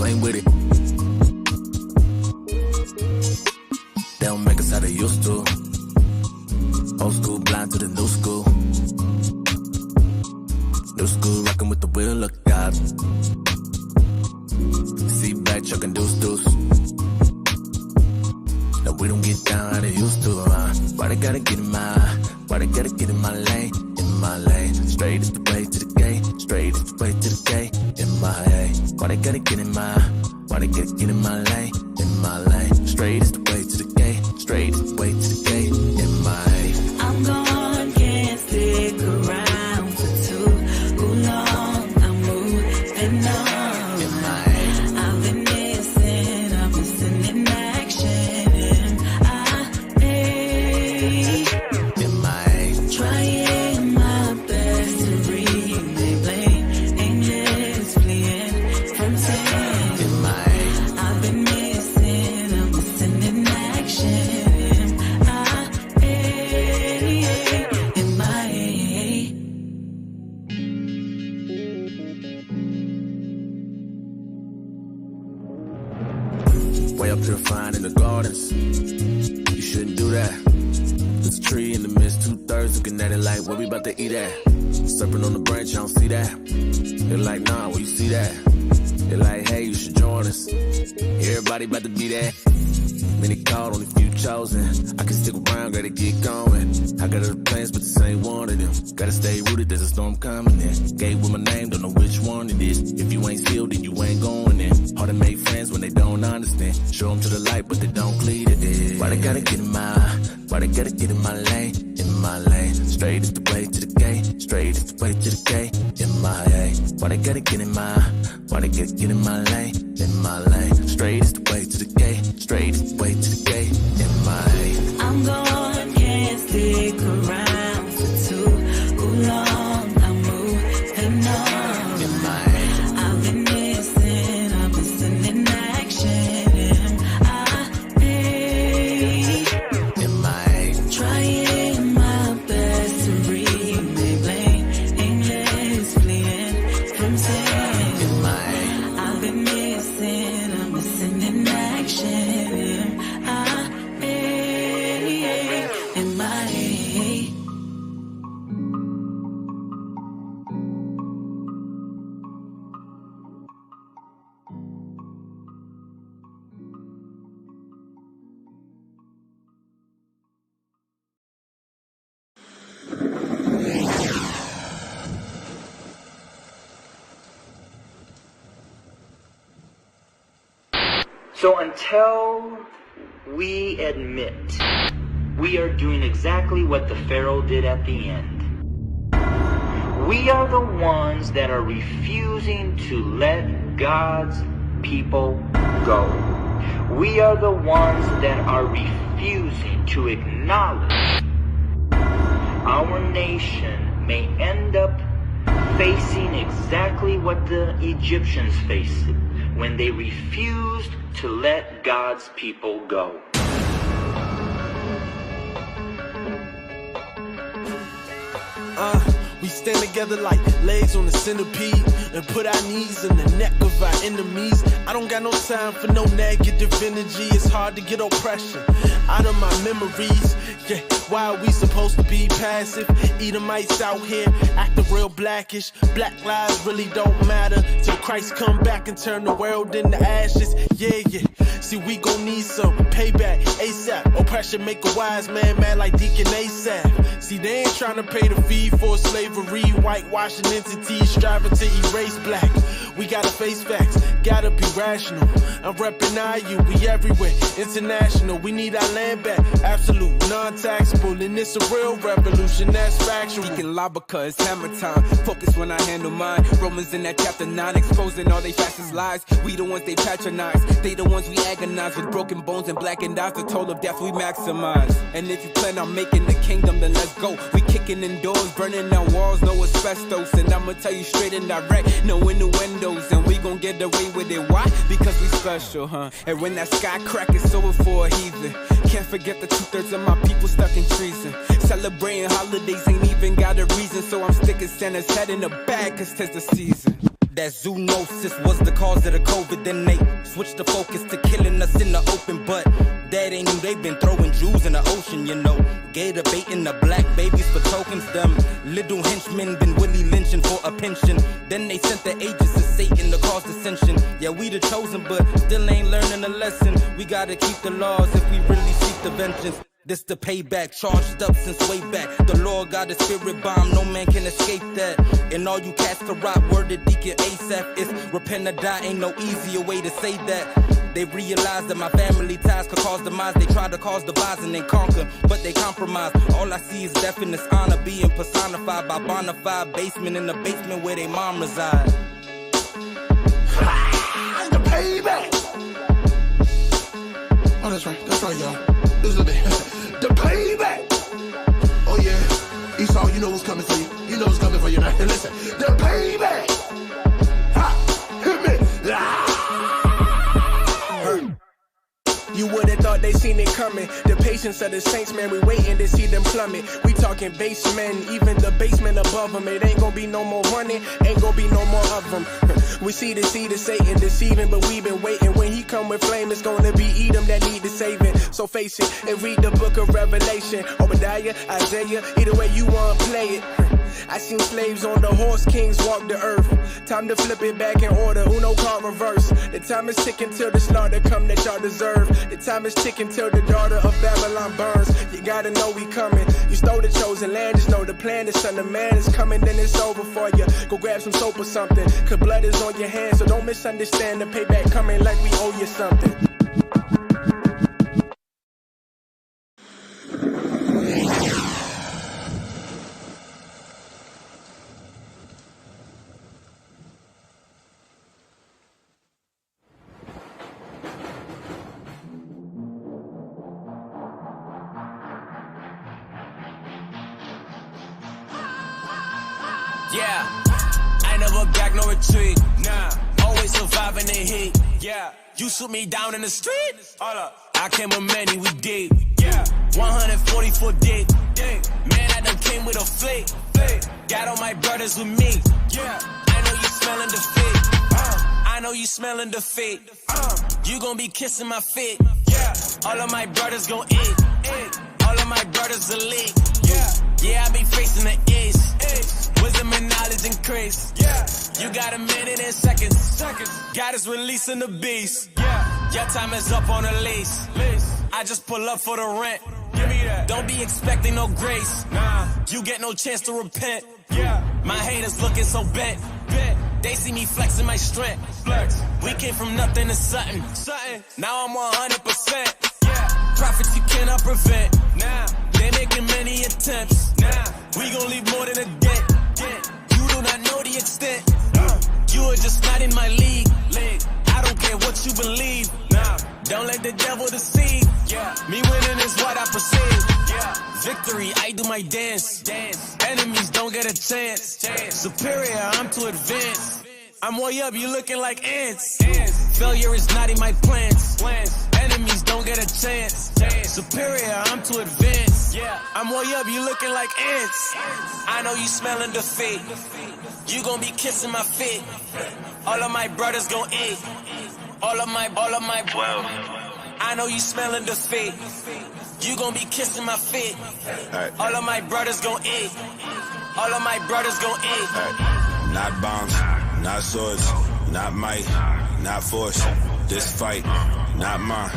ain't with it. They don't make us how they used to. Old school blind to the new school. New school rockin' with the wheel, look out. Seat back, chuckin' deuce. Now we don't get down how they used to, Why they gotta get in my lane, Straight is the way to the gate, straight is the way to the gate, MIA. Why they gotta get in my lane, Straight is the way to the gate, straight is the way to the gate, MIA. I'm gone, can't stick around for too long. I'm moving on. I've been missing in action. Trying my best to relay angels fleeing from sin. I've been missing in action. Way up to the fine in the gardens. You shouldn't do that. There's a tree in the midst, 2/3 looking at it like, where we about to eat at? Serpent on the branch, I don't see that. They're like, nah, where you see that? They're like, hey, you should join us. Everybody about to be there. Many called, only few chosen. I can stick around, gotta get going. I got other plans, but this ain't one of them. Gotta stay rooted, there's a storm coming in. Gate with my name, don't know which one it is. If you ain't sealed, then you ain't going in. Hard to make friends when they don't understand. Show them to the light, but they don't clear it. Why they gotta get in my lane, Straight is the way to the gate, straight is the way to the gate, MIA. Why they gotta get in my lane, Straight is the way to the gate, straight is the way to the gate, MIA. I'm gone, can't stick around for too long. I'm moving on. I've been missing in action. Trying my best to relay angels fleeing from sin. I've been missing in action. So until we admit we are doing exactly what the Pharaoh did at the end, we are the ones that are refusing to let God's people go. We are the ones that are refusing to acknowledge our nation may end up facing exactly what the Egyptians faced when they refused to let God's people go. We stand together like legs on the centipede and put our knees in the neck of our enemies. I don't got no time for no negative energy. It's hard to get oppression out of my memories. Yeah, why are we supposed to be passive? Edomites out here acting real blackish. Black lives really don't matter till Christ come back and turn the world into ashes. Yeah. See, we gon' need some payback ASAP. Oppression make a wise man mad like Deacon Asaph. See, they ain't trying to pay the fee for slavery. Whitewashing entities striving to erase black. We gotta face facts, gotta be rational. I'm reppin' IU, we everywhere, international. We need our land back, absolute, non-taxable. And it's a real revolution, that's factual. Deacon Labaca, it's hammer time. Focus when I handle mine. Romans in that chapter 9, exposing all they fascist lies. We the ones they patronize, they the ones we agonize. With broken bones and blackened eyes, the toll of death we maximize. And if you plan on making the kingdom, then let's go. We kicking in doors, burning down walls, no asbestos. And I'ma tell you straight and direct, no innuendos. And we gon' get away with it, why? Because we special, huh? And when that sky crack, it's over for a heathen. Can't forget the 2/3 of my people stuck in treason. Celebrating holidays ain't even got a reason. So I'm sticking Santa's head in a bag, cause 'tis the season. that zoonosis was the cause of the COVID. Then they switched the focus to killing us in the open. But that ain't new, they been throwing Jews in the ocean, you know. Gator baiting the black babies for tokens. Them little henchmen been Willie lynching for a pension. Then they sent the agents to Satan to cause dissension. Yeah, we the chosen, but still ain't learning a lesson. We gotta keep the laws if we really seek the vengeance. This the payback, charged up since way back. The Lord got a spirit bomb, no man can escape that. And all you cats can rock, word to Deacon ASAP. It's repent or die, ain't no easier way to say that. They realize that my family ties could cause demise. They try to cause divides and then conquer, but they compromise. All I see is death and dishonor being personified by bonafide basement in the basement where they mom reside. The payback! Oh, that's right, y'all. This is the payback! Oh, yeah. Esau, you know what's coming for you. You know what's coming for you now. Listen, the payback! Ha! Hit me! Ah! You would've thought they seen it coming. The patience of the saints, man, we waiting to see them plummet. We talking basement, even the basement above them. It ain't gonna be no more running, ain't gonna be no more of them. We see the seed of Satan deceiving, but we been waiting. When he come with flame, it's gonna be Edom that need the saving. So face it and read the book of Revelation. Obadiah, Isaiah, either way you wanna play it. I seen slaves on the horse, kings walk the earth. Time to flip it back in order, Uno card reverse. The time is ticking till the slaughter come that y'all deserve. The time is ticking till the daughter of Babylon burns. You gotta know we coming. You stole the chosen land, just know the plan. The son of man is coming, then it's over for you. Go grab some soap or something, cause blood is on your hands. So don't misunderstand the payback coming like we owe you something. Yeah, I never back, no retreat. Nah, always surviving the heat. Yeah, you shoot me down in the street. Hold up, I came with many, we deep. Yeah, 144 deep. Man, I done came with a fleet. Got all my brothers with me. Yeah, I know you smelling defeat. I know you smelling defeat. You gon' be kissing my feet. Yeah, all of my brothers gon' eat. All of my brothers elite. Yeah, I be facing the east. Wisdom and knowledge increase. Yeah, you got a minute and seconds. God is releasing the beast. Yeah, your time is up on a lease. I just pull up for the rent. Give me that. Don't be expecting no grace. Nah, you get no chance to repent. Yeah, my haters looking so bent. They see me flexing my strength. Flex. We came from nothing to something. Now I'm 100%. Yeah, profits you cannot prevent. Nah, they making many attempts. Nah, we gon' leave more than a dent. You do not know the extent. You are just not in my league. I don't care what you believe. Nah, don't let the devil deceive. Yeah, me winning is what I perceive. Yeah, victory, I do my dance. Enemies don't get a chance. Superior, I'm too advanced. I'm way up, you looking like ants. Failure is not in my plans. Enemies don't get a chance. Superior, I'm too advanced. Yeah, I'm way up, you looking like ants. I know you smelling defeat. You gon' be kissing my feet. All of my brothers gon' eat. All of my 12. I know you smelling defeat. You gon' be kissing my feet. Right. All of my brothers gon' eat. All of my brothers gon' eat. Right. Not bombs, not swords, not might, not force. This fight, not mine,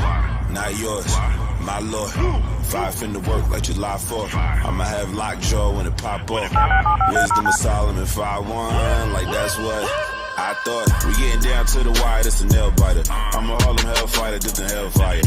not yours. My lord, 5 in the work like July 4th. I'ma have lockjaw when it pop off. Wisdom of Solomon 5-1, like that's what I thought. We getting down to the wire, this a nail biter. I'm a Harlem hellfighter, dipped in hellfire.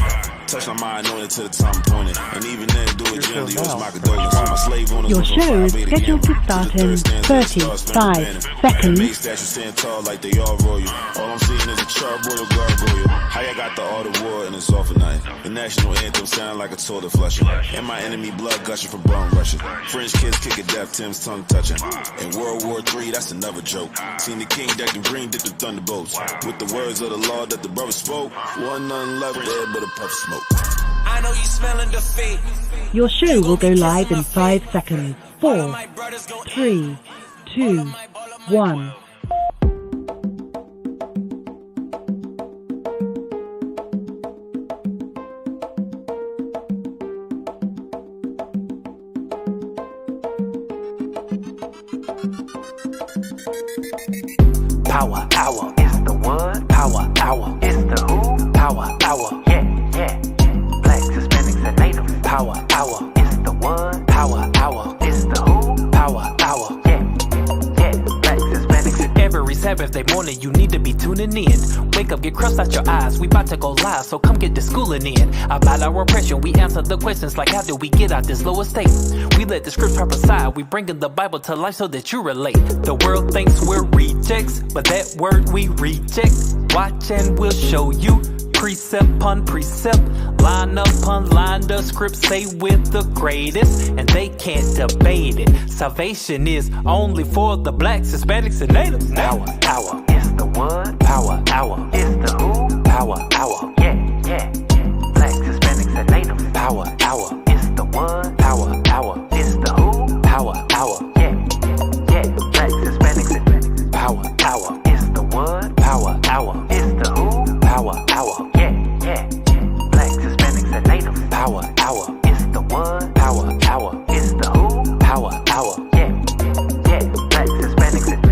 Touch my mind on it to the time pointed. And even then, do it gently, was my condolences. I'm a slave on Your show is scheduled to start in 35 seconds. Base statue stand tall like they all royal. All I'm seeing is a charbroiled gargoyle. How y'all got the art of war and it's all for night. The national anthem sound like a toilet flushing. And my enemy blood gushing from bone rushing. French kids kick a death, Tim's tongue touching. In World War III, that's another joke. Seen the king decked in green, dipped in thunderbolts. With the words of the law that the brother spoke. Wasn't nothing left there but a puff of smoke. I know you smelling defeat. Your show will go live in 5 seconds. 4, 3, 2, 1. Power hour. It's the what? Power hour. It's the who? Power hour. Yeah. Blacks, Hispanics, and natives. Power hour. It's the what? Power hour. It's the who? Power hour. Yeah. Blacks, Hispanics. Every Saturday morning, you need to be tuning in. Wake up, get crust out your eyes. We about to go live, so come get the schooling in. About our oppression, we answer the questions like how do we get out this lower state? We let the scripts prophesy. We bringing the Bible to life so that you relate. The world thinks we're rejects, but that word we reject. Watch and we'll show you. Precept upon precept, line upon line, the scripts say we're the greatest, and they can't debate it. Salvation is only for the blacks, Hispanics, and natives. Power hour. It's the what? Power hour. It's the who? Power hour. Yeah. Blacks, Hispanics, and natives. Power hour. It's the what? Power hour. It's the who? Power hour. Yeah. Blacks, Hispanics, and power hour. It's the what? Power hour. It's the who? Power hour. Yeah. Blacks, Hispanics, and natives. Power hour. It's the what? Power hour. It's the who? Power hour. Yeah. Blacks, Hispanics, and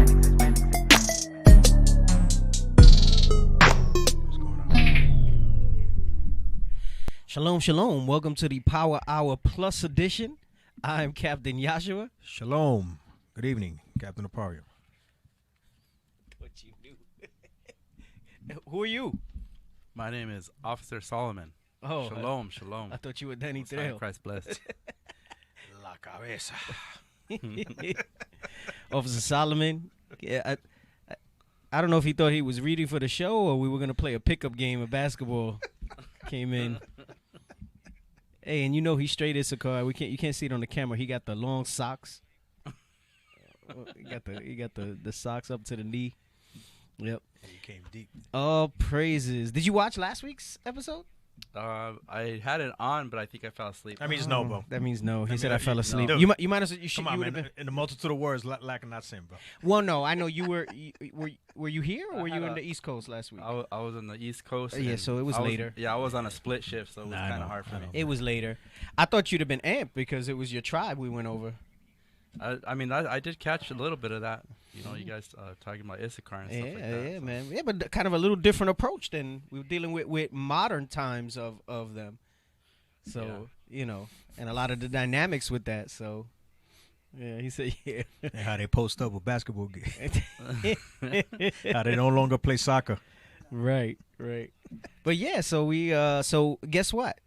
Shalom. Welcome to the Power Hour Plus edition. I'm Captain Joshua. Shalom. Good evening, Captain Apario. What you do? Who are you? My name is Officer Solomon. Oh, Shalom. I thought you were Danny Trejo. Christ blessed. La cabeza. Officer Solomon. Yeah, I don't know if he thought he was reading for the show or we were gonna play a pickup game of basketball. Came in. Hey, and you know he's straight Issachar. You can't see it on the camera. He got the long socks. He got the socks up to the knee. Yep. You came deep. Oh, praises. Did you watch last week's episode? I had it on, but I think I fell asleep. That means no, bro. That means no. He said I fell asleep. No. You might as well. Come on, man. In the multitude of words, lacking not sin, bro. Well, no, I know you were. Were you here or were you on the East Coast last week? I was on the East Coast. Yeah, so it was later. I was on a split shift, so it was kind of hard for me. It was later. I thought you'd have been amped because it was your tribe we went over. I mean, I did catch a little bit of that. You know, you guys talking about Issachar and stuff like that. Yeah, man. Yeah, but kind of a little different approach than we were dealing with modern times of them. So, you know, and a lot of the dynamics with that. So, yeah, he said, yeah. And how they post up with basketball games. How they no longer play soccer. Right. But, yeah, so guess what?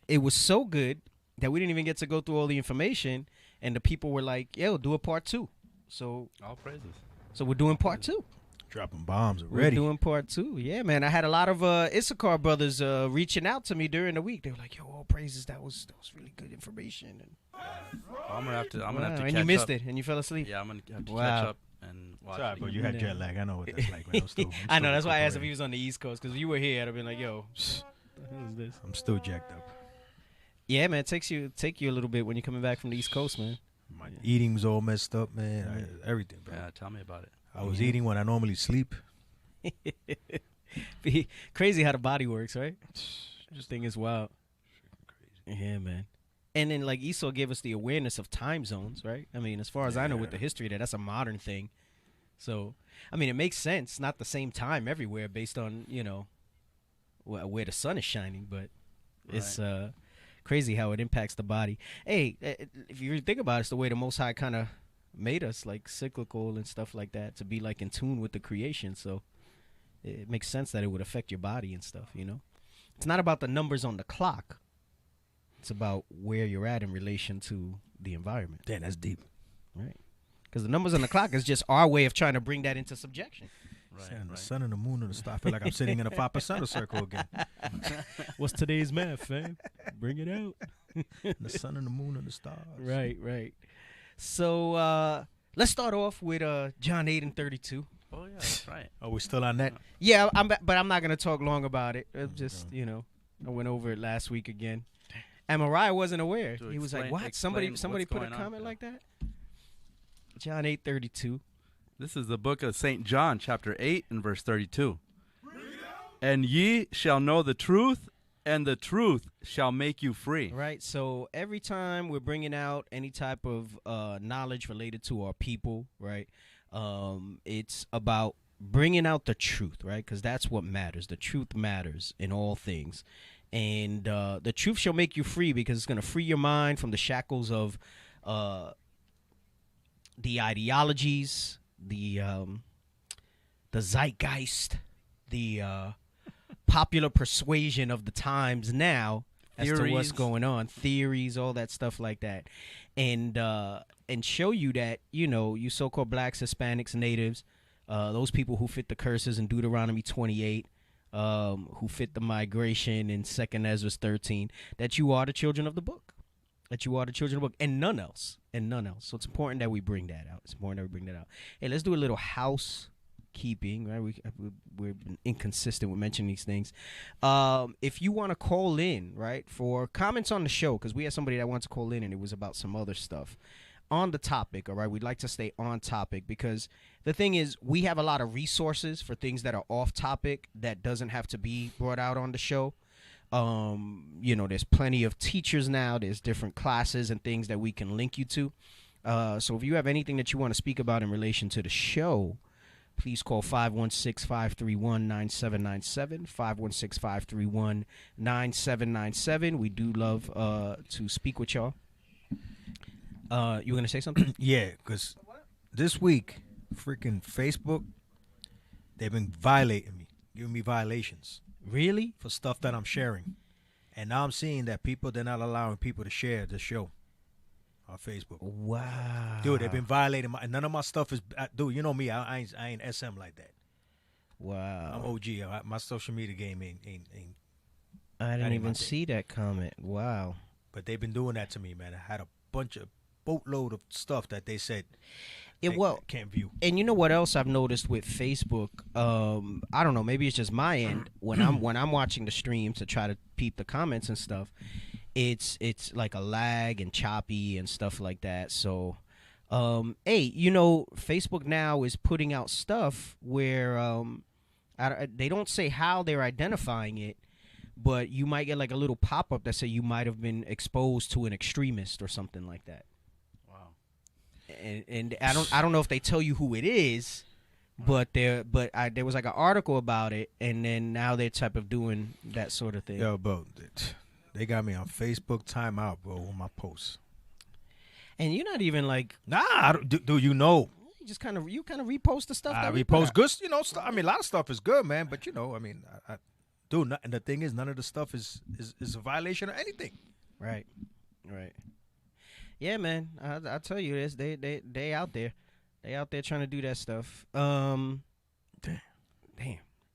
It was so good that we didn't even get to go through all the information. And the people were like, yo, do a part 2. So all praises. So we're doing part 2. Dropping bombs already. We're doing part 2. Yeah, man. I had a lot of Issachar brothers reaching out to me during the week. They were like, yo, all praises. That was really good information. And I'm gonna have to catch up. And you missed it and you fell asleep. Yeah, I'm gonna have to catch up and watch. Sorry, but you had jet lag. I know what that's like, man. I know. That's why I asked if he was on the East Coast because if you were here, I'd have been like, yo, what is this? I'm still jacked up. Yeah, man. It take you a little bit when you're coming back from the East Coast, man. My eating was all messed up, man. Everything, bro. Yeah, tell me about it. I was eating when I normally sleep. Crazy how the body works, right? This thing is wild. Crazy. Yeah, man. And then, like, Esau gave us the awareness of time zones, right? I mean, as far as I know with the history that's a modern thing. So, I mean, it makes sense. Not the same time everywhere based on, you know, where the sun is shining, but it's crazy how it impacts the body. Hey, if you really think about it, it's the way the Most High kind of made us, like, cyclical and stuff like that, to be, like, in tune with the creation. So it makes sense that it would affect your body and stuff, you know? It's not about the numbers on the clock. It's about where you're at in relation to the environment. Damn, that's deep. Right. Because the numbers on the clock is just our way of trying to bring that into subjection. Right. The sun and the moon and the star. I feel like I'm sitting in a 5% circle again. What's today's math, fam? Bring it out. The sun and the moon and the stars. Right. So let's start off with John 8:32. Oh, yeah, that's right. Are we still on that? Yeah, but I'm not going to talk long about it. Just, you know, I went over it last week again. And Mariah wasn't aware. He was like, what? Somebody put a comment like that? John 8:32. This is the book of St. John, chapter 8 and verse 32. And ye shall know the truth, and the truth shall make you free. Right. So every time we're bringing out any type of knowledge related to our people, right, It's about bringing out the truth, right? Because that's what matters. The truth matters in all things. And the truth shall make you free, because it's going to free your mind from the shackles of the ideologies, the zeitgeist, the popular persuasion of the times now as to what's going on, theories, all that stuff like that, and show you that, you know, you so-called blacks, Hispanics, natives, those people who fit the curses in Deuteronomy 28, who fit the migration in 2nd Ezra 13, that you are the children of the book. That you are the children of the book, and none else. So it's important that we bring that out. Hey, let's do a little housekeeping, right? We're inconsistent with mentioning these things. If you want to call in, right, for comments on the show, because we had somebody that wants to call in, and it was about some other stuff on the topic, all right? We'd like to stay on topic, because the thing is, we have a lot of resources for things that are off topic that doesn't have to be brought out on the show. You know, there's plenty of teachers now. There's different classes and things that we can link you to. So if you have anything that you want to speak about in relation to the show, please call 516-531-9797, 516-531-9797. We do love to speak with y'all. You going to say something? Yeah, because this week, freaking Facebook, they've been violating me, giving me violations. Really? For stuff that I'm sharing. And now I'm seeing that they're not allowing people to share the show on Facebook. Wow. Dude, they've been violating none of my stuff is, dude, you know me, I ain't SM like that. Wow. I'm OG. My social media game ain't I didn't even see that comment. Wow. But they've been doing that to me, man. I had a boatload of stuff that they said can't view. And you know what else I've noticed with Facebook? I don't know, maybe it's just my end. When I'm watching the streams to try to peep the comments and stuff, it's like a lag and choppy and stuff like that. So, hey, you know, Facebook now is putting out stuff where they don't say how they're identifying it, but you might get like a little pop-up that say you might have been exposed to an extremist or something like that. And I don't know if they tell you who it is, but there was like an article about it, and then now they're type of doing that sort of thing. Yo, bro, they got me on Facebook timeout, bro, on my posts. And you're not even like, nah, do you know? You kind of repost the stuff. I repost good, you know. I mean, a lot of stuff is good, man, but you know, I mean, and the thing is, none of the stuff is a violation of anything. Right. Yeah, man. I tell you this, they out there. They out there trying to do that stuff. Damn.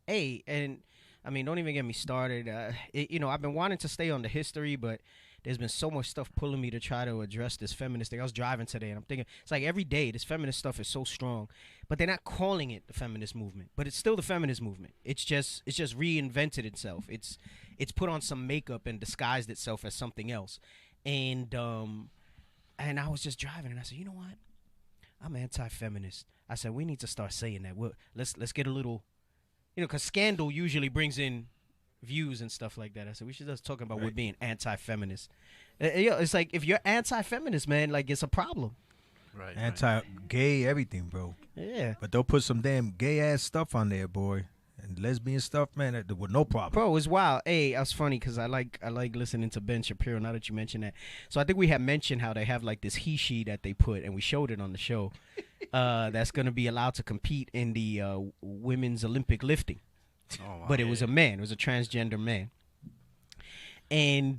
Hey, and I mean, don't even get me started. You know, I've been wanting to stay on the history, but there's been so much stuff pulling me to try to address this feminist thing. I was driving today, and I'm thinking, it's like every day this feminist stuff is so strong, but they're not calling it the feminist movement. But it's still the feminist movement. It's just reinvented itself. It's put on some makeup and disguised itself as something else. And I was just driving, and I said, you know what? I'm anti-feminist. I said, we need to start saying that. Let's get a little, you know, because scandal usually brings in views and stuff like that. I said, we should just talk about we're being anti-feminist. It's like, if you're anti-feminist, man, like, it's a problem. Right. Anti-gay, everything, bro. Yeah. But they'll put some damn gay-ass stuff on there, boy. And lesbian stuff, man, with no problem. Bro, it's wild. Hey, that's funny because I like listening to Ben Shapiro now that you mention that. So I think we had mentioned how they have like this he-she that they put, and we showed it on the show, that's going to be allowed to compete in the women's Olympic lifting. Oh, wow. But it was a man. It was a transgender man. And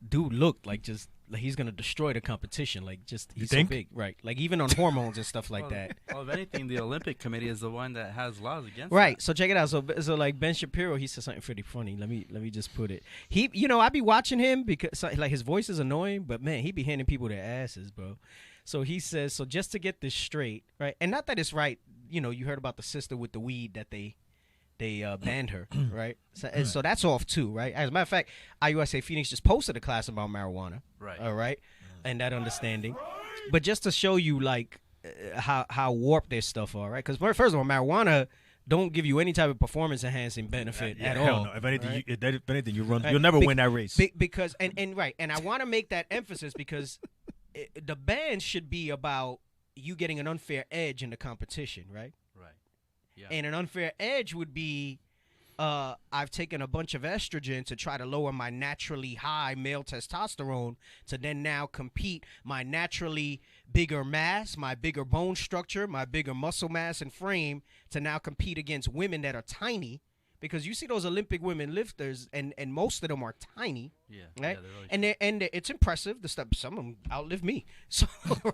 dude looked like just like he's gonna destroy the competition. Like, just he's so big, right? Like, even on hormones and stuff like that. Well, if anything, the Olympic Committee is the one that has laws against. Right. That. So check it out. So like Ben Shapiro, he said something pretty funny. Let me just put it. He, you know, I be watching him because like his voice is annoying, but man, he be handing people their asses, bro. So he says, so just to get this straight, right? And not that it's right. You know, you heard about the sister with the weed that they banned her, right? So that's off too, right? As a matter of fact, Ave Phoenix just posted a class about marijuana, right? All right, and that understanding. But just to show you like how warped their stuff are, right? Because first of all, marijuana don't give you any type of performance enhancing benefit at all. No. If anything, right? if anything, you'll never win that race. Because and right, and I want to make that emphasis because the ban should be about, you getting an unfair edge in the competition, right? Right. Yeah. And an unfair edge would be I've taken a bunch of estrogen to try to lower my naturally high male testosterone to then now compete my naturally bigger mass, my bigger bone structure, my bigger muscle mass and frame to now compete against women that are tiny. Because you see those Olympic women lifters, and most of them are tiny, Yeah, right? yeah, really and it's impressive. The stuff, some of them outlive me, so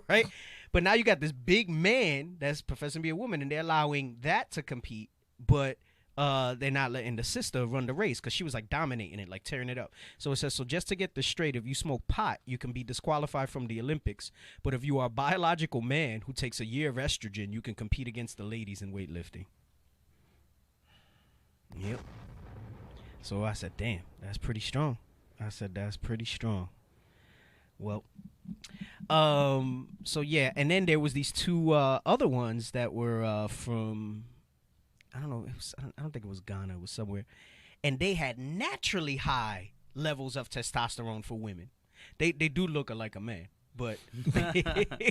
right. But now you got this big man that's professing to be a woman, and they're allowing that to compete, but they're not letting the sister run the race because she was like dominating it, like tearing it up. So it says, so just to get this straight, if you smoke pot, you can be disqualified from the Olympics. But if you are a biological man who takes a year of estrogen, you can compete against the ladies in weightlifting. Yep. So I said, damn, that's pretty strong. I said, that's pretty strong. Well, so yeah, and then there was these two other ones that were from, I don't know, I don't think it was Ghana, it was somewhere, and they had naturally high levels of testosterone for women. They do look like a man, but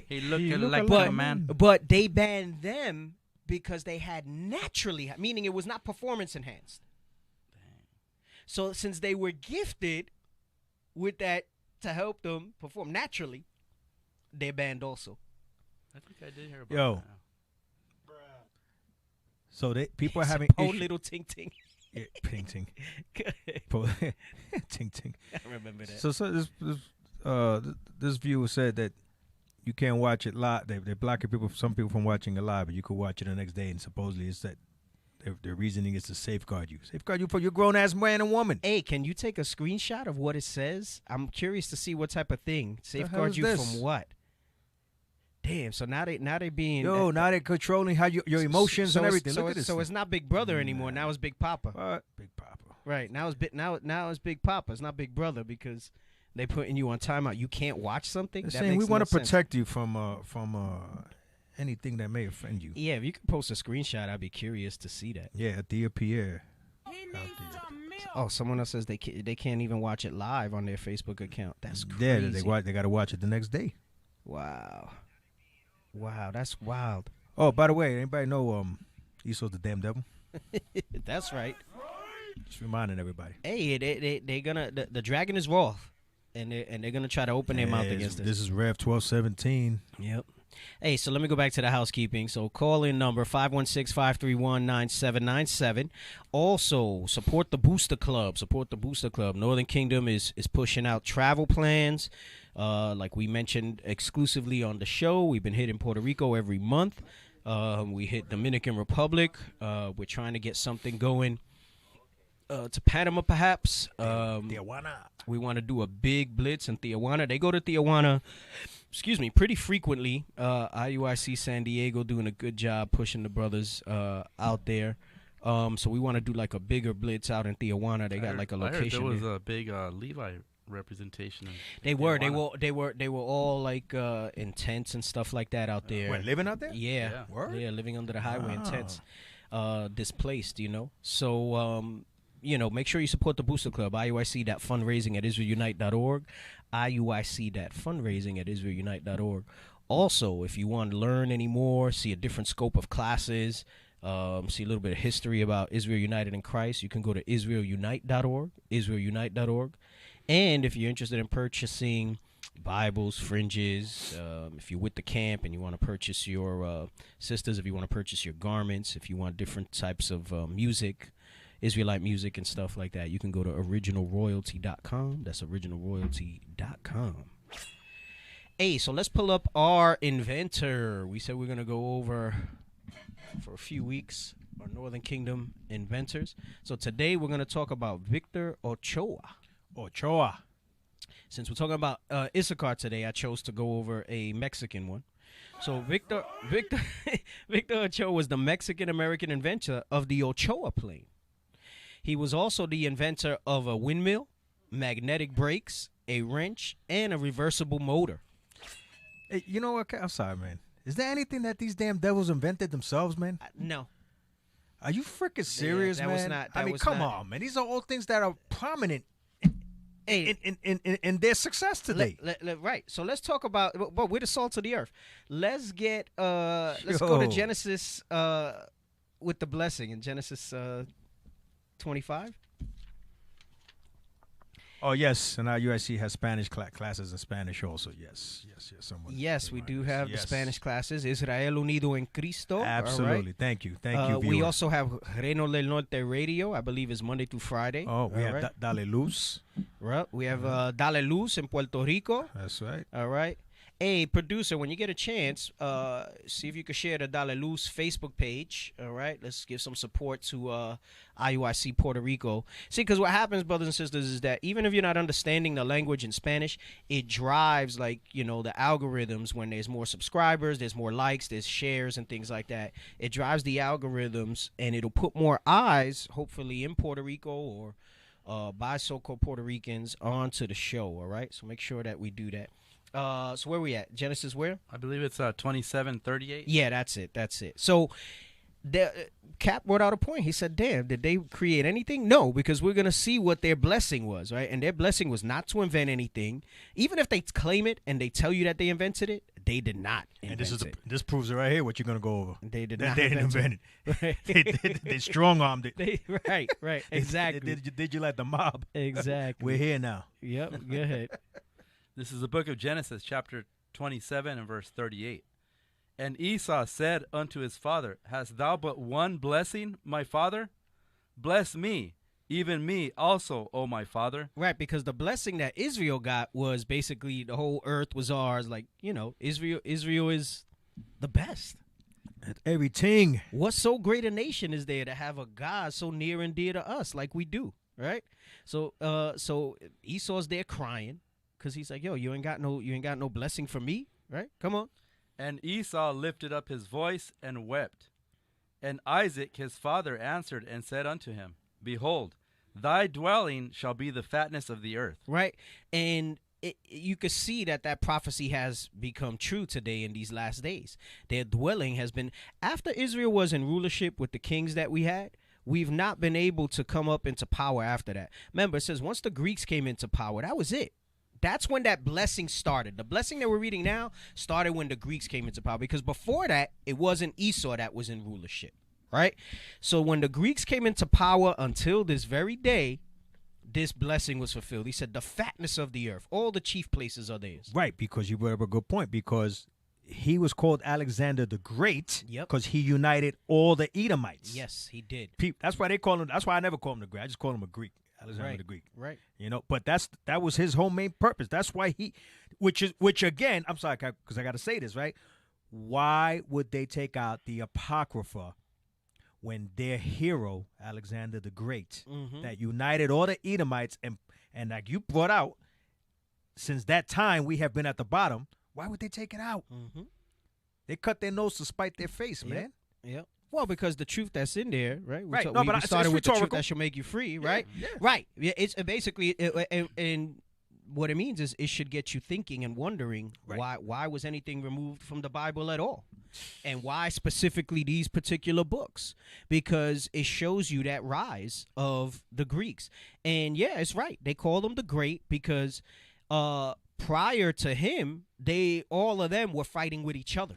he looking like a man. But they banned them because they had naturally, meaning it was not performance enhanced. So since they were gifted with that to help them perform naturally, they're banned also. I think I did hear about that. So people are having oh little ting ting. Yeah, ting ting. ting ting. I remember that. So this viewer said that you can't watch it live. They're blocking some people from watching it live, but you could watch it the next day. And supposedly it's that their reasoning is to safeguard you for your grown ass man and woman. Hey, can you take a screenshot of what it says? I'm curious to see what type of thing safeguard you from what. Damn. So now they being now they're controlling how your emotions and everything. Look at this. So it's not Big Brother anymore. Now it's Big Papa. What? Big Papa. Right now it's Big Papa. It's not Big Brother because they putting you on timeout. You can't watch something. They're that saying we want to protect you from anything that may offend you. Yeah, if you could post a screenshot, I'd be curious to see that. Yeah, dear Pierre. Oh, someone else says they can't even watch it live on their Facebook account. That's crazy. Yeah, they got to watch it the next day. Wow, that's wild. Oh, by the way, anybody know Esau's the damn devil? That's right. Just reminding everybody. Hey, they gonna the dragon is wroth, and they're gonna try to open their mouth against this. This is Rev 1217. Yep. Hey, so let me go back to the housekeeping. So call in number 516-531-9797. Also, support the Booster Club. Northern Kingdom is pushing out travel plans. Like we mentioned exclusively on the show, we've been hitting Puerto Rico every month. We hit Dominican Republic. We're trying to get something going to Panama, perhaps. Tijuana. We want to do a big blitz in Tijuana. They go to Tijuana, pretty frequently. IUIC San Diego doing a good job pushing the brothers out there. So we want to do like a bigger blitz out in Tijuana. They got like a location. I heard there was a big Levi representation. They were all like in tents and stuff like that out there. What, living out there? Yeah, living under the highway in tents, displaced. So make sure you support the Booster Club. IUIC.fundraising at IsraelUnite.org. IUIC.fundraising at IsraelUnite.org. Also, if you want to learn any more, see a different scope of classes, see a little bit of history about Israel United in Christ, you can go to IsraelUnite.org, IsraelUnite.org. And if you're interested in purchasing Bibles, fringes, if you're with the camp and you want to purchase your sisters, if you want to purchase your garments, if you want different types of music, Israelite music and stuff like that, you can go to originalroyalty.com. That's originalroyalty.com. Hey, so let's pull up our inventor. We said we're going to go over for a few weeks our Northern Kingdom inventors. So today we're going to talk about Victor Ochoa. Since we're talking about Issachar today, I chose to go over a Mexican one. So Victor Ochoa was the Mexican-American inventor of the Ochoa plane. He was also the inventor of a windmill, magnetic brakes, a wrench, and a reversible motor. Hey, you know what? I'm sorry, man. Is there anything that these damn devils invented themselves, man? No. Are you freaking serious, that man? was not. I mean, come on, man. These are all things that are prominent in their success today. Right. So let's talk about. But we're the salt of the earth. Let's get. Let's go to Genesis. With the blessing in Genesis 25. Oh yes, and our USC has Spanish classes in Spanish also. Yes. Yes, we do have the Spanish classes. Israel Unido en Cristo. Absolutely. Right? Thank you. Viewer. We also have Reino del Norte Radio. I believe is Monday through Friday. Oh, we have Dale Luz. Right. We have Dale Luz in Puerto Rico. That's right. All right. Hey, producer, when you get a chance, see if you can share the Dale Luz Facebook page. All right, let's give some support to IUIC Puerto Rico. See, because what happens, brothers and sisters, is that even if you're not understanding the language in Spanish, it drives, like, the algorithms when there's more subscribers, there's more likes, there's shares and things like that. It drives the algorithms, and it'll put more eyes, hopefully, in Puerto Rico or by so-called Puerto Ricans onto the show. All right, so make sure that we do that. So where we at? Genesis where? I believe it's 27:38. Yeah, that's it. So Cap brought out a point. He said, damn, did they create anything? No, because we're going to see what their blessing was, right? And their blessing was not to invent anything. Even if they claim it and they tell you that they invented it, they did not invent it. This proves it right here, what you're going to go over. They did not invent it. Right. they strong-armed it. Right, exactly. Did you like the mob? Exactly. We're here now. Yep, go ahead. This is the book of Genesis, chapter 27 and verse 38. And Esau said unto his father, Hast thou but one blessing, my father? Bless me, even me also, O my father. Right, because the blessing that Israel got was basically the whole earth was ours. Like, Israel is the best. At everything. What so great a nation is there to have a God so near and dear to us like we do, right? So Esau's there crying. Because he's like, yo, you ain't got no blessing for me, right? Come on. And Esau lifted up his voice and wept. And Isaac his father answered and said unto him, Behold, thy dwelling shall be the fatness of the earth. Right. And you could see that prophecy has become true today in these last days. Their dwelling has been, after Israel was in rulership with the kings that we had, we've not been able to come up into power after that. Remember, it says once the Greeks came into power, that was it. That's when that blessing started. The blessing that we're reading now started when the Greeks came into power, because before that, it wasn't Esau that was in rulership, right? So when the Greeks came into power until this very day, this blessing was fulfilled. He said, the fatness of the earth, all the chief places are theirs. Right, because you brought up a good point, because he was called Alexander the Great because he united all the Edomites. Yes, he did. That's why they call him, that's why I never call him the Great. I just call him a Greek. Alexander the Greek, right? But that was his whole main purpose. That's why which again, I'm sorry, because I got to say this, right? Why would they take out the Apocrypha when their hero Alexander the Great that united all the Edomites and like you brought out, since that time we have been at the bottom? Why would they take it out? They cut their nose to spite their face, man. Yep. Well, because the truth that's in there, right? Right. We started with the truth that shall make you free, right? Yeah. Right. Yeah, it's basically, and what it means is it should get you thinking and wondering why was anything removed from the Bible at all? And why specifically these particular books? Because it shows you that rise of the Greeks. And yeah, it's right. They call them the Great because prior to him, all of them were fighting with each other.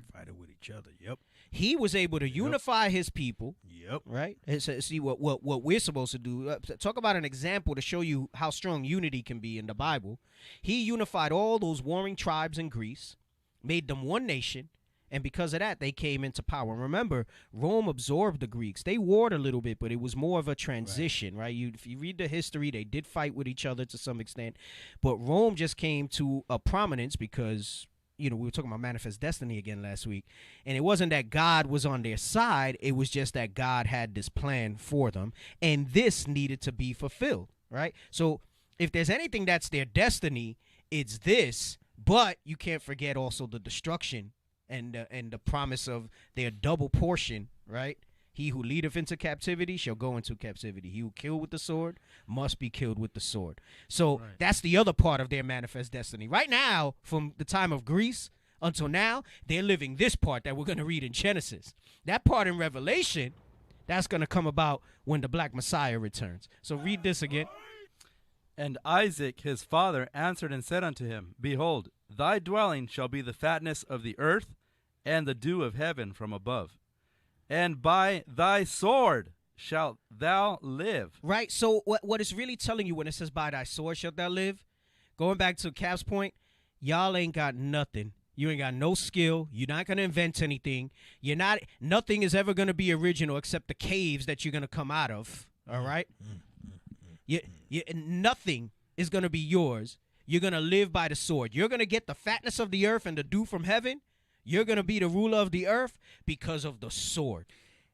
Yep. He was able to unify his people. Yep. Right. And so, see what we're supposed to do. Talk about an example to show you how strong unity can be in the Bible. He unified all those warring tribes in Greece, made them one nation, and because of that, they came into power. And remember, Rome absorbed the Greeks. They warred a little bit, but it was more of a transition, right? If you read the history, they did fight with each other to some extent, but Rome just came to a prominence because, we were talking about manifest destiny again last week, and it wasn't that God was on their side. It was just that God had this plan for them, and this needed to be fulfilled, right? So if there's anything that's their destiny, it's this, but you can't forget also the destruction and the promise of their double portion, right? He who leadeth into captivity shall go into captivity. He who kill with the sword must be killed with the sword. So that's the other part of their manifest destiny. Right now, from the time of Greece until now, they're living this part that we're going to read in Genesis. That part in Revelation, that's going to come about when the Black Messiah returns. So read this again. And Isaac his father answered and said unto him, Behold, thy dwelling shall be the fatness of the earth, and the dew of heaven from above. And by thy sword shalt thou live. Right. So what it's really telling you when it says by thy sword shalt thou live, going back to Cap's point, y'all ain't got nothing. You ain't got no skill. You're not going to invent anything. Nothing is ever going to be original except the caves that you're going to come out of. All right. Nothing is going to be yours. You're going to live by the sword. You're going to get the fatness of the earth and the dew from heaven. You're going to be the ruler of the earth because of the sword.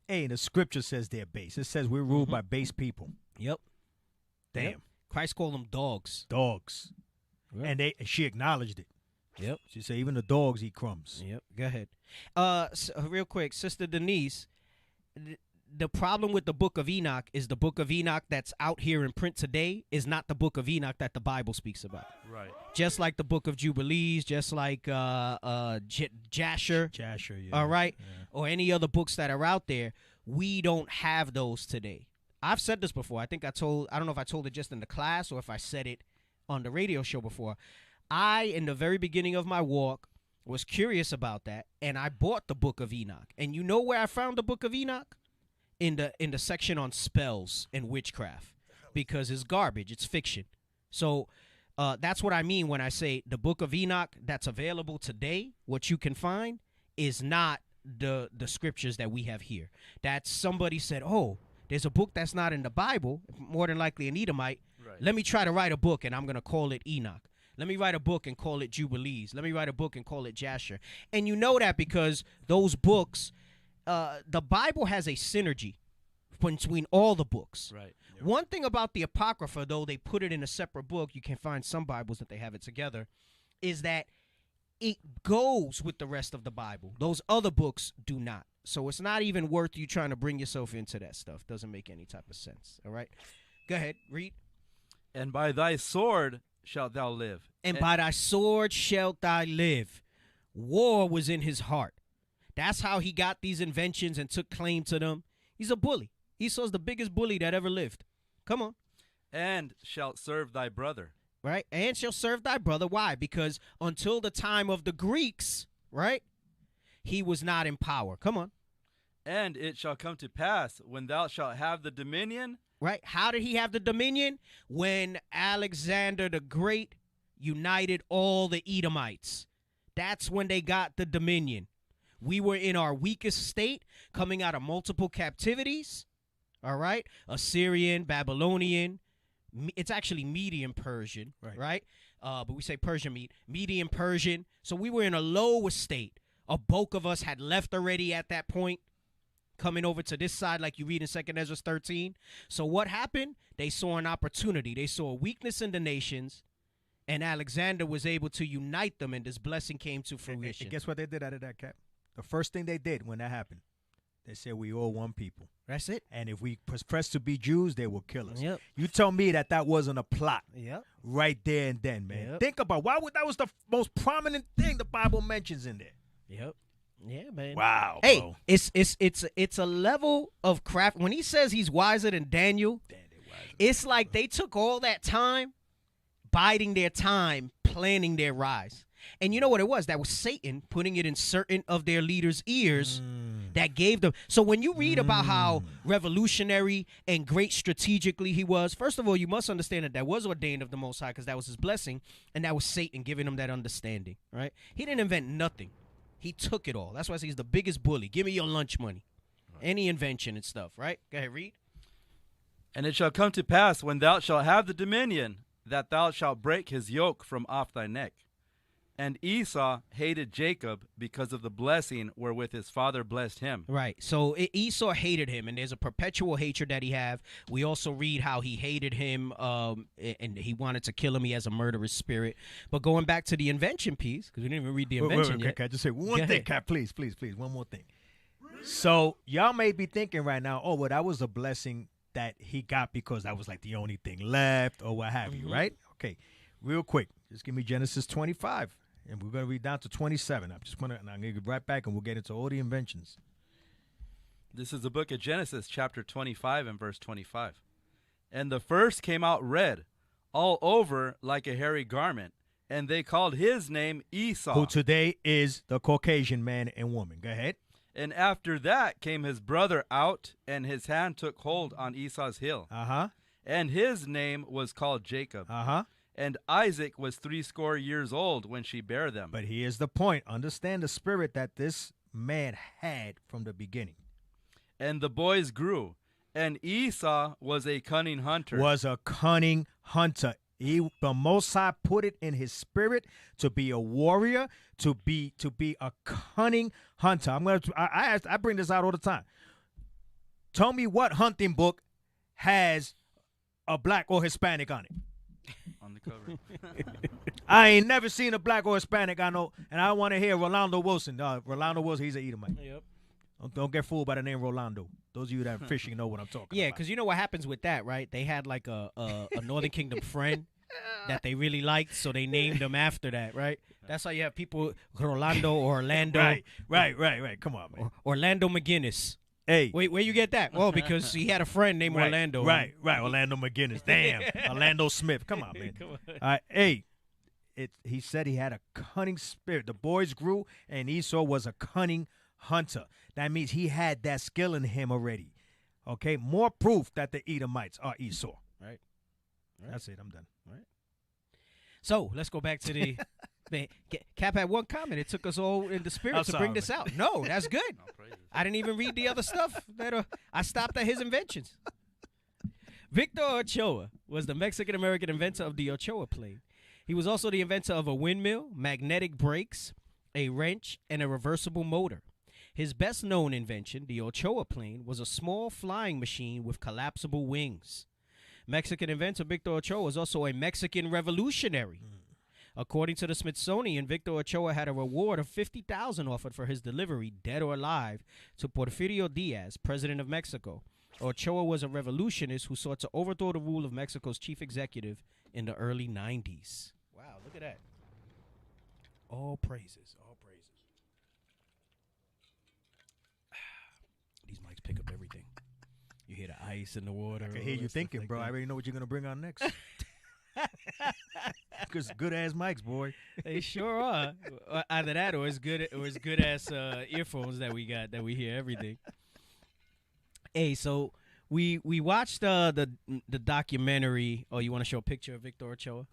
Hey, the scripture says they're base. It says we're ruled by base people. Yep. Damn. Yep. Christ called them dogs. Dogs. Yep. And she acknowledged it. Yep. She said even the dogs eat crumbs. Yep. Go ahead. Real quick, Sister Denise, the problem with the book of Enoch is the book of Enoch that's out here in print today is not the book of Enoch that the Bible speaks about. Right. Just like the book of Jubilees, just like Jasher. Jasher, yeah. All right. Yeah. Or any other books that are out there. We don't have those today. I've said this before. I don't know if I told it just in the class or if I said it on the radio show before. In the very beginning of my walk, was curious about that, and I bought the book of Enoch. And you know where I found the book of Enoch? In the section on spells and witchcraft, because it's garbage. It's fiction. So that's what I mean when I say the book of Enoch that's available today, what you can find, is not the scriptures that we have here. That somebody said, oh, there's a book that's not in the Bible, more than likely an Edomite. Right. Let me try to write a book, and I'm going to call it Enoch. Let me write a book and call it Jubilees. Let me write a book and call it Jasher. And you know that because those books, the Bible has a synergy between all the books. Right. Yep. One thing about the Apocrypha, though they put it in a separate book, you can find some Bibles that they have it together, is that it goes with the rest of the Bible. Those other books do not. So it's not even worth you trying to bring yourself into that stuff. Doesn't make any type of sense. All right? Go ahead, read. And by thy sword shalt thou live. And by thy sword shalt thou live. War was in his heart. That's how he got these inventions and took claim to them. He's a bully. Esau's the biggest bully that ever lived. Come on. And shalt serve thy brother. Right? And shall serve thy brother. Why? Because until the time of the Greeks, right, he was not in power. Come on. And it shall come to pass when thou shalt have the dominion. Right? How did he have the dominion? When Alexander the Great united all the Edomites. That's when they got the dominion. We were in our weakest state, coming out of multiple captivities. All right? Assyrian, Babylonian. It's actually Median Persian, right? But we say Persian Median Persian. So we were in a lower state. A bulk of us had left already at that point, coming over to this side like you read in 2nd Ezra 13. So what happened? They saw an opportunity. They saw a weakness in the nations, and Alexander was able to unite them, and this blessing came to fruition. And guess what they did out of that, Cap? The first thing they did when that happened, they said we all one people. That's it. And if we profess to be Jews, they will kill us. Yep. You tell me that wasn't a plot. Yep. Right there and then, man. Yep. Think about that was the most prominent thing the Bible mentions in there. Yep. Yeah, man. Wow. Hey, bro. it's a level of craft. When he says he's wiser than Daniel, it's like they took all that time, biding their time, planning their rise. And you know what it was? That was Satan putting it in certain of their leaders' ears that gave them. So when you read about how revolutionary and great strategically he was, first of all, you must understand that was ordained of the Most High because that was his blessing, and that was Satan giving him that understanding, right? He didn't invent nothing. He took it all. That's why I say he's the biggest bully. Give me your lunch money. Any invention and stuff, right? Go ahead, read. And it shall come to pass when thou shalt have the dominion, that thou shalt break his yoke from off thy neck. And Esau hated Jacob because of the blessing wherewith his father blessed him. Right. So Esau hated him, and there's a perpetual hatred that he have. We also read how he hated him, and he wanted to kill him. He has a murderous spirit. But going back to the invention piece, because we didn't even read the invention yet. Can I just say one thing, Cap? Please, one more thing. So y'all may be thinking right now, oh, well, that was a blessing that he got because that was like the only thing left or what have you, right? Okay, real quick. Just give me Genesis 25. And we're going to read down to 27. I'm going to get right back, and we'll get into all the inventions. This is the book of Genesis, chapter 25 and verse 25. And the first came out red, all over like a hairy garment, and they called his name Esau. Who today is the Caucasian man and woman. Go ahead. And after that came his brother out, and his hand took hold on Esau's heel. Uh-huh. And his name was called Jacob. Uh-huh. And Isaac was 80 years old when she bare them. But here's the point. Understand the spirit that this man had from the beginning. And the boys grew, and Esau was a cunning hunter. The Most High put it in his spirit to be a warrior, to be a cunning hunter. I bring this out all the time. Tell me what hunting book has a black or Hispanic on it. On the cover. I ain't never seen a black or Hispanic I know, and I want to hear Rolando Wilson. Rolando Wilson, he's an Edomite. Yep. Don't get fooled by the name Rolando. Those of you that are fishing know what I'm talking about. Yeah, because you know what happens with that, right? They had like a Northern Kingdom friend that they really liked, so they named them after that, right? That's how you have people, Rolando or Orlando. Right. Come on, man. Orlando McGinnis. Hey. Wait, where you get that? Well, because he had a friend named Orlando. Right. Orlando McGinnis. Damn. Orlando Smith. Come on, man. All right. Hey, he said he had a cunning spirit. The boys grew, and Esau was a cunning hunter. That means he had that skill in him already. Okay? More proof that the Edomites are Esau. Right. That's it. I'm done. All right. So, let's go back to the... Cap had one comment. It took us all in the spirit to bring this out. No, that's good. I didn't even read the other stuff. I stopped at his inventions. Victor Ochoa was the Mexican-American inventor of the Ochoa plane. He was also the inventor of a windmill, magnetic brakes, a wrench, and a reversible motor. His best-known invention, the Ochoa plane, was a small flying machine with collapsible wings. Mexican inventor Victor Ochoa was also a Mexican revolutionary. According to the Smithsonian, Victor Ochoa had a reward of $50,000 offered for his delivery, dead or alive, to Porfirio Diaz, president of Mexico. Ochoa was a revolutionist who sought to overthrow the rule of Mexico's chief executive in the early 90s. Wow, look at that. All praises, all praises. These mics pick up everything. You hear the ice in the water. I can hear you thinking, like bro. I already know what you're going to bring on next. Because good-ass mics, boy. They sure are. Either that or it's good-ass earphones that we got that we hear everything. Hey, so we watched the documentary. Oh, you want to show a picture of Victor Ochoa?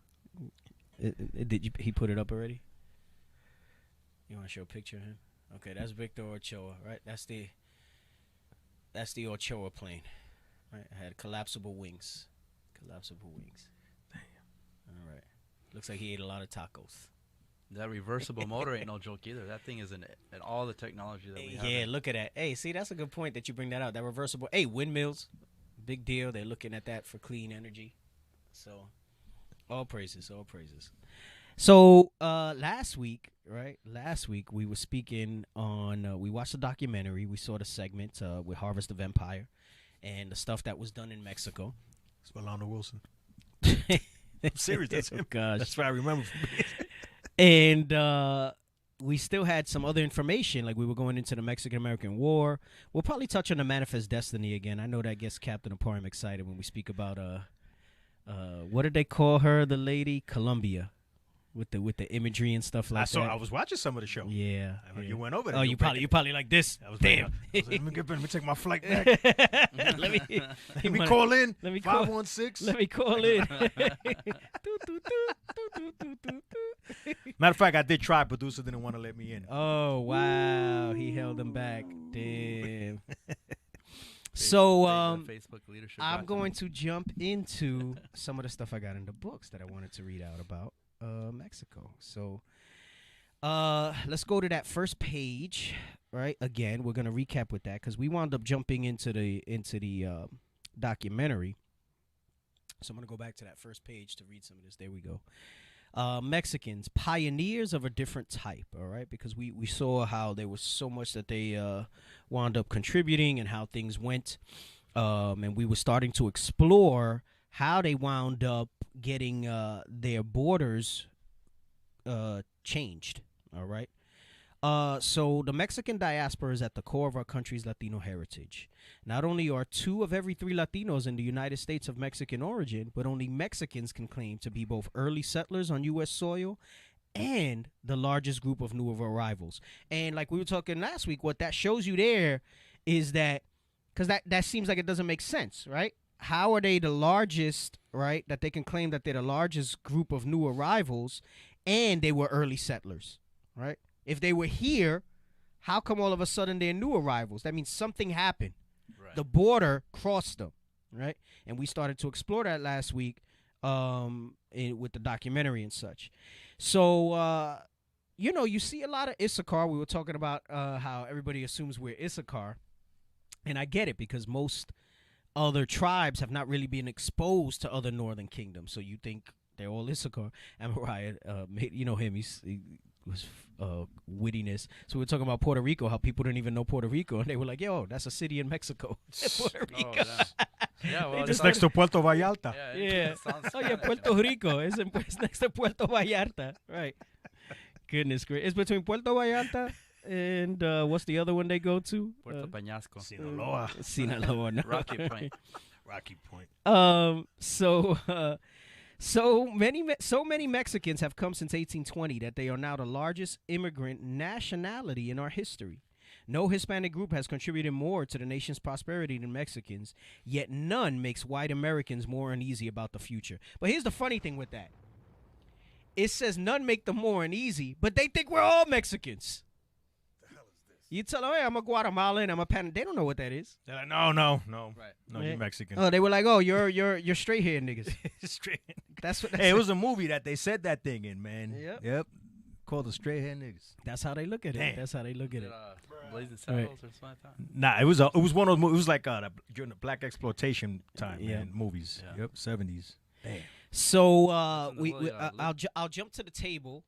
He put it up already? You want to show a picture of him? Okay, that's Victor Ochoa, right? That's the Ochoa plane. Right? It had collapsible wings. Collapsible wings. Damn. All right. Looks like he ate a lot of tacos. That reversible motor ain't no joke either. That thing is in all the technology that we have. Yeah, look at that. Hey, see, that's a good point that you bring that out. That reversible. Hey, windmills, big deal. They're looking at that for clean energy. So, all praises, all praises. So, last week, we were speaking on, we watched the documentary. We saw the segment with Harvest of Empire and the stuff that was done in Mexico. It's Rolando Wilson. I'm serious. That's him. Gosh. That's what I remember from me. And we still had some other information, like we were going into the Mexican-American War. We'll probably touch on the Manifest Destiny again. I know that gets Captain Aparim excited when we speak about, what did they call her, the lady? Columbia. With the imagery and stuff like that. I was watching some of the show. Yeah. You went over there. Oh, you probably like this. Damn. Let me take my flight back. let me call in. Let me 516. Let me call in. Matter of fact, I did try. Producer didn't want to let me in. Oh wow, he held him back. Damn. So I'm going to jump into some of the stuff I got in the books that I wanted to read out about Mexico. So let's go to that first page. Right, again, we're gonna recap with that because we wound up jumping into the documentary. So I'm gonna go back to that first page to read some of this. There we go. Mexicans, pioneers of a different type, all right? Because we saw how there was so much that they wound up contributing and how things went. And we were starting to explore how they wound up getting their borders changed, all right? So the Mexican diaspora is at the core of our country's Latino heritage. Not only are 2 of every 3 Latinos in the United States of Mexican origin, but only Mexicans can claim to be both early settlers on U.S. soil and the largest group of new arrivals. And like we were talking last week, what that shows you there is that, because that seems like it doesn't make sense, right? How are they the largest, right, that they can claim that they're the largest group of new arrivals and they were early settlers, right? If they were here, how come all of a sudden they're new arrivals? That means something happened. Right. The border crossed them, right? And we started to explore that last week with the documentary and such. So, you see a lot of Issachar. We were talking about how everybody assumes we're Issachar. And I get it, because most other tribes have not really been exposed to other northern kingdoms. So you think they're all Issachar. And Mariah, you know him, he was wittiness. So we were talking about Puerto Rico, how people didn't even know Puerto Rico. And they were like, yo, that's a city in Mexico. Puerto Rico. Yeah, well, it's next to Puerto Vallarta. Yeah. Oh, yeah, Puerto Rico. It's next to Puerto Vallarta. Right. Goodness gracious. It's between Puerto Vallarta and what's the other one they go to? Puerto Peñasco. Sinaloa. No. Rocky Point. Rocky Point. So many Mexicans have come since 1820 that they are now the largest immigrant nationality in our history. No Hispanic group has contributed more to the nation's prosperity than Mexicans, yet none makes white Americans more uneasy about the future. But here's the funny thing with that. It says none make them more uneasy, but they think we're all Mexicans. The hell is this? You tell them, hey, I'm a Guatemalan, I'm a Pan. They don't know what that is. They're like, no. Right. No, you're Mexican. Oh, they were like, oh, you're straight here, niggas. Straight. That's what. Hey, it was a movie that they said that thing in, man. Yep. Called the straight hair niggas. That's how they look at it. Damn. That's how they look at it. Blazing Saddles or something like that? Nah, it was one of those movies. It was like during the black exploitation time, man, movies. Yeah. Yep, 70s. Damn. So I'll jump to the table.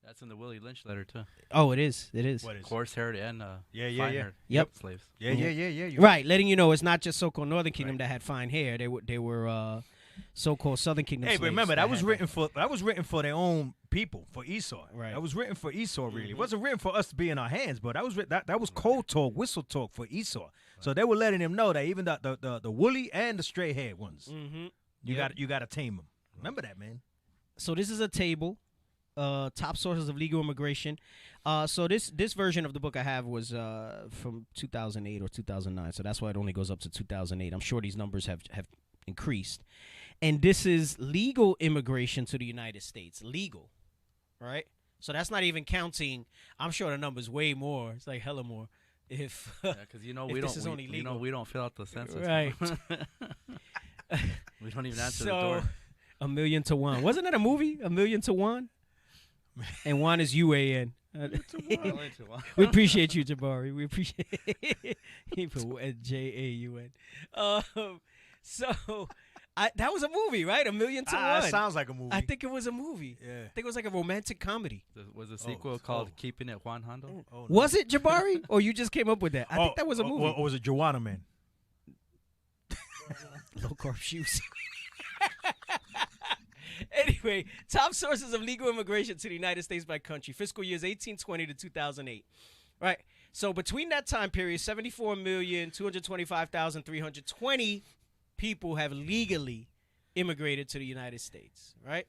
That's in the Willie Lynch letter too. Oh, it is. What is? Coarse-haired and yeah. Yep. Slaves. Yeah. Right, letting you know it's not just so-called Northern Kingdom that had fine hair. They were so-called Southern Kingdom. Hey, but remember that was written hair. for their own people, for Esau. Right. That was written for Esau. Really, it wasn't written for us to be in our hands, but that was cold talk, whistle talk for Esau. Right. So they were letting him know that even the woolly and the straight haired ones, you got to tame them. Remember that, man. So this is a table. Top sources of legal immigration. So this version of the book I have was from 2008 or 2009. So that's why it only goes up to 2008. I'm sure these numbers have increased. And this is legal immigration to the United States. Legal, right? So that's not even counting. I'm sure the number's way more. It's like hella more. If because we don't fill out the census, right? We don't even answer the door. 1,000,000 to 1. Wasn't that a movie? 1,000,000 to 1. And 1 is UAN. We appreciate you, Jabari. We appreciate he put JAUN. So that was a movie, right? 1,000,000 to 1. That sounds like a movie. I think it was a movie. Yeah. I think it was like a romantic comedy. Was a sequel called Keeping It Juan Hondo? No. Was it, Jabari? Or you just came up with that? I think that was a movie. Or was it Joanna Man? Low carb shoes. Anyway, top sources of legal immigration to the United States by country. Fiscal years 1820 to 2008. Right. So between that time period, 74,225,320 people have legally immigrated to the United States. Right.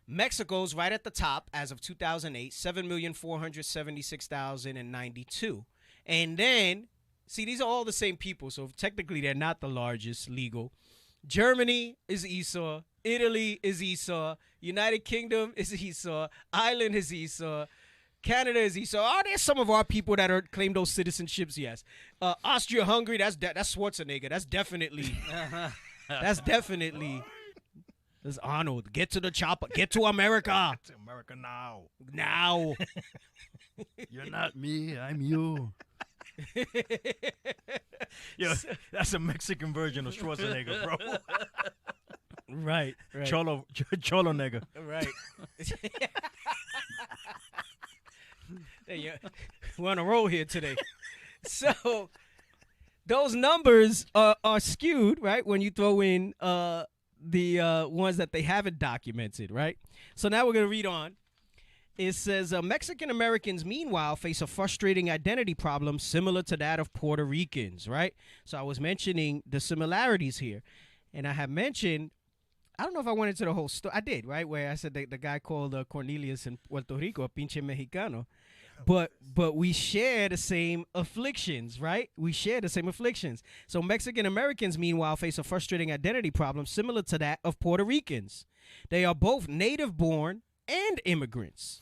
Mexico's right at the top as of 2008, 7,476,092. And then, see, these are all the same people. So technically, they're not the largest legal. Germany is Esau. Italy is Esau. United Kingdom is Esau. Ireland is Esau. Canada is Esau. Are there some of our people that claim those citizenships? Yes. Austria-Hungary, that's Schwarzenegger. That's definitely. That's Arnold. Get to the chopper. Get to America. Get to America now. Now. You're not me. I'm you. Yo, that's a Mexican version of Schwarzenegger, bro. Right. Cholo nigga. Right. Hey, we're on a roll here today. So those numbers are skewed, right, when you throw in the ones that they haven't documented, right? So now we're going to read on. It says Mexican Americans, meanwhile, face a frustrating identity problem similar to that of Puerto Ricans, right? So I was mentioning the similarities here. And I have mentioned, I don't know if I went into the whole story. I did, right? Where I said the guy called Cornelius in Puerto Rico a pinche Mexicano. But we share the same afflictions, right? We share the same afflictions. So Mexican Americans, meanwhile, face a frustrating identity problem similar to that of Puerto Ricans. They are both native-born and immigrants,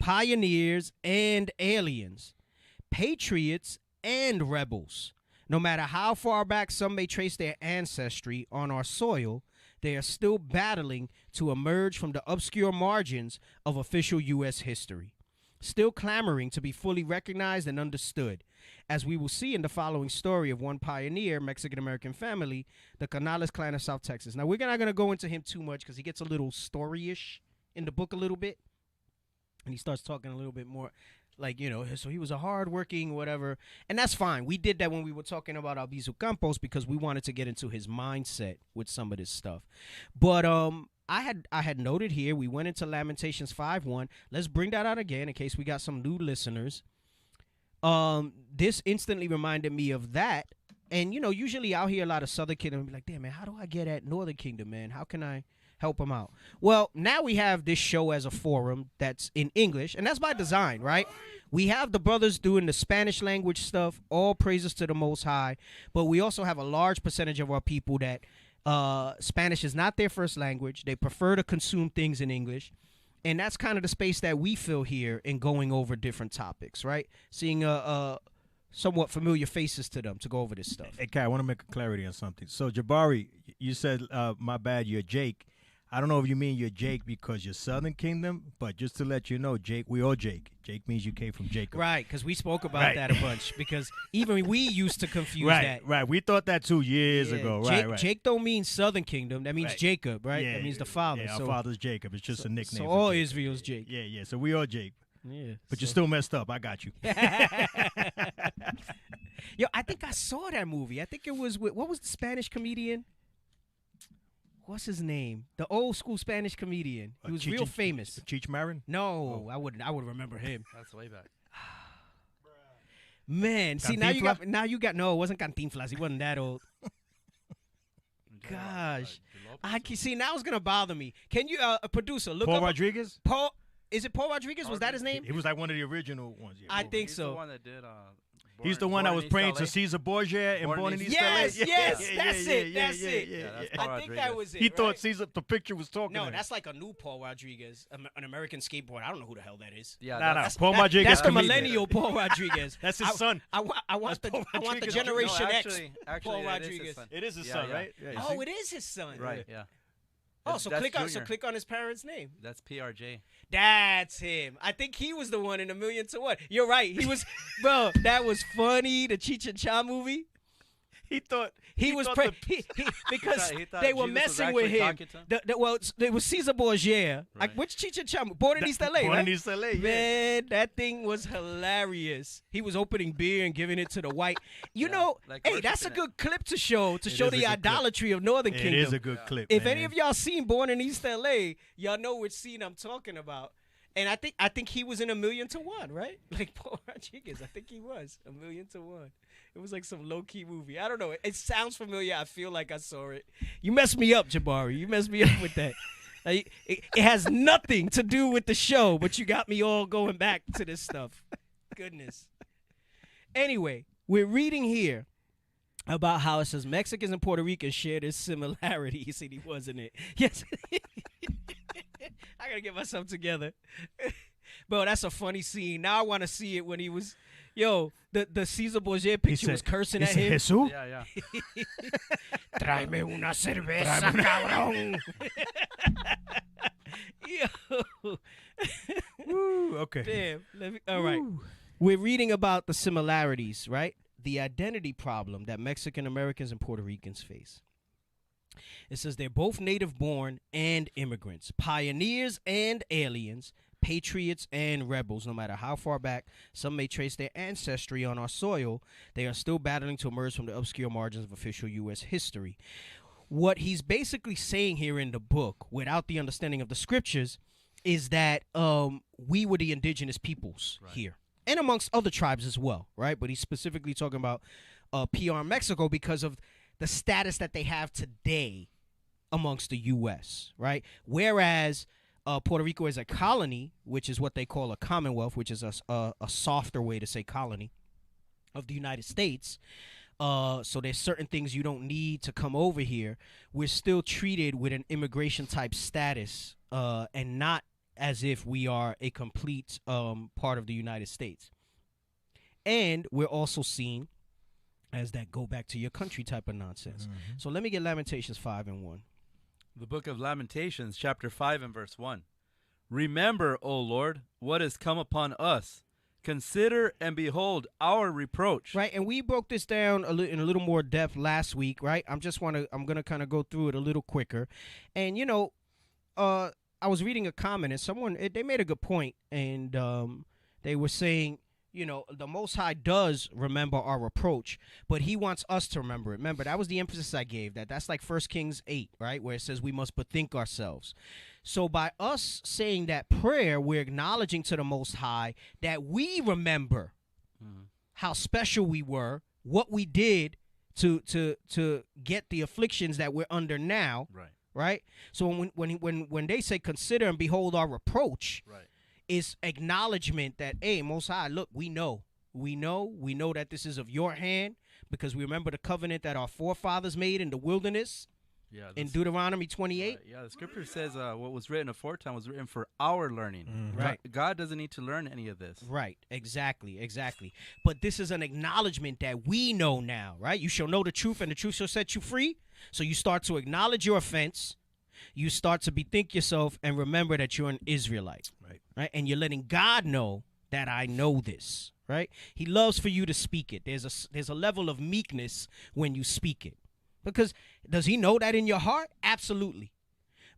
pioneers and aliens, patriots and rebels. No matter how far back some may trace their ancestry on our soil, they are still battling to emerge from the obscure margins of official U.S. history, still clamoring to be fully recognized and understood, as we will see in the following story of one pioneer Mexican-American family, the Canales clan of South Texas. Now, we're not going to go into him too much because he gets a little story-ish in the book a little bit, and he starts talking a little bit more like, you know, so he was a hardworking whatever, and that's fine. We did that when we were talking about Albizu Campos because we wanted to get into his mindset with some of this stuff. But I had noted here, we went into Lamentations 5:1. Let's bring that out again in case we got some new listeners. This instantly reminded me of that. And, you know, usually I'll hear a lot of Southern Kingdom be like, damn, man, how do I get at Northern Kingdom, man? How can I help them out? Well, now we have this show as a forum that's in English, and that's by design, right? We have the brothers doing the Spanish language stuff, all praises to the Most High, but we also have a large percentage of our people that Spanish is not their first language. They prefer to consume things in English, and that's kind of the space that we fill here in going over different topics, right? Seeing somewhat familiar faces to them to go over this stuff. Hey, Kai, I want to make a clarity on something. So, Jabari, you said, my bad, you're Jake. I don't know if you mean you're Jake because you're Southern Kingdom, but just to let you know, Jake, we all Jake. Jake means you came from Jacob. Right, because we spoke about that a bunch, because even we used to confuse that. Right, we thought that 2 years ago. Right. Jake don't mean Southern Kingdom. That means Jacob, right? Yeah, that means the father. Yeah, our father's Jacob. It's just a nickname. So all Israel's Jake. Yeah, so we all Jake. Yeah. But you're still messed up. I got you. Yo, I think I saw that movie. I think it was with, what was the Spanish comedian? What's his name? The old school Spanish comedian. He was real famous. Cheech Marin? No, I would remember him. That's way back. Man, see now you got no, it wasn't Cantinflas. He wasn't that old. Gosh, I can see now it's gonna bother me. Can you, a producer, look Paul up Rodriguez? Is it Paul Rodriguez? Was that his name? He was like one of the original ones. Yeah, I think so. The one that did. He's the one that was praying to Caesar Borgia and Born in East LA. Yes, that's it. I think that was it. He thought Caesar, the picture was talking. No, that's like a new Paul Rodriguez, an American skateboarder. I don't know who the hell that is. Yeah, Paul Rodriguez. That's the millennial Paul Rodriguez. That's his son. I want the Generation X Paul Rodriguez. It is his son, right? Oh, it is his son. Right. Yeah. Oh, so click on his parents' name. That's PRJ. That's him. I think he was the one in A Million to One. You're right. He was, bro. That was funny. The Cheech and Chong movie. He thought because they were messing with him. It was Caesar Borgia. Right. Like, which Cheech and Chong? Born in East LA, right? Born in East LA, Man, that thing was hilarious. He was opening beer and giving it to the white. You know, like, hey, that's a good clip to show the idolatry of Northern Kingdom. It is a good clip. If any of y'all seen Born in East LA, y'all know which scene I'm talking about. And I think he was in A Million to One, right? Like Paul Rodriguez. I think he was A Million to One. It was like some low-key movie. I don't know. It sounds familiar. I feel like I saw it. You messed me up, Jabari. You messed me up with that. It has nothing to do with the show, but you got me all going back to this stuff. Goodness. Anyway, we're reading here about how it says Mexicans and Puerto Ricans share this similarity. You see, he wasn't it. Yes. I got to get myself together. Bro, that's a funny scene. Now I want to see it when he was... Yo, the Caesar Borgia picture was cursing at him. Jesus? Yeah. Tráeme una cerveza, cabrón. Yo. Woo, okay. Damn. All right. We're reading about the similarities, right? The identity problem that Mexican Americans and Puerto Ricans face. It says they're both native-born and immigrants, pioneers and aliens, patriots and rebels. No matter how far back some may trace their ancestry on our soil, they are still battling to emerge from the obscure margins of official U.S. history. What he's basically saying here in the book, without the understanding of the scriptures, is that we were the indigenous peoples here, and amongst other tribes as well, right? But he's specifically talking about PR Mexico because of the status that they have today amongst the U.S., right? Whereas Puerto Rico is a colony, which is what they call a commonwealth, which is a softer way to say colony of the United States. So there's certain things you don't need to come over here. We're still treated with an immigration type status and not as if we are a complete part of the United States. And we're also seen as that go back to your country type of nonsense. So let me get Lamentations 5:1. The book of Lamentations, chapter 5 and verse 1. Remember, O Lord, what has come upon us. Consider and behold our reproach. Right, and we broke this down in a little more depth last week, right? I'm gonna kind of go through it a little quicker. And I was reading a comment, and they made a good point, and they were saying, the Most High does remember our reproach, but he wants us to remember it. Remember, that was the emphasis I gave. That's like 1 Kings 8, right, where it says we must bethink ourselves. So by us saying that prayer, we're acknowledging to the Most High that we remember how special we were, what we did to get the afflictions that we're under now. Right. So when they say consider and behold our reproach, it's acknowledgement that, hey, Most High, look, we know that this is of your hand, because we remember the covenant that our forefathers made in the wilderness. In Deuteronomy 28. The scripture says what was written aforetime was written for our learning. Right. God doesn't need to learn any of this. Right. Exactly. But this is an acknowledgement that we know now, right? You shall know the truth, and the truth shall set you free. So you start to acknowledge your offense. You start to bethink yourself and remember that you're an Israelite. Right. And you're letting God know that I know this. Right. He loves for you to speak it. There's a level of meekness when you speak it. Because does he know that in your heart? Absolutely.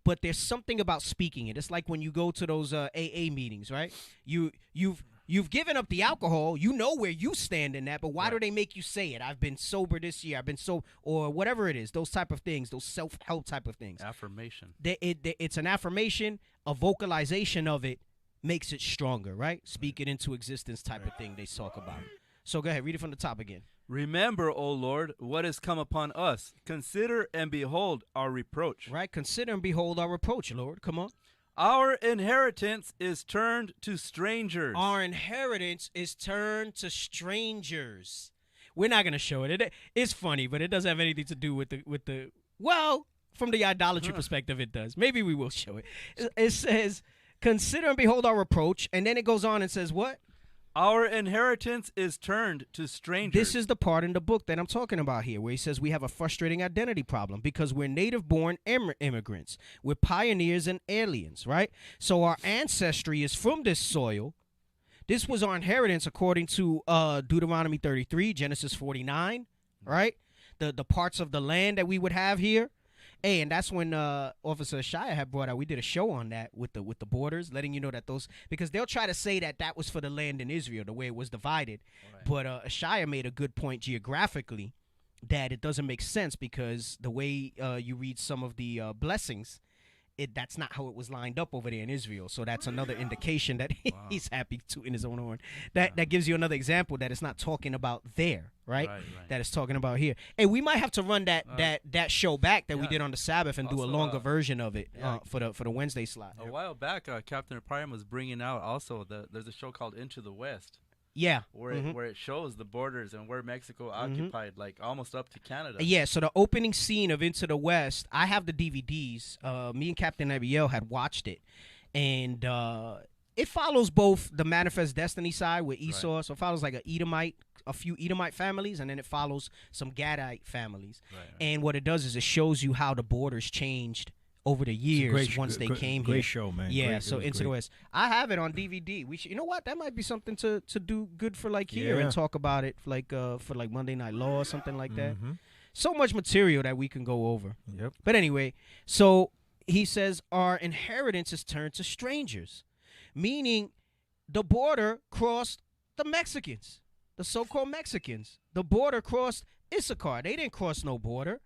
But there's something about speaking it. It's like when you go to those AA meetings, right? You've given up the alcohol. You know where you stand in that, but why do they make you say it? I've been sober this year. I've been or whatever it is. Those type of things, those self-help type of things. Affirmation. It's an affirmation. A vocalization of it makes it stronger, right? Speak it into existence type of thing they talk about. So go ahead, read it from the top again. Remember, O Lord, what has come upon us. Consider and behold our reproach. Right, consider and behold our reproach, Lord. Come on. Our inheritance is turned to strangers. Our inheritance is turned to strangers. We're not going to show it. It's funny, but it doesn't have anything to do with the well, from the idolatry perspective, it does. Maybe we will show it. It says, consider and behold our reproach, and then it goes on and says what? Our inheritance is turned to strangers. This is the part in the book that I'm talking about here, where he says we have a frustrating identity problem because we're native-born immigrants. We're pioneers and aliens, right? So our ancestry is from this soil. This was our inheritance according to Deuteronomy 33, Genesis 49, right? The parts of the land that we would have here. Hey, and that's when Officer Issachar had brought out, we did a show on that with the borders, letting you know that those, because they'll try to say that was for the land in Israel, the way it was divided. Right. But Issachar made a good point geographically that it doesn't make sense because the way you read some of the blessings, that's not how it was lined up over there in Israel. So that's another indication that he's happy to in his own horn. That gives you another example that it's not talking about there, right? That it's talking about here. Hey, we might have to run that show back that we did on the Sabbath and also, do a longer version of it for the Wednesday slot. A while back, Captain Priam was bringing out also there's a show called Into the West. Yeah, where it shows the borders and where Mexico occupied, like almost up to Canada. Yeah, so the opening scene of Into the West, I have the DVDs. Me and Captain Abiel had watched it, and it follows both the Manifest Destiny side with Esau, so it follows like a few Edomite families, and then it follows some Gadite families. Right. And what it does is it shows you how the borders changed over the years once they came here. Great show, man. Yeah, so Into the West. I have it on DVD. We should, you know what? That might be something to do good for like here and talk about it like for like Monday Night Law or something like that. So much material that we can go over. Yep. But anyway, so he says our inheritance is turned to strangers, meaning the border crossed the Mexicans, the so-called Mexicans. The border crossed Issachar. They didn't cross no border.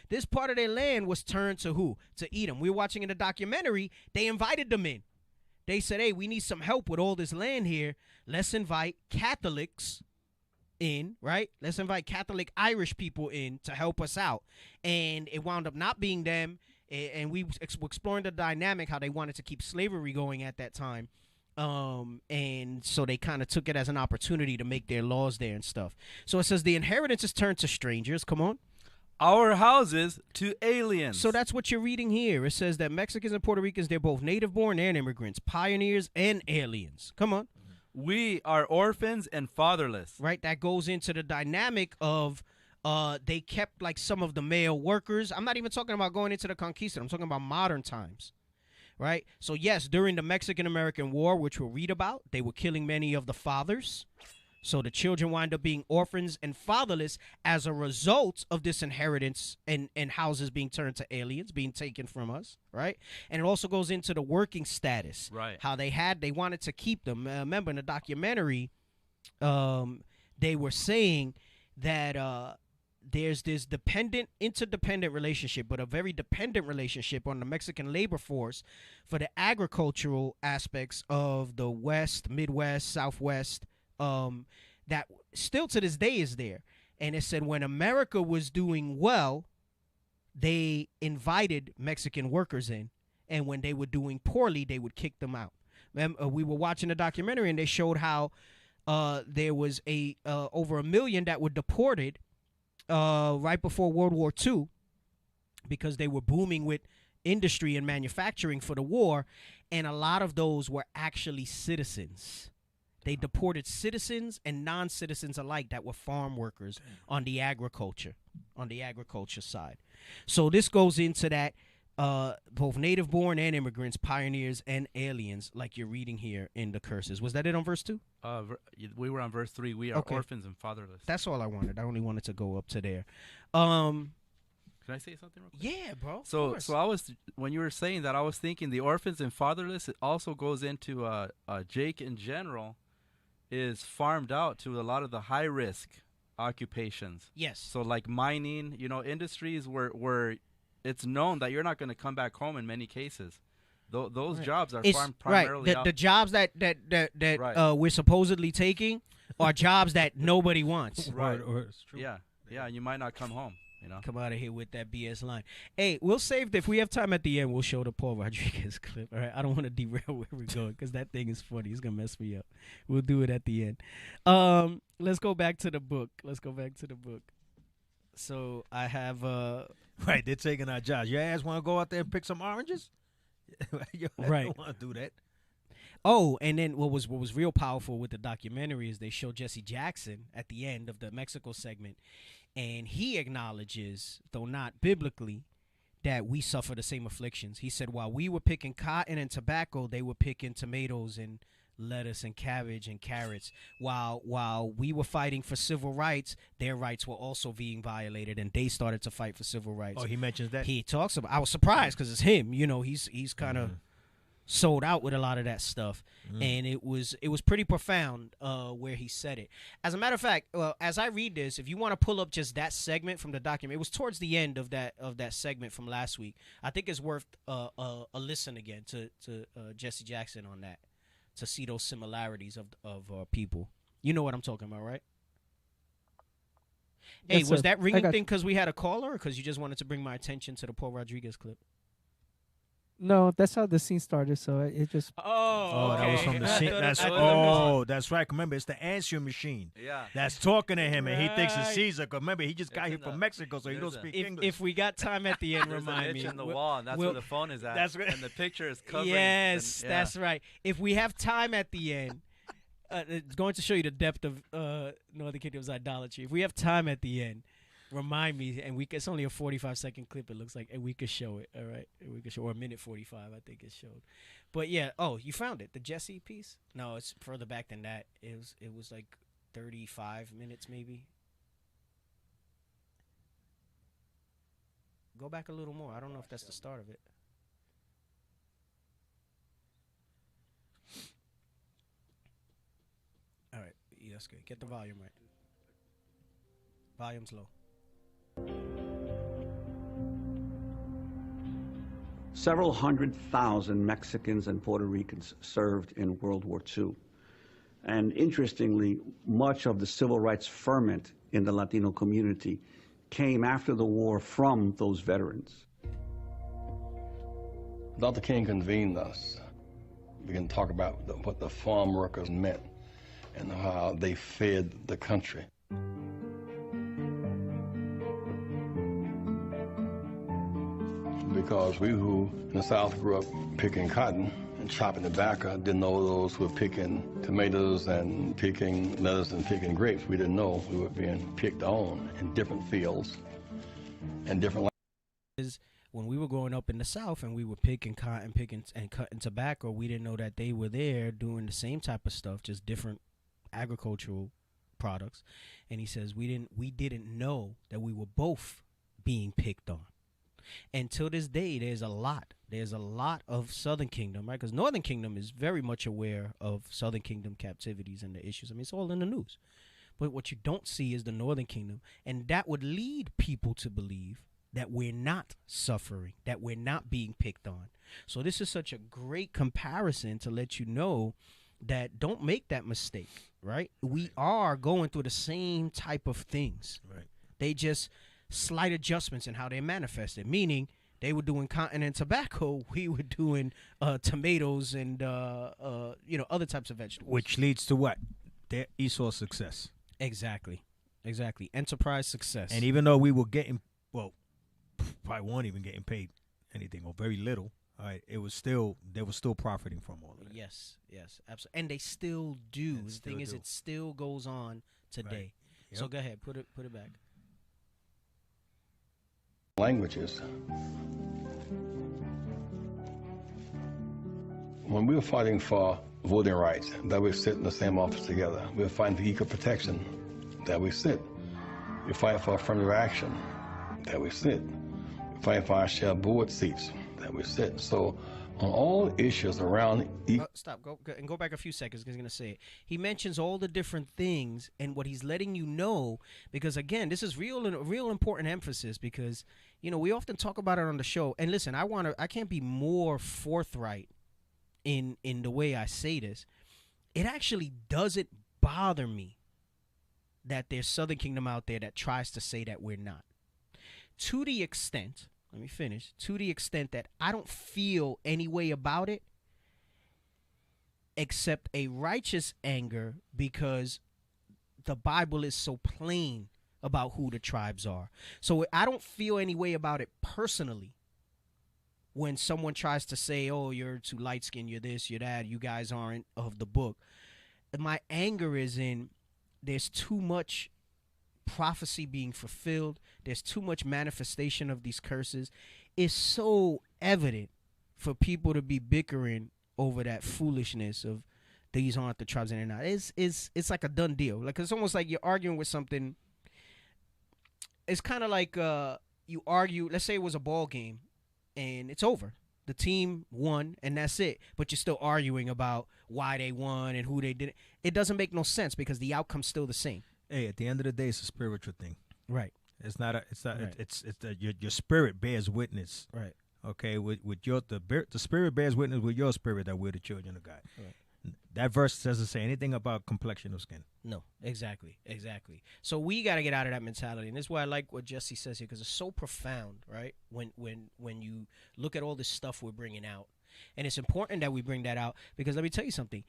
This part of their land was turned to who? To Edom. We were watching in the documentary. They invited them in. they said, hey, we need some help with all this land here. Let's invite Catholics in, right? Let's invite Catholic Irish people in to help us out. And it wound up not being them. And we were exploring the dynamic, how they wanted to keep slavery going at that time. And so they kind of took it as an opportunity to make their laws there and stuff. So it says the inheritance is turned to strangers. Come on. Our houses to aliens. So that's what you're reading here. It says that Mexicans and Puerto Ricans, they're both native born and immigrants, pioneers and aliens. Come on. We are orphans and fatherless. Right. That goes into the dynamic of they kept like some of the male workers. I'm not even talking about going into the conquista. I'm talking about modern times. Right. So, yes, during the Mexican-American War, which we'll read about, they were killing many of the fathers. So the children wind up being orphans and fatherless as a result of this inheritance and houses being turned to aliens, being taken from us, right? And it also goes into the working status, right? How they wanted to keep them. Remember in the documentary, they were saying that there's this interdependent relationship, but a very dependent relationship on the Mexican labor force for the agricultural aspects of the West, Midwest, Southwest, that still to this day is there. And it said when America was doing well, they invited Mexican workers in, and when they were doing poorly, they would kick them out. We were watching a documentary, and they showed how there was over 1 million that were deported right before World War II because they were booming with industry and manufacturing for the war, and a lot of those were actually citizens. They deported citizens and non-citizens alike that were farm workers on the agriculture side. So this goes into that both native-born and immigrants, pioneers and aliens, like you're reading here in the curses. Was that it on verse 2? We were on verse 3. We are orphans and fatherless. That's all I wanted. I only wanted to go up to there. Can I say something real quick? Yeah, bro. So I was, when you were saying that, I was thinking the orphans and fatherless, it also goes into Jake in general is farmed out to a lot of the high risk occupations. Yes. So like mining, industries where it's known that you're not going to come back home in many cases. Those jobs are farmed primarily out. The jobs that we're supposedly taking are jobs that nobody wants. Right. Or it's true. Yeah, you might not come home. Come out of here with that BS line. Hey, we'll save if we have time at the end. We'll show the Paul Rodriguez clip. All right, I don't want to derail where we're going because that thing is funny. It's gonna mess me up. We'll do it at the end. Let's go back to the book. So I have right. They're taking our jobs. Your ass want to go out there and pick some oranges? Right. Don't want to do that. Oh, and then what was real powerful with the documentary is they show Jesse Jackson at the end of the Mexico segment. And he acknowledges, though not biblically, that we suffer the same afflictions. He said while we were picking cotton and tobacco, they were picking tomatoes and lettuce and cabbage and carrots. While we were fighting for civil rights, their rights were also being violated, and they started to fight for civil rights. Oh, he mentions that? He talks about. I was surprised because it's him. He's kind of sold out with a lot of that stuff, and it was pretty profound where he said it. As a matter of fact, as I read this, if you want to pull up just that segment from the document, it was towards the end of that segment from last week. I think it's worth a listen again to Jesse Jackson on that to see those similarities of people. You know what I'm talking about, right? Hey, was that ringing thing because we had a caller, or because you just wanted to bring my attention to the Paul Rodriguez clip? No, that's how the scene started. So it just. Oh, that was from the scene. That's right. Remember, it's the answering machine. Yeah. That's talking to him, and he thinks it's Caesar. Cause remember, he just got here from Mexico, so he don't speak English. If we got time at the end, remind me. There's a niche in the wall, and that's where the phone is at. That's right. And the picture is covering. Yes, that's right. If we have time at the end, it's going to show you the depth of Northern Kingdom's idolatry. If we have time at the end, remind me, and it's only a 45-second clip, it looks like, and we could show it, all right? We could show, or a minute 45, I think it showed. But yeah, you found it, the Jesse piece? No, it's further back than that. It was like 35 minutes maybe. Go back a little more. I don't know if that's the start of it. All right, yeah, that's good. Get the volume right. Volume's low. Several 100,000 Mexicans and Puerto Ricans served in World War II. And interestingly, much of the civil rights ferment in the Latino community came after the war from those veterans. Dr. King convened us. We can talk about what the farm workers meant and how they fed the country. Because we who in the South grew up picking cotton and chopping tobacco didn't know those who were picking tomatoes and picking lettuce and picking grapes. We didn't know we were being picked on in different fields and different lands. When we were growing up in the South and we were picking cotton, picking and cutting tobacco, we didn't know that they were there doing the same type of stuff, just different agricultural products. And he says we didn't know that we were both being picked on. And till this day, there's a lot of Southern Kingdom, right? Because Northern Kingdom is very much aware of Southern Kingdom captivities and the issues. I mean, it's all in the news. But what you don't see is the Northern Kingdom, and that would lead people to believe that we're not suffering, that we're not being picked on. So this is such a great comparison to let you know that don't make that mistake, right? We are going through the same type of things. Right. They just slight adjustments in how they manifested, meaning they were doing cotton and tobacco, we were doing tomatoes and other types of vegetables. Which leads to what? Their Esau success. Exactly. Enterprise success. And even though we were getting, well, probably weren't even getting paid anything or very little, all right, they were still profiting from all of it. Yes, absolutely. And they still do. The thing is, it still goes on today. Right. Yep. So go ahead, put it back. Languages. When we were fighting for voting rights, that we sit in the same office together. We were fighting for equal protection, that we sit. We fight for affirmative action, that we sit. We fight for our share board seats, that we sit. So on all issues around... Stop. Go back a few seconds because he's going to say it. He mentions all the different things and what he's letting you know, because, again, this is real important emphasis because, we often talk about it on the show. And listen, I can't be more forthright in the way I say this. It actually doesn't bother me that there's Southern Kingdom out there that tries to say that we're not. To the extent... Let me finish. To the extent that I don't feel any way about it except a righteous anger because the Bible is so plain about who the tribes are. So I don't feel any way about it personally when someone tries to say, oh, you're too light-skinned, you're this, you're that, you guys aren't of the book. My anger is in there's too much prophecy being fulfilled. There's too much manifestation of these curses. It's so evident for people to be bickering over that foolishness of these aren't the tribes and they're not. It's like a done deal. Like it's almost like you're arguing with something. It's kind of like you argue. Let's say it was a ball game, and it's over. The team won, and that's it. But you're still arguing about why they won and who they did. It doesn't make no sense because the outcome's still the same. Hey, at the end of the day, it's a spiritual thing. Right. It's not. Right. It's your spirit bears witness. Right. Okay. With the spirit bears witness with your spirit that we're the children of God. Right. That verse doesn't say anything about complexion of skin. No. Exactly. So we got to get out of that mentality, and this is why I like what Jesse says here because it's so profound, right? When you look at all this stuff we're bringing out, and it's important that we bring that out because let me tell you something.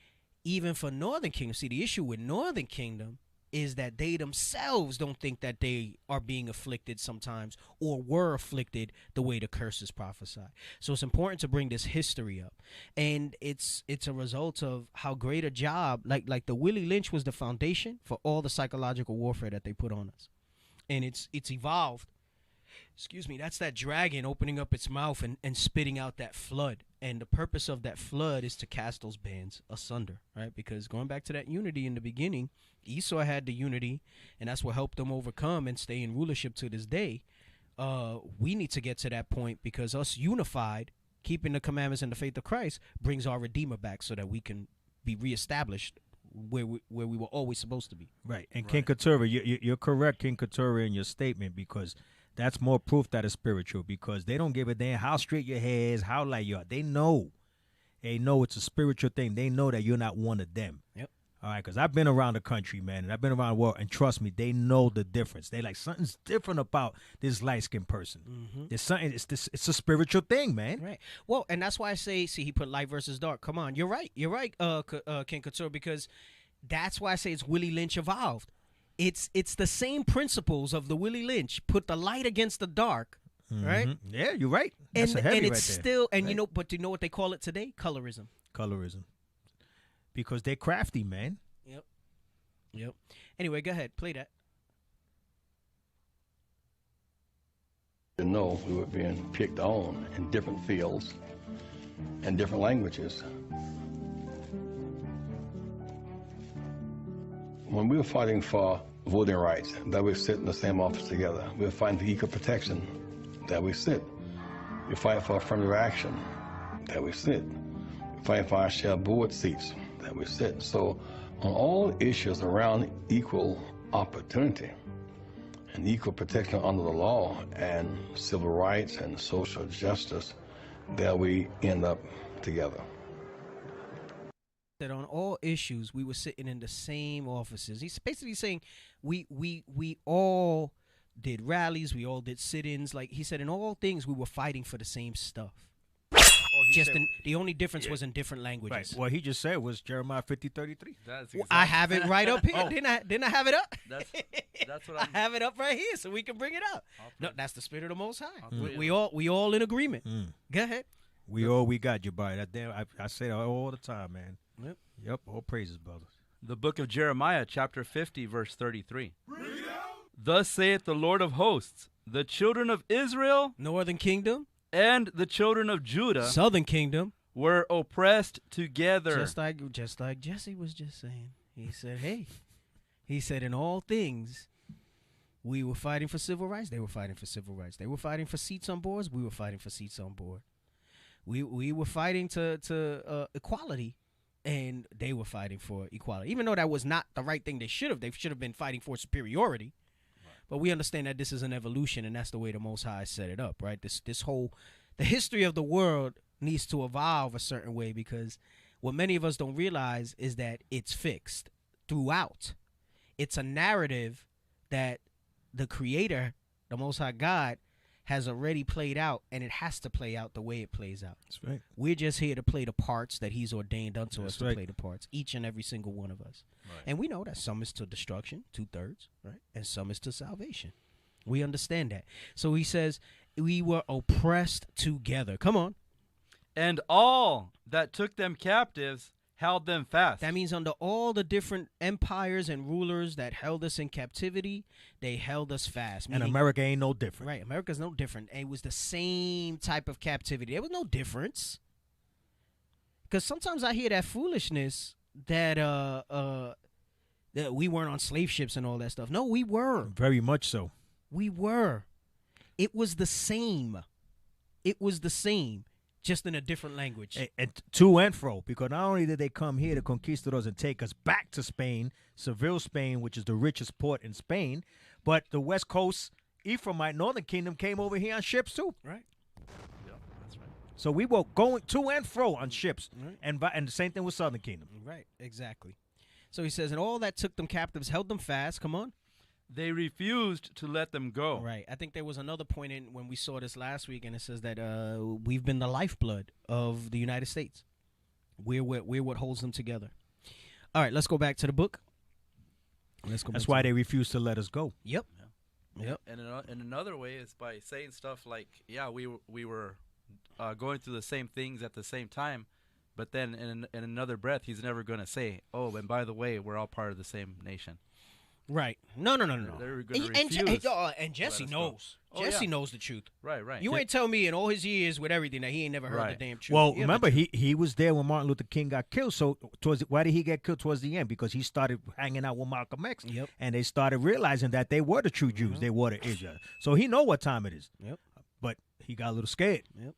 Even for Northern Kingdom, see the issue with Northern Kingdom is that they themselves don't think that they are being afflicted sometimes or were afflicted the way the curses prophesy. So it's important to bring this history up. And it's a result of how great a job, like the Willie Lynch was the foundation for all the psychological warfare that they put on us. And it's evolved. Excuse me, that's that dragon opening up its mouth and spitting out that flood. And the purpose of that flood is to cast those bands asunder, right? Because going back to that unity in the beginning, Esau had the unity, and that's what helped them overcome and stay in rulership to this day. We need to get to that point because us unified, keeping the commandments and the faith of Christ, brings our Redeemer back so that we can be reestablished where we were always supposed to be. Right. And King Keturah, you're correct, King Keturah, in your statement because That's more proof that it's spiritual because they don't give a damn how straight your hair is, how light you are. They know. They know it's a spiritual thing. They know that you're not one of them. Yep. All right, because I've been around the country, man, and I've been around the world, and trust me, they know the difference. They like something's different about this light-skinned person. There's something. It's a spiritual thing, man. Right. Well, and that's why I say, see, he put light versus dark. Come on, you're right. You're right, King Couture, because that's why I say it's Willie Lynch evolved. It's the same principles of the Willie Lynch. Put the light against the dark, right? Yeah, you're right. That's And a heavy and right it's there. still, and Right. but you know what they call it today? Colorism. Colorism. Because they're crafty, man. Yep. Anyway, go ahead, play that. To know we were being picked on in different fields and different languages. When we were fighting for voting rights, that we sit in the same office together. We were fighting for equal protection, that we sit. We fight for affirmative action, that we sit. We fight for our share board seats, that we sit. So on all issues around equal opportunity and equal protection under the law and civil rights and social justice, that we end up together. That on all issues we were sitting in the same offices. He's basically saying we all did rallies, we all did sit-ins. Like he said, in all things we were fighting for the same stuff. Just the only difference was in different languages. Right. What he just said was Jeremiah 50:33. I have it right up here. Didn't I have it up? That's what I have it up right here, so we can bring it up. No, that's the spirit of the Most High. Mm. We all in agreement. Go ahead. We all we got, Jabari. That damn, I say that all the time, man. Yep. All praises, brother. The book of Jeremiah, chapter 50, verse 33. Thus saith the Lord of hosts, the children of Israel, Northern Kingdom, and the children of Judah, Southern Kingdom, were oppressed together. Just like Jesse was just saying. He said, hey, he said, in all things, we were fighting for civil rights. They were fighting for civil rights. They were fighting for seats on boards. We were fighting for seats on board. We were fighting to equality, and they were fighting for equality. Even though that was not the right thing, they should have been fighting for superiority. But we understand that this is an evolution, and that's the way the Most High set it up, right? The history of the world needs to evolve a certain way, because what many of us don't realize is that it's fixed throughout. It's a narrative that the Creator, the Most High God, has already played out, and it has to play out the way it plays out. That's right. We're just here to play the parts that He's ordained unto us to right. play the parts, each and every single one of us. Right. And we know that some is to destruction, 2/3, right? And some is to salvation. We understand that. So he says, we were oppressed together. Come on. And all that took them captives held them fast. That means under all the different empires and rulers that held us in captivity, they held us fast. And America ain't no different. Right. America's no different. It was the same type of captivity. There was no difference. Because sometimes I hear that foolishness that that we weren't on slave ships and all that stuff. No, we were. Very much so. We were. It was the same. It was the same, just in a different language. And to and fro, because not only did they come here, the conquistadors, and take us back to Spain, Seville, Spain, which is the richest port in Spain, but the West Coast, Ephraimite, Northern Kingdom came over here on ships too. Right. Yep, that's right. So we were going to and fro on ships, Right. and the same thing with Southern Kingdom. Right, exactly. So he says, and all that took them captives held them fast. Come on. They refused to let them go. Right. I think there was another point in when we saw this last week, and it says that we've been the lifeblood of the United States. We're what holds them together. All right, let's go back to the book. That's why they refused to let us go. Yep. Yep. And in another way is by saying stuff like, yeah, we were going through the same things at the same time, but then in another breath, he's never going to say, oh, and by the way, we're all part of the same nation. Right. No. They're going to refuse. And Jesse knows. Jesse knows the truth. Right. You ain't tell me in all his years with everything that he ain't never heard the damn truth. Well, remember, he was there when Martin Luther King got killed. So why did he get killed towards the end? Because he started hanging out with Malcolm X. Yep. And they started realizing that they were the true Jews. They were the Israel. So he know what time it is. Yep. But he got a little scared. Yep.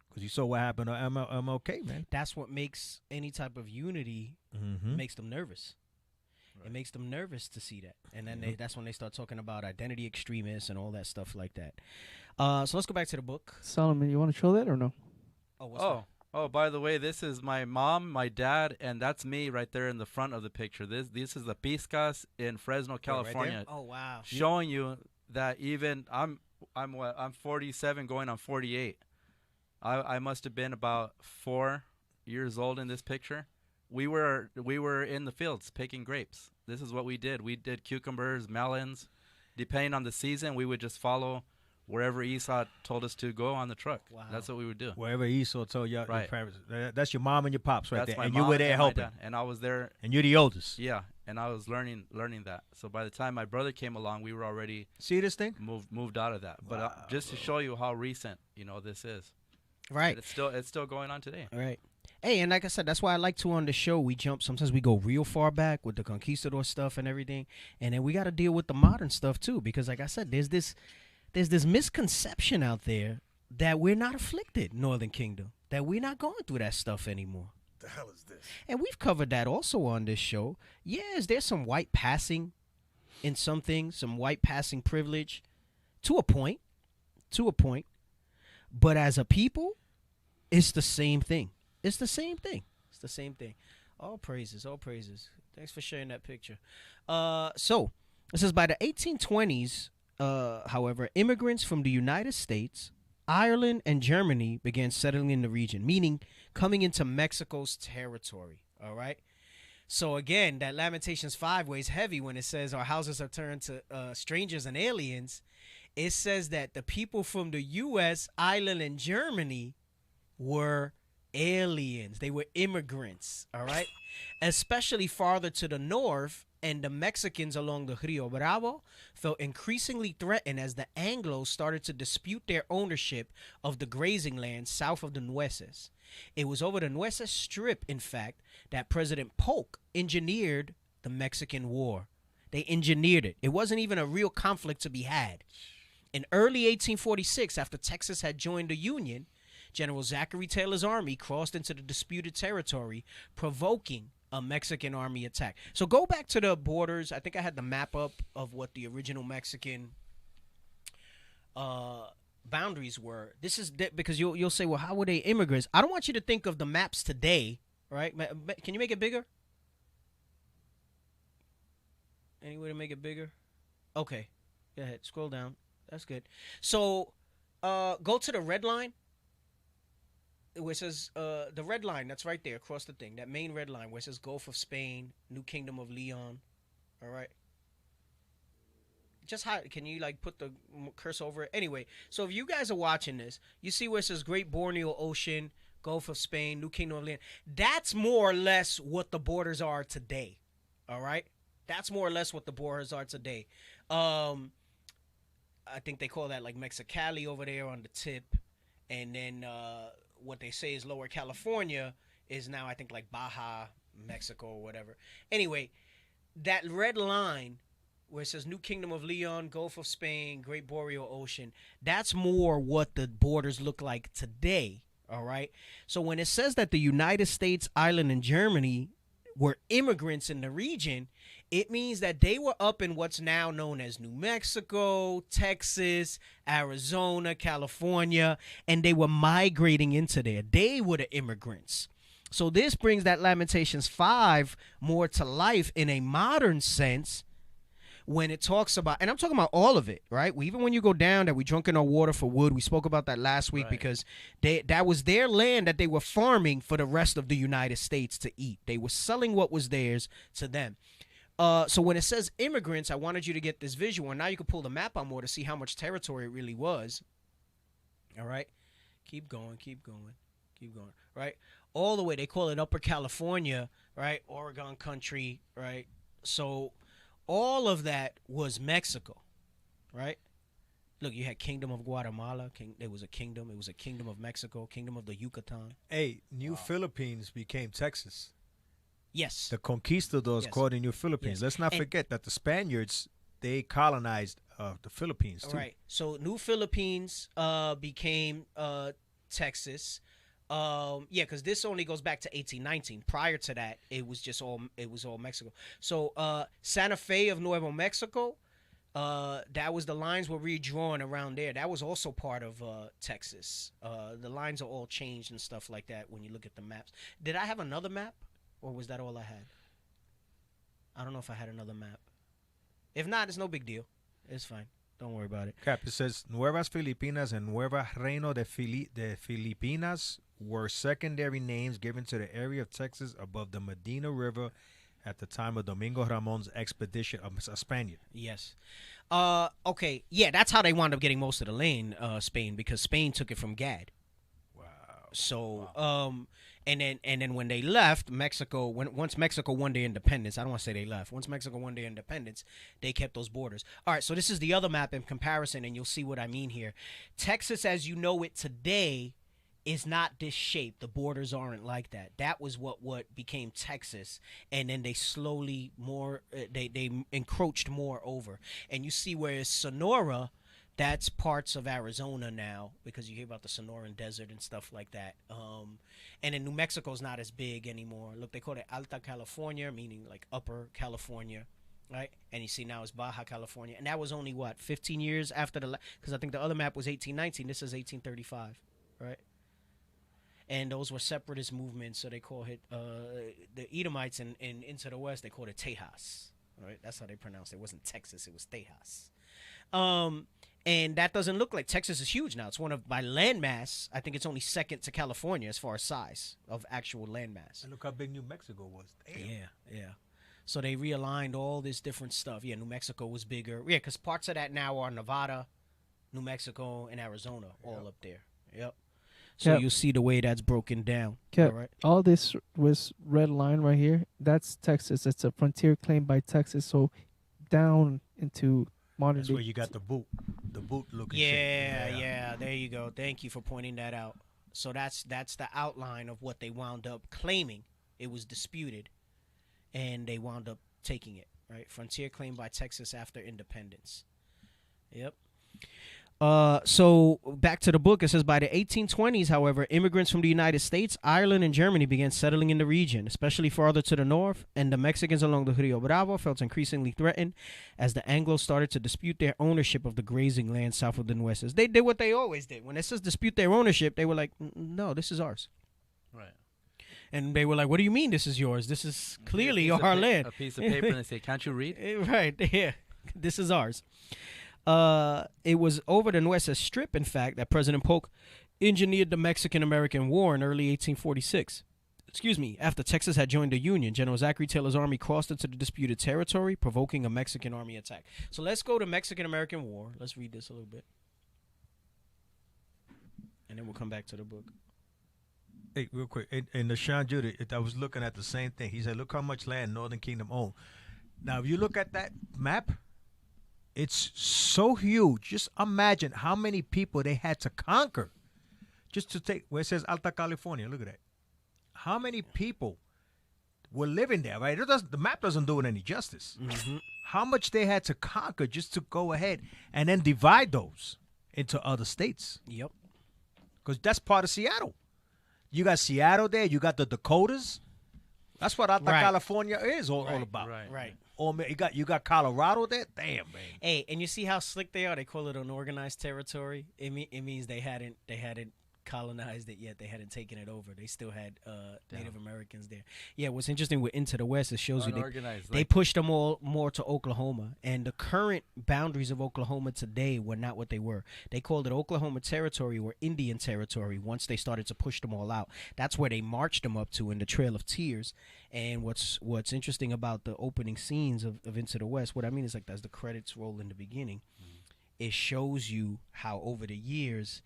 Because he saw what happened to MLK, man. That's what makes any type of unity makes them nervous. It makes them nervous to see that. And then that's when they start talking about identity extremists and all that stuff like that. So let's go back to the book. Solomon, you want to show that or no? Oh, what's that? Oh, by the way, this is my mom, my dad, and that's me right there in the front of the picture. This is the Piscas in Fresno, California. Right there? Oh, wow. Showing you that even I'm 47 going on 48. I must have been about 4 years old in this picture. We were in the fields picking grapes. This is what we did. We did cucumbers, melons. Depending on the season, we would just follow wherever Esau told us to go on the truck. Wow. That's what we would do. Wherever Esau told you, Right. your parents. That's your mom and your pops right That's there. my And you mom were there and my helping. dad, and I was there. And you're the oldest. Yeah, and I was learning that. So by the time my brother came along, we were already See this thing? moved out of that. But just to show you how recent, this is. Right. But it's still going on today. All right. Hey, and like I said, that's why I like to on the show. We jump. Sometimes we go real far back with the conquistador stuff and everything, and then we got to deal with the modern stuff too. Because, like I said, there's this misconception out there that we're not afflicted, Northern Kingdom, that we're not going through that stuff anymore. The hell is this? And we've covered that also on this show. Yes, there's some white passing in some things, some white passing privilege to a point. But as a people, it's the same thing. It's the same thing. All praises. Thanks for sharing that picture. So, it says by the 1820s, however, immigrants from the United States, Ireland, and Germany began settling in the region, meaning coming into Mexico's territory. All right? So, again, that Lamentations 5 weighs heavy when it says our houses are turned to strangers and aliens. It says that the people from the U.S., Ireland, and Germany were aliens. They were immigrants, all right? Especially farther to the north, and the Mexicans along the Rio Bravo felt increasingly threatened as the Anglos started to dispute their ownership of the grazing lands south of the Nueces. It was over the Nueces Strip, in fact, that President Polk engineered the Mexican War. They engineered it. It wasn't even a real conflict to be had. In early 1846, after Texas had joined the Union, General Zachary Taylor's army crossed into the disputed territory, provoking a Mexican army attack. So go back to the borders. I think I had the map up of what the original Mexican boundaries were. This is because you'll say, well, how were they immigrants? I don't want you to think of the maps today, right? Can you make it bigger? Any way to make it bigger? Okay. Go ahead. Scroll down. That's good. So go to the red line. Where it says the red line that's right there across the thing, that main red line where it says Gulf of Spain, New Kingdom of Leon. All right. Just can you like put the cursor over it? Anyway, so if you guys are watching this, you see where it says Great Borneo Ocean, Gulf of Spain, New Kingdom of Leon. That's more or less what the borders are today. All right. That's more or less what the borders are today. I think they call that like Mexicali over there on the tip, and then what they say is Lower California is now I think like Baja, Mexico or whatever. Anyway, that red line where it says New Kingdom of Leon, Gulf of Spain, Great Boreal Ocean, that's more what the borders look like today, all right? So when it says that the United States, Ireland, and Germany were immigrants in the region, it means that they were up in what's now known as New Mexico, Texas, Arizona, California, and they were migrating into there. They were the immigrants. So this brings that Lamentations 5 more to life in a modern sense when it talks about, and I'm talking about all of it, right? Even when you go down that we drunk in our water for wood, we spoke about that last week, right? Because that was their land that they were farming for the rest of the United States to eat. They were selling what was theirs to them. So when it says immigrants, I wanted you to get this visual. And now you can pull the map on more to see how much territory it really was. All right. Keep going. Right. All the way. They call it Upper California, right? Oregon country, right? So all of that was Mexico, right? Look, you had Kingdom of Guatemala. There was a kingdom. It was a Kingdom of Mexico, Kingdom of the Yucatan. Hey, New Philippines became Texas. Yes. The conquistadors called in New Philippines. Yes. Let's not forget that the Spaniards, they colonized the Philippines too. Right. So New Philippines became Texas. Yeah, because this only goes back to 1819. Prior to that, it was all Mexico. So Santa Fe of Nuevo Mexico, that was the lines were redrawn around there. That was also part of Texas. The lines are all changed and stuff like that when you look at the maps. Did I have another map, or was that all I had? I don't know if I had another map. If not, it's no big deal. It's fine. Don't worry about it. Cap, it says Nuevas Filipinas and Nueva Reino de Filipinas were secondary names given to the area of Texas above the Medina River at the time of Domingo Ramon's expedition of Spaniard. Yes. Okay. Yeah, that's how they wound up getting most of the land, Spain, because Spain took it from Gad. Wow. So, and then when they left Mexico, once Mexico won their independence, I don't want to say they left. Once Mexico won their independence, they kept those borders. All right, so this is the other map in comparison, and you'll see what I mean here. Texas, as you know it today, is not this shape. The borders aren't like that. That was what became Texas, and then they slowly they encroached more over. And you see where Sonora, that's parts of Arizona now, because you hear about the Sonoran Desert and stuff like that. And then New Mexico's not as big anymore. Look, they call it Alta California, meaning like Upper California, right? And you see now it's Baja California. And that was only, 15 years after because I think the other map was 1819. This is 1835, right? And those were separatist movements, so they call it, the Edomites and into the west, they called it Tejas, right? That's how they pronounced it. It wasn't Texas, it was Tejas. And that doesn't look like Texas is huge now. It's by landmass, I think it's only second to California as far as size of actual landmass. And look how big New Mexico was. Damn. Yeah. So they realigned all this different stuff. Yeah, New Mexico was bigger. Yeah, because parts of that now are Nevada, New Mexico, and Arizona, all up there. Yep. So you'll see the way that's broken down. All right. All this was red line right here. That's Texas. It's a frontier claimed by Texas. So down into modern That's day. where you got the boot looking Yeah, shit. yeah. There you go. Thank you for pointing that out. So that's the outline of what they wound up claiming. It was disputed, and they wound up taking it. Right. Frontier claimed by Texas after independence. Yep. So back to the book, it says by the 1820s, however, immigrants from the United States, Ireland, and Germany began settling in the region, especially farther to the north, and the Mexicans along the Rio Bravo felt increasingly threatened as the Anglos started to dispute their ownership of the grazing land south of the Nueces. They did what they always did. When it says dispute their ownership, they were like, no, this is ours. Right. And they were like, what do you mean this is yours? This is clearly our land. A piece of paper, and they say, can't you read? Right, yeah. This is ours. It was over the Nueces Strip, in fact, that President Polk engineered the Mexican-American War in early 1846. After Texas had joined the Union, General Zachary Taylor's army crossed into the disputed territory, provoking a Mexican army attack. So let's go to Mexican-American War. Let's read this a little bit. And then we'll come back to the book. Hey, real quick. In the Sean Judah, I was looking at the same thing. He said, look how much land Northern Kingdom owned. Now, if you look at that map, it's so huge. Just imagine how many people they had to conquer just to take, where it says Alta California. Look at that. How many people were living there, right? The map doesn't do it any justice. Mm-hmm. How much they had to conquer just to go ahead and then divide those into other states. Yep. Because that's part of Seattle. You got Seattle there. You got the Dakotas. That's what Alta California is all about. Right. Oh man, you got Colorado there. Damn, man. Hey, and you see how slick they are. They call it unorganized territory. It means they hadn't colonized it yet. They hadn't taken it over. They still had Native Americans there. Yeah, what's interesting with Into the West, it shows you they pushed them all more to Oklahoma, and the current boundaries of Oklahoma today were not what they were. They called it Oklahoma Territory or Indian Territory once they started to push them all out. That's where they marched them up to in the Trail of Tears. And what's interesting about the opening scenes of Into the West, what I mean is like as the credits roll in the beginning, it shows you how over the years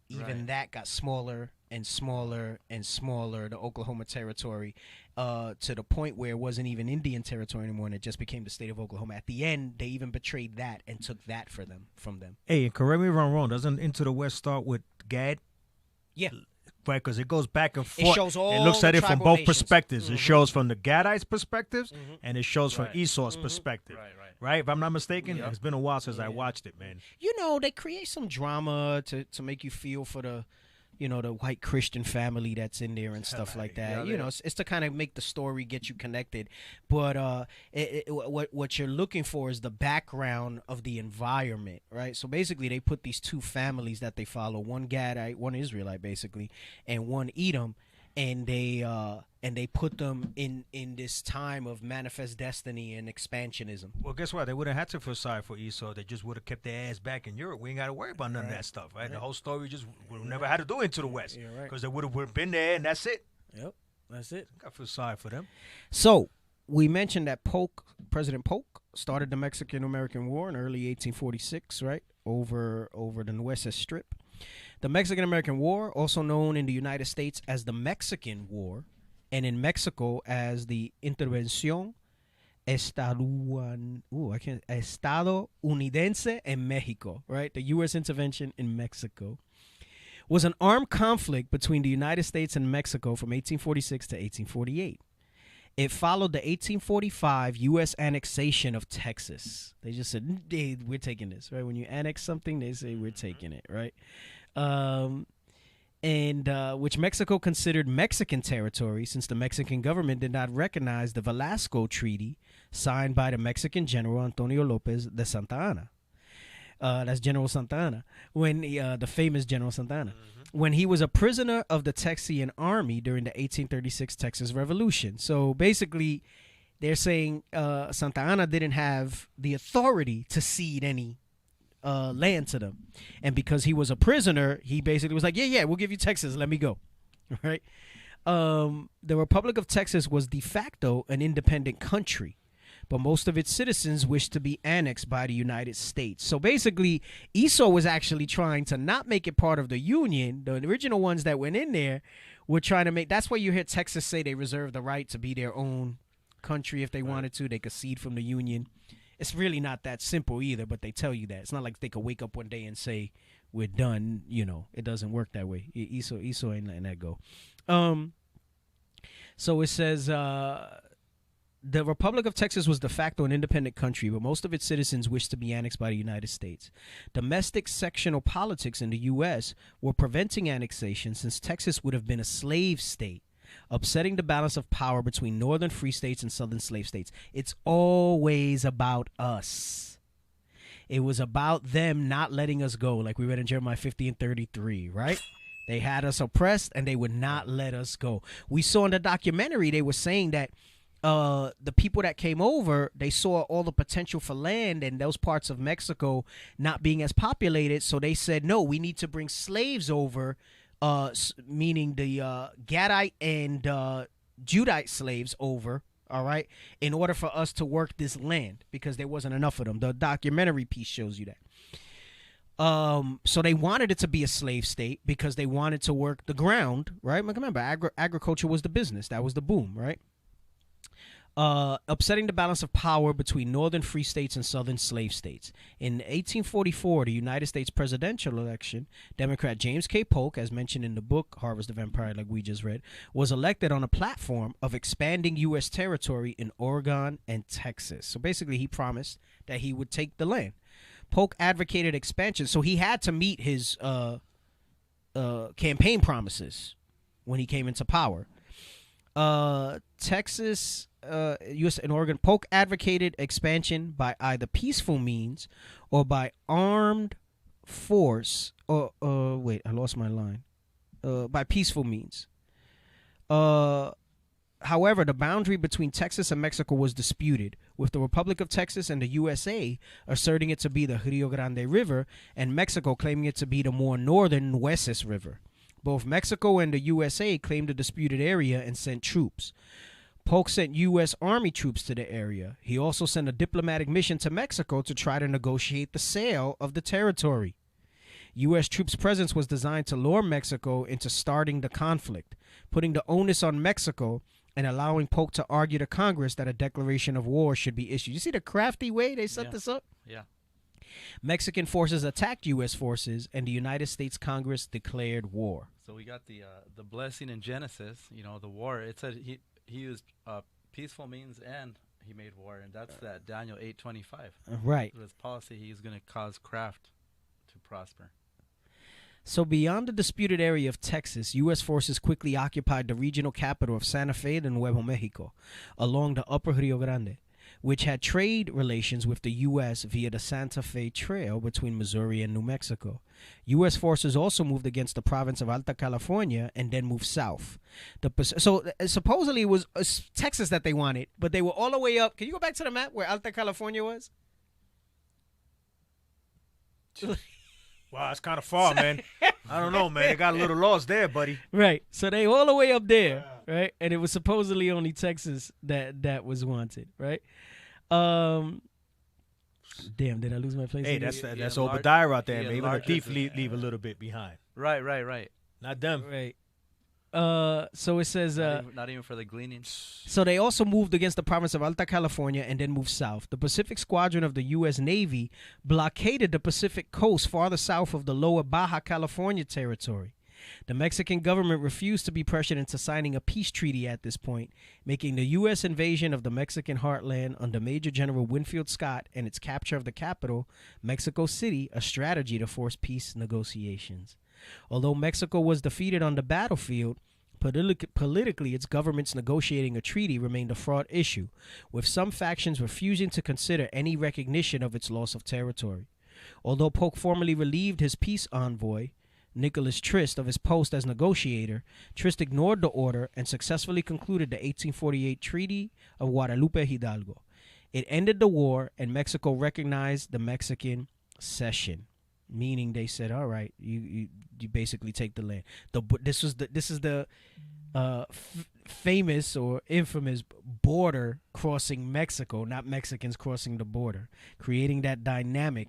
even that got smaller and smaller and smaller, the Oklahoma Territory, to the point where it wasn't even Indian territory anymore, and it just became the state of Oklahoma. At the end, they even betrayed that and took that from them. Hey, and correct me if I'm wrong, doesn't Into the West start with Gad? Yeah. Right, because it goes back and forth. It shows all it looks at the it from tribal both nations. perspectives. Mm-hmm. It shows from the Gadites' perspectives, Mm-hmm. and it shows from Esau's perspective. Right, if I'm not mistaken, it's been a while since I watched it, man. You know, they create some drama to make you feel for you know, the white Christian family that's in there and stuff like that. You know, it's to kind of make the story get you connected. But what you're looking for is the background of the environment, right? So basically, they put these two families that they follow, one Gadite, one Israelite, basically, and one Edom, and they put them in this time of manifest destiny and expansionism. Well, guess what? They wouldn't have had to feel sorry for Esau. They just would have kept their ass back in Europe. We ain't got to worry about none of that stuff, right? The whole story just would have never had to do into the West because they would have been there, and that's it. Yep, that's it. I feel sorry for them. So we mentioned that President Polk started the Mexican-American War in early 1846, right, over the Nueces Strip. The Mexican-American War, also known in the United States as the Mexican War, and in Mexico as the Intervención Estadounidense en Mexico, right? The U.S. intervention in Mexico, was an armed conflict between the United States and Mexico from 1846 to 1848. It followed the 1845 U.S. annexation of Texas. They just said, hey, we're taking this, right? When you annex something, they say, we're taking it, right? Which Mexico considered Mexican territory since the Mexican government did not recognize the Velasco Treaty signed by the Mexican General Antonio Lopez de Santa Anna. That's General Santa Anna, when the famous General Santa Anna, when he was a prisoner of the Texian army during the 1836 Texas Revolution. So basically, they're saying Santa Anna didn't have the authority to cede any land to them, and because he was a prisoner, he basically was like, yeah, we'll give you Texas, let me go. Right? The Republic of Texas was de facto an independent country, but most of its citizens wished to be annexed by the United States. So basically, Esau was actually trying to not make it part of the Union. The original ones that went in there were trying to make, that's why you hear Texas say they reserve the right to be their own country if they wanted to. They could cede from the Union. It's really not that simple either, but they tell you that. It's not like they could wake up one day and say, we're done. You know, it doesn't work that way. Esau ain't letting that go. So it says, the Republic of Texas was de facto an independent country, but most of its citizens wished to be annexed by the United States. Domestic sectional politics in the U.S. were preventing annexation since Texas would have been a slave state, upsetting the balance of power between northern free states and southern slave states. It's always about us. It was about them not letting us go, like we read in Jeremiah 50 and 33, right? They had us oppressed, and they would not let us go. We saw in the documentary, they were saying that the people that came over, they saw all the potential for land and those parts of Mexico not being as populated, so they said, no, we need to bring slaves over, meaning the Gadite and Judite slaves over, all right, in order for us to work this land, because there wasn't enough of them. The documentary piece shows you that. So they wanted it to be a slave state because they wanted to work the ground, right? Remember, agriculture was the business. That was the boom, right? Upsetting the balance of power between northern free states and southern slave states. In 1844, the United States presidential election, Democrat James K. Polk, as mentioned in the book Harvest of Empire, like we just read, was elected on a platform of expanding U.S. territory in Oregon and Texas. So basically, he promised that he would take the land. Polk advocated expansion, so he had to meet his campaign promises when he came into power. Texas, U.S. and Oregon, Polk advocated expansion by either peaceful means or by armed force. Wait, I lost my line. By peaceful means. However, the boundary between Texas and Mexico was disputed, with the Republic of Texas and the USA asserting it to be the Rio Grande River and Mexico claiming it to be the more northern Nueces River. Both Mexico and the USA claimed the disputed area and sent troops. Polk sent U.S. Army troops to the area. He also sent a diplomatic mission to Mexico to try to negotiate the sale of the territory. U.S. troops' presence was designed to lure Mexico into starting the conflict, putting the onus on Mexico and allowing Polk to argue to Congress that a declaration of war should be issued. You see the crafty way they set this up? Yeah. Mexican forces attacked U.S. forces, and the United States Congress declared war. So we got the blessing in Genesis, you know, the war. It said he used peaceful means and he made war, and that's that Daniel 8:25. Right. With his policy, he's going to cause craft to prosper. So beyond the disputed area of Texas, U.S. forces quickly occupied the regional capital of Santa Fe de Nuevo Mexico, along the upper Rio Grande, which had trade relations with the U.S. via the Santa Fe Trail between Missouri and New Mexico. U.S. forces also moved against the province of Alta California and then moved south. Supposedly it was Texas that they wanted, but they were all the way up. Can you go back to the map where Alta California was? Wow, it's kind of far, man. I don't know, man. They got a little lost there, buddy. Right. So they all the way up there, right? And it was supposedly only Texas that was wanted, right? Damn, did I lose my place? Hey, that's Obadiah out there, man. Even the thief leave a little bit behind. Right. Not them. Right. So it says not even for the gleaning. So they also moved against the province of Alta California and then moved south. The Pacific Squadron of the U.S. Navy blockaded the Pacific coast farther south of the lower Baja California territory. The Mexican government refused to be pressured into signing a peace treaty at this point, making the U.S. invasion of the Mexican heartland under Major General Winfield Scott and its capture of the capital, Mexico City, a strategy to force peace negotiations. Although Mexico was defeated on the battlefield, politically its governments negotiating a treaty remained a fraught issue, with some factions refusing to consider any recognition of its loss of territory. Although Polk formally relieved his peace envoy, Nicholas Trist, of his post as negotiator, Trist ignored the order and successfully concluded the 1848 Treaty of Guadalupe Hidalgo. It ended the war, and Mexico recognized the Mexican cession. Meaning they said, all right, you basically take the land. This is the famous or infamous border crossing Mexico, not Mexicans crossing the border, creating that dynamic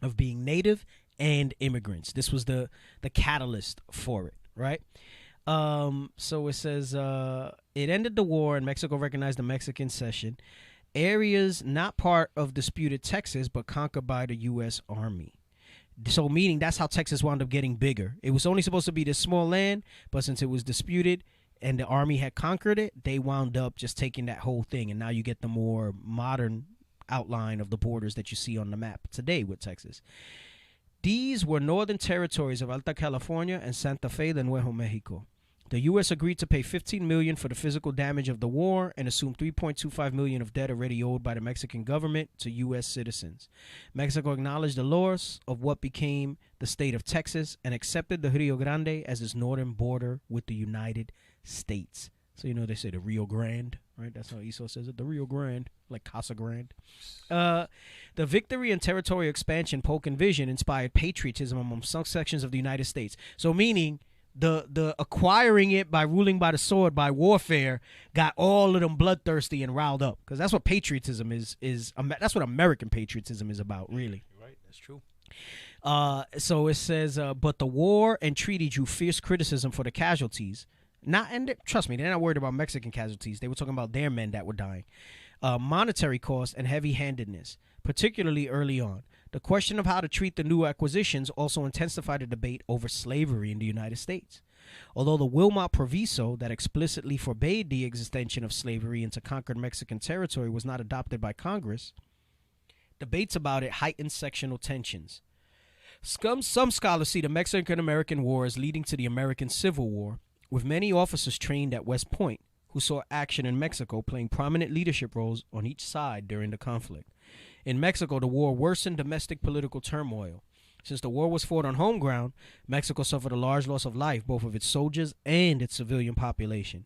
of being native and immigrants. This was the catalyst for it, right? So it says it ended the war and Mexico recognized the Mexican cession. Areas not part of disputed Texas but conquered by the U.S. Army. So meaning that's how Texas wound up getting bigger. It was only supposed to be this small land, but since it was disputed and the Army had conquered it, they wound up just taking that whole thing. And now you get the more modern outline of the borders that you see on the map today with Texas. These were northern territories of Alta California and Santa Fe de Nuevo Mexico. The U.S. agreed to pay $15 million for the physical damage of the war and assumed $3.25 million of debt already owed by the Mexican government to U.S. citizens. Mexico acknowledged the loss of what became the state of Texas and accepted the Rio Grande as its northern border with the United States. So, you know, they say the Rio Grande, right? That's how Esau says it, the Rio Grande, like Casa Grande. The victory and territorial expansion Polk envisioned inspired patriotism among some sections of the United States. So meaning the acquiring it by ruling by the sword, by warfare, got all of them bloodthirsty and riled up. Because that's what patriotism is. That's what American patriotism is about, really. Right, that's true. So it says, but the war and treaty drew fierce criticism for the casualties. Trust me, they're not worried about Mexican casualties. They were talking about their men that were dying. Monetary cost and heavy-handedness, particularly early on. The question of how to treat the new acquisitions also intensified the debate over slavery in the United States. Although the Wilmot Proviso that explicitly forbade the extension of slavery into conquered Mexican territory was not adopted by Congress, debates about it heightened sectional tensions. Some scholars see the Mexican-American War as leading to the American Civil War, with many officers trained at West Point who saw action in Mexico playing prominent leadership roles on each side during the conflict. In Mexico, the war worsened domestic political turmoil. Since the war was fought on home ground, Mexico suffered a large loss of life, both of its soldiers and its civilian population.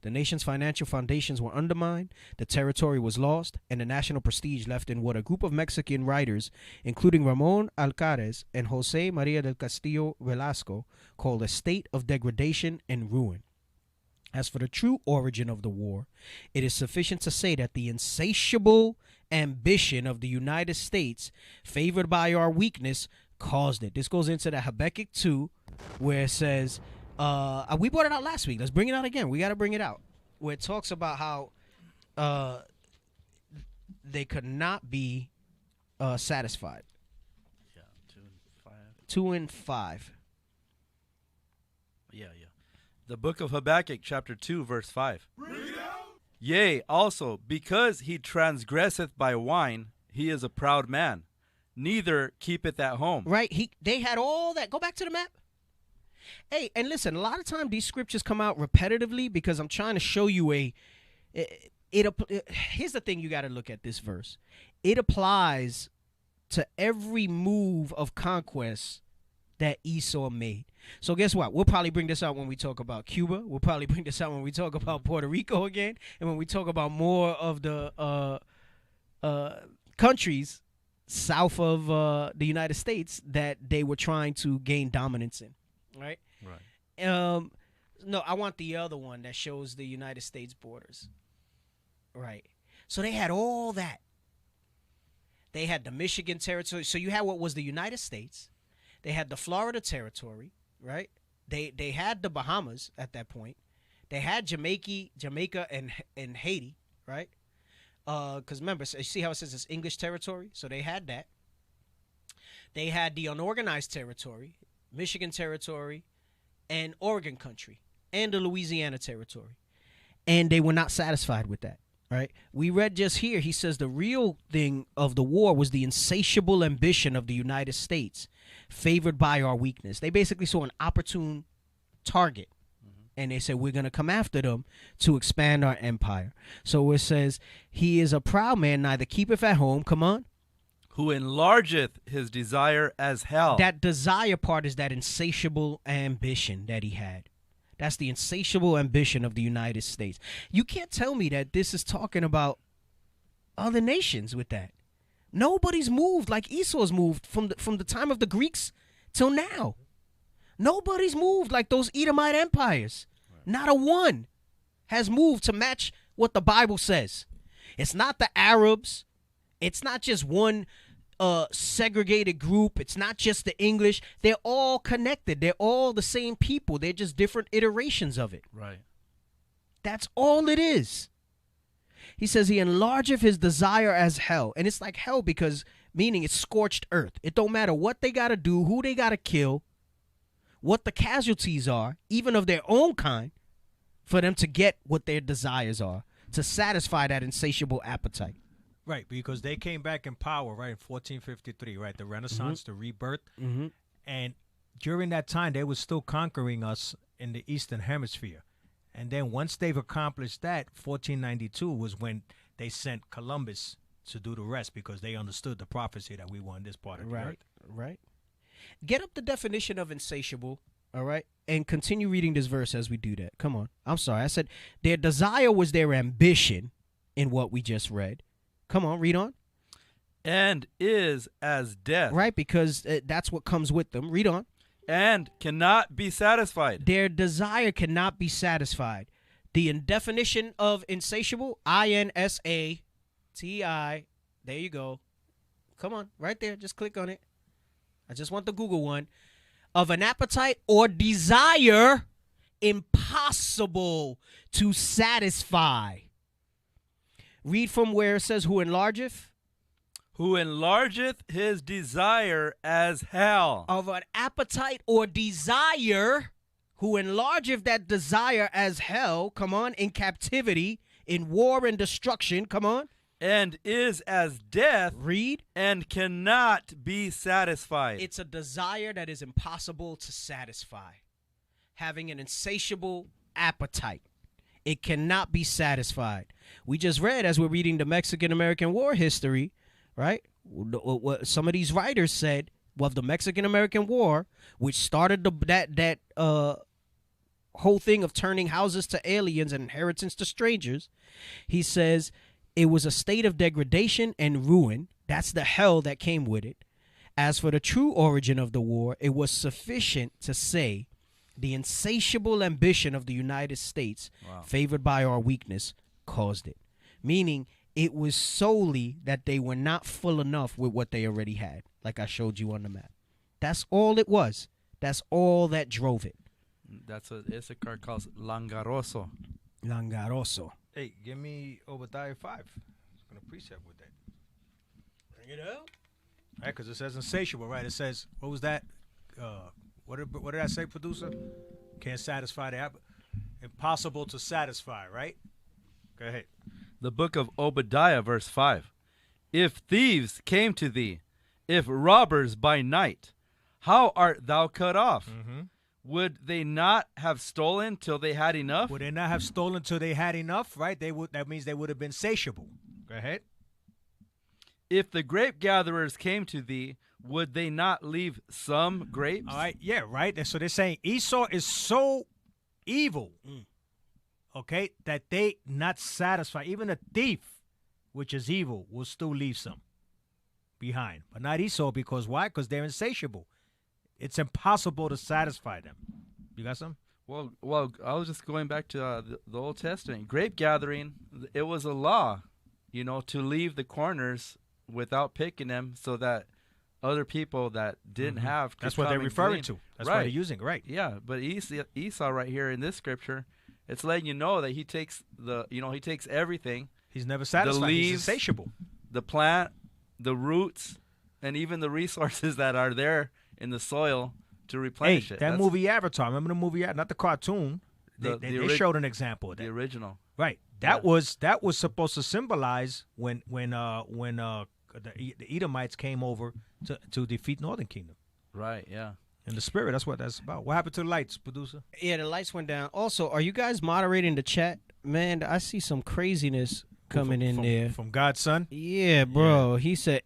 The nation's financial foundations were undermined, the territory was lost, and the national prestige left in what a group of Mexican writers, including Ramon Alcaraz and Jose Maria del Castillo Velasco, called a state of degradation and ruin. As for the true origin of the war, it is sufficient to say that the insatiable ambition of the United States, favored by our weakness, caused it. This goes into the Habakkuk 2, where it says, we brought it out last week. Let's bring it out again. We got to bring it out. Where it talks about how they could not be satisfied. Yeah, 2 and 5. 2 and 5. Yeah. The book of Habakkuk, chapter 2, verse 5. Yea, also, because he transgresseth by wine, he is a proud man, neither keepeth at home. Right? They had all that. Go back to the map. Hey, and listen, a lot of time these scriptures come out repetitively because I'm trying to show you here's the thing you got to look at this verse. It applies to every move of conquest that Esau made. So guess what? We'll probably bring this out when we talk about Cuba. We'll probably bring this out when we talk about Puerto Rico again, and when we talk about more of the countries south of the United States that they were trying to gain dominance in. Right? Right. No, I want the other one that shows the United States borders. Right. So they had all that. They had the Michigan territory. So you had what was the United States. They had the Florida territory, right? They had the Bahamas at that point. They had Jamaica and Haiti, right? Because remember, you see how it says it's English territory? So they had that. They had the unorganized territory, Michigan territory, and Oregon country, and the Louisiana territory. And they were not satisfied with that. Right. We read just here, he says the real thing of the war was the insatiable ambition of the United States, favored by our weakness. They basically saw an opportune target, and they said, we're going to come after them to expand our empire. So it says, he is a proud man, neither keepeth at home, come on, who enlargeth his desire as hell. That desire part is that insatiable ambition that he had. That's the insatiable ambition of the United States. You can't tell me that this is talking about other nations with that. Nobody's moved like Esau's moved from the time of the Greeks till now. Nobody's moved like those Edomite empires. Right. Not a one has moved to match what the Bible says. It's not the Arabs. It's not just one segregated group. It's not just the English. They're all connected. They're all the same people. They're just different iterations of it. Right. That's all it is. He says he enlargeth his desire as hell. And it's like hell because meaning it's scorched earth. It don't matter what they got to do, who they got to kill, what the casualties are, even of their own kind, for them to get what their desires are, to satisfy that insatiable appetite. Right, because they came back in power, right, in 1453, right, the Renaissance, the rebirth. And during that time, they were still conquering us in the Eastern Hemisphere. And then once they've accomplished that, 1492 was when they sent Columbus to do the rest because they understood the prophecy that we were in this part of the earth. Right. Get up the definition of insatiable, all right, and continue reading this verse as we do that. Come on. I'm sorry. I said their desire was their ambition in what we just read. Come on, read on. And is as death. Right, because that's what comes with them. Read on. And cannot be satisfied. Their desire cannot be satisfied. The definition of insatiable, INSATI. There you go. Come on, right there. Just click on it. I just want the Google one. Of an appetite or desire impossible to satisfy. Read from where it says, who enlargeth? Who enlargeth his desire as hell. Of an appetite or desire, who enlargeth that desire as hell, come on, in captivity, in war and destruction, come on. And is as death. Read. And cannot be satisfied. It's a desire that is impossible to satisfy. Having an insatiable appetite. It cannot be satisfied. We just read, as we're reading the Mexican-American War history, right? What some of these writers said of the Mexican-American War, which started that whole thing of turning houses to aliens and inheritance to strangers. He says it was a state of degradation and ruin. That's the hell that came with it. As for the true origin of the war, it was sufficient to say the insatiable ambition of the United States, favored by our weakness, caused it. Meaning, it was solely that they were not full enough with what they already had, like I showed you on the map. That's all it was. That's all that drove it. That's what Issachar calls langaroso. Langaroso. Hey, give me Obadiah 5. I'm going to precept with that. Bring it up. Right, because it says insatiable, right? It says, what was that? What did I say, producer? Can't satisfy the appetite. Impossible to satisfy, right? Go ahead. The book of Obadiah, verse 5. If thieves came to thee, if robbers by night, how art thou cut off? Mm-hmm. Would they not have stolen till they had enough? Would they not have stolen till they had enough? Right? They would. That means they would have been satiable. Go ahead. If the grape gatherers came to thee, would they not leave some grapes? All right. Yeah. Right. And so they're saying Esau is so evil, okay, that they not satisfied. Even a thief, which is evil, will still leave some behind, but not Esau, because why? Because they're insatiable. It's impossible to satisfy them. You got some? Well, I was just going back to the Old Testament. Grape gathering, it was a law, to leave the corners without picking them, so that other people that didn't have could That's what they're come and referring glean. to. That's right. why they're using it, right? Yeah, but Esau right here in this scripture, it's letting you know that he takes he takes everything. He's never satisfied. The leaves, He's insatiable. The plant, the roots, and even the resources that are there in the soil to replenish it. That movie Avatar. Remember the movie? Not the cartoon. They showed an example of that. The original. Right. That was supposed to symbolize when the Edomites came over to defeat Northern Kingdom. Right. Yeah. In the spirit, that's what that's about. What happened to the lights, producer? Yeah, the lights went down. Also, are you guys moderating the chat? Man, I see some craziness coming in there. From God's son? Yeah, bro. Yeah. He said,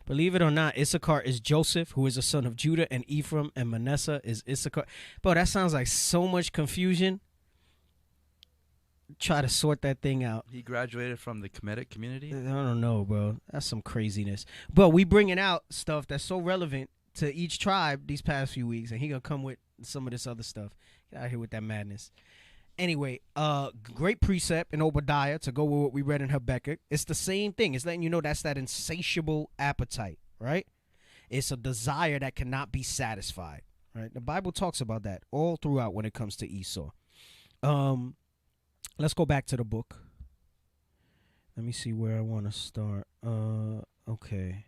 believe it or not, Issachar is Joseph, who is a son of Judah, and Ephraim and Manasseh is Issachar. Bro, that sounds like so much confusion. Try to sort that thing out. He graduated from the Kemetic community? I don't know, bro. That's some craziness. But we bringing out stuff that's so relevant to each tribe these past few weeks, and he gonna come with some of this other stuff. Get out of here with that madness. Anyway, great precept in Obadiah to go with what we read in Habakkuk. It's the same thing. It's letting you know that's that insatiable appetite, right? It's a desire that cannot be satisfied, right? The Bible talks about that all throughout when it comes to Esau. Let's go back to the book. Let me see where I want to start. Okay.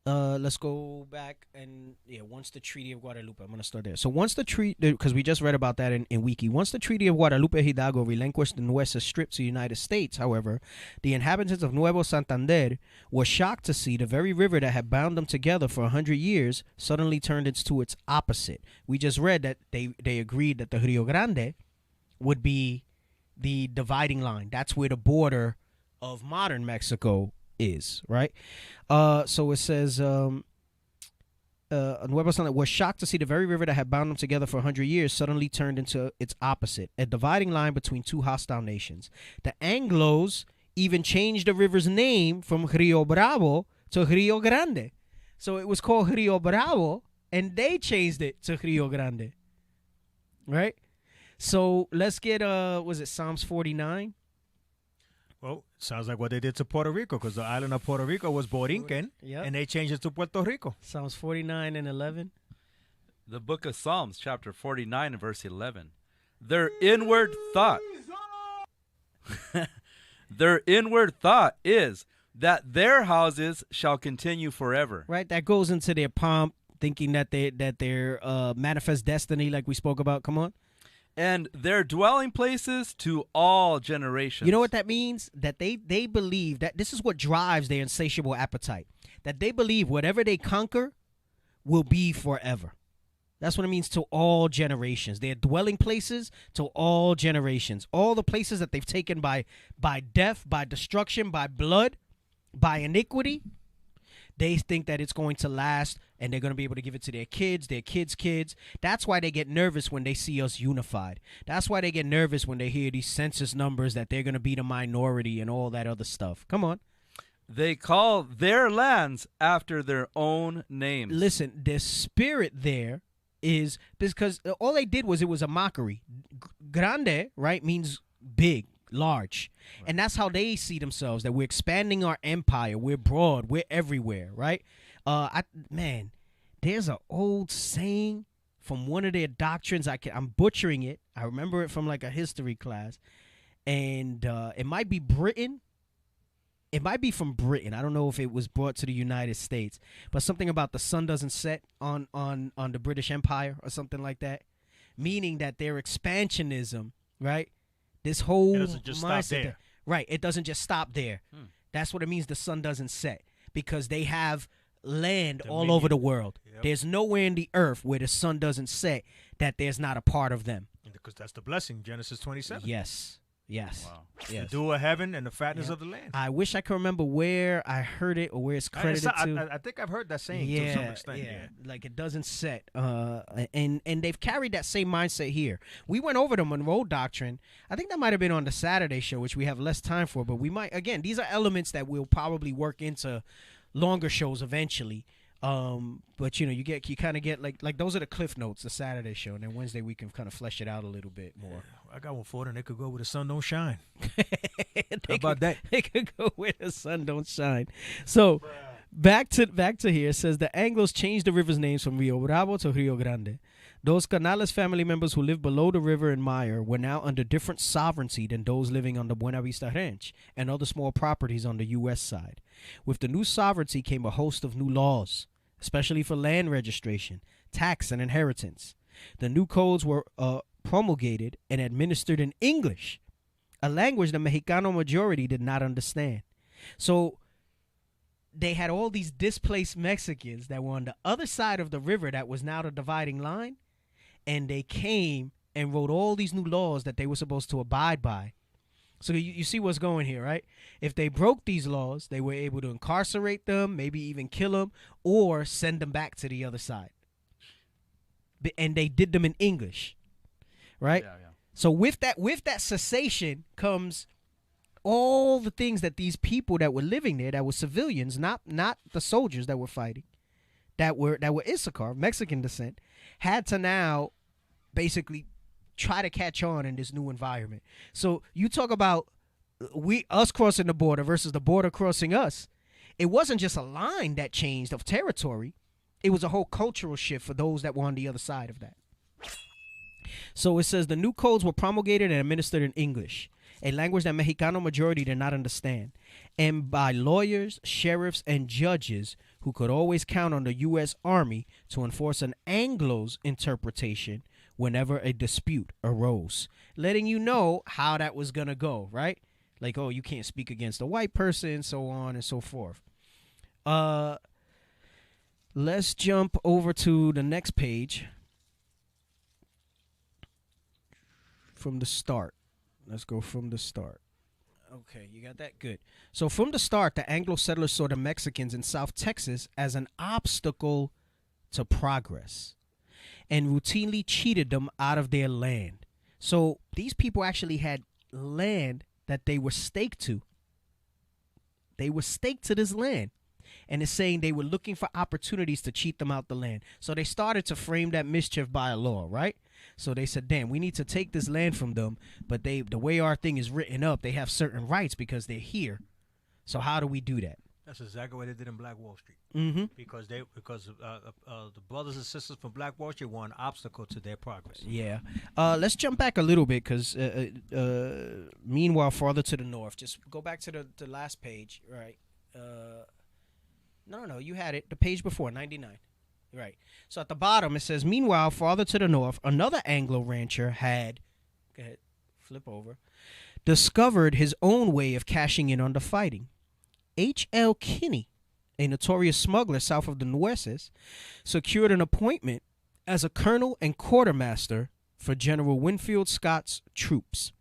Let's go back and once the Treaty of Guadalupe, I'm gonna start there. So once the treaty, because we just read about that in Wiki. Once the Treaty of Guadalupe Hidalgo relinquished the Nueces Strip to the United States, however, the inhabitants of Nuevo Santander were shocked to see the very river that had bound them together for 100 years suddenly turned into its opposite. We just read that they agreed that the Rio Grande would be the dividing line. That's where the border of modern Mexico is, right? So it says, Nuevo Santander was shocked to see the very river that had bound them together for 100 years suddenly turned into its opposite, a dividing line between two hostile nations. The Anglos even changed the river's name from Rio Bravo to Rio Grande. So it was called Rio Bravo, and they changed it to Rio Grande, right? So let's get, was it Psalms 49? Well, sounds like what they did to Puerto Rico, because the island of Puerto Rico was Borinquen, and they changed it to Puerto Rico. Psalms 49 and 11. The book of Psalms, chapter 49 and verse 11. Their inward thought is that their houses shall continue forever. Right, that goes into their pomp, thinking that their manifest destiny, like we spoke about. Come on. And their dwelling places to all generations. You know what that means? That they believe that this is what drives their insatiable appetite. That they believe whatever they conquer will be forever. That's what it means, to all generations. Their dwelling places to all generations. All the places that they've taken by death, by destruction, by blood, by iniquity. They think that it's going to last, and they're going to be able to give it to their kids' kids. That's why they get nervous when they see us unified. That's why they get nervous when they hear these census numbers that they're going to be the minority and all that other stuff. Come on. They call their lands after their own names. Listen, the spirit there is because all they did was it was a mockery. Grande, right, means big. Large. Right. And that's how they see themselves, that we're expanding our empire. We're broad. We're everywhere, right? There's an old saying from one of their doctrines. I'm butchering it. I remember it from like a history class. And it might be Britain. It might be from Britain. I don't know if it was brought to the United States. But something about the sun doesn't set on the British Empire or something like that. Meaning that their expansionism, right? This whole it doesn't just stop there. Right. It doesn't just stop there. That's what it means the sun doesn't set, because they have land all over the world. Yep. There's nowhere in the earth where the sun doesn't set that there's not a part of them. Because that's the blessing, Genesis 27. Yes. Yes. Wow. Yes. The dew of heaven and the fatness of the land. I wish I could remember where I heard it or where it's credited to. I think I've heard that saying to some extent. Yeah. Like it doesn't set. And they've carried that same mindset here. We went over the Monroe Doctrine. I think that might have been on the Saturday show, which we have less time for. But we might, again, these are elements that we'll probably work into longer shows eventually. But you kind of get like those are the cliff notes, the Saturday show, and then Wednesday we can kind of flesh it out a little bit more. I got one for them. They could go where the sun don't shine. How about that? They could go where the sun don't shine. So back to here. It says the Anglos changed the river's names from Rio Bravo to Rio Grande. Those Canales family members who lived below the river in Meyer were now under different sovereignty than those living on the Buena Vista Ranch and other small properties on the U.S. side. With the new sovereignty came a host of new laws, especially for land registration, tax, and inheritance. The new codes were promulgated and administered in English, a language the Mexicano majority did not understand. So they had all these displaced Mexicans that were on the other side of the river that was now the dividing line, and they came and wrote all these new laws that they were supposed to abide by. So you see what's going here, right? If they broke these laws, they were able to incarcerate them, maybe even kill them, or send them back to the other side. And they did them in English, right? Yeah. So with that cessation comes all the things that these people that were living there, that were civilians, not the soldiers that were fighting, that were Issachar, Mexican descent, had to now basically try to catch on in this new environment. So you talk about us crossing the border versus the border crossing us. It wasn't just a line that changed of territory. It was a whole cultural shift for those that were on the other side of that. So it says the new codes were promulgated and administered in English, a language that Mexicano majority did not understand, and by lawyers, sheriffs, and judges who could always count on the U.S. Army to enforce an Anglo's interpretation whenever a dispute arose, letting you know how that was going to go, right? Like, oh, you can't speak against a white person, so on and so forth. Let's jump over to the next page. From the start. Let's go from the start. Okay, you got that? Good. So from the start, the Anglo settlers saw the Mexicans in South Texas as an obstacle to progress and routinely cheated them out of their land. So these people actually had land that they were staked to. They were staked to this land. And it's saying they were looking for opportunities to cheat them out the land. So they started to frame that mischief by a law, right? So they said, damn, we need to take this land from them. But the way our thing is written up, they have certain rights because they're here. So how do we do that? That's exactly what they did in Black Wall Street. Mm-hmm. Because the brothers and sisters from Black Wall Street were an obstacle to their progress. Yeah. Let's jump back a little bit because meanwhile, farther to the north, just go back to the last page, right? No, you had it. The page before, 99. Right. So at the bottom, it says, meanwhile, farther to the north, another Anglo rancher had, go ahead, flip over, discovered his own way of cashing in on the fighting. H.L. Kinney, a notorious smuggler south of the Nueces, secured an appointment as a colonel and quartermaster for General Winfield Scott's troops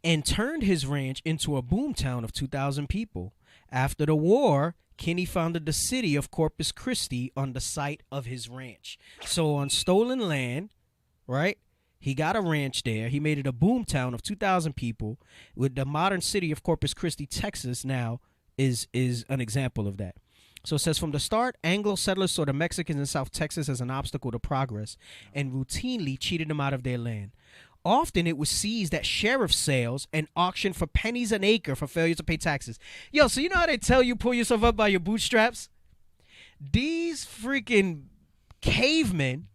and turned his ranch into a boomtown of 2,000 people. After the war, Kinney founded the city of Corpus Christi on the site of his ranch. So on stolen land, right, he got a ranch there. He made it a boomtown of 2,000 people. With the modern city of Corpus Christi, Texas now is an example of that. So it says, from the start, Anglo settlers saw the Mexicans in South Texas as an obstacle to progress and routinely cheated them out of their land. Often it was seized at sheriff sales and auctioned for pennies an acre for failure to pay taxes. Yo, so you know how they tell you pull yourself up by your bootstraps? These freaking cavemen,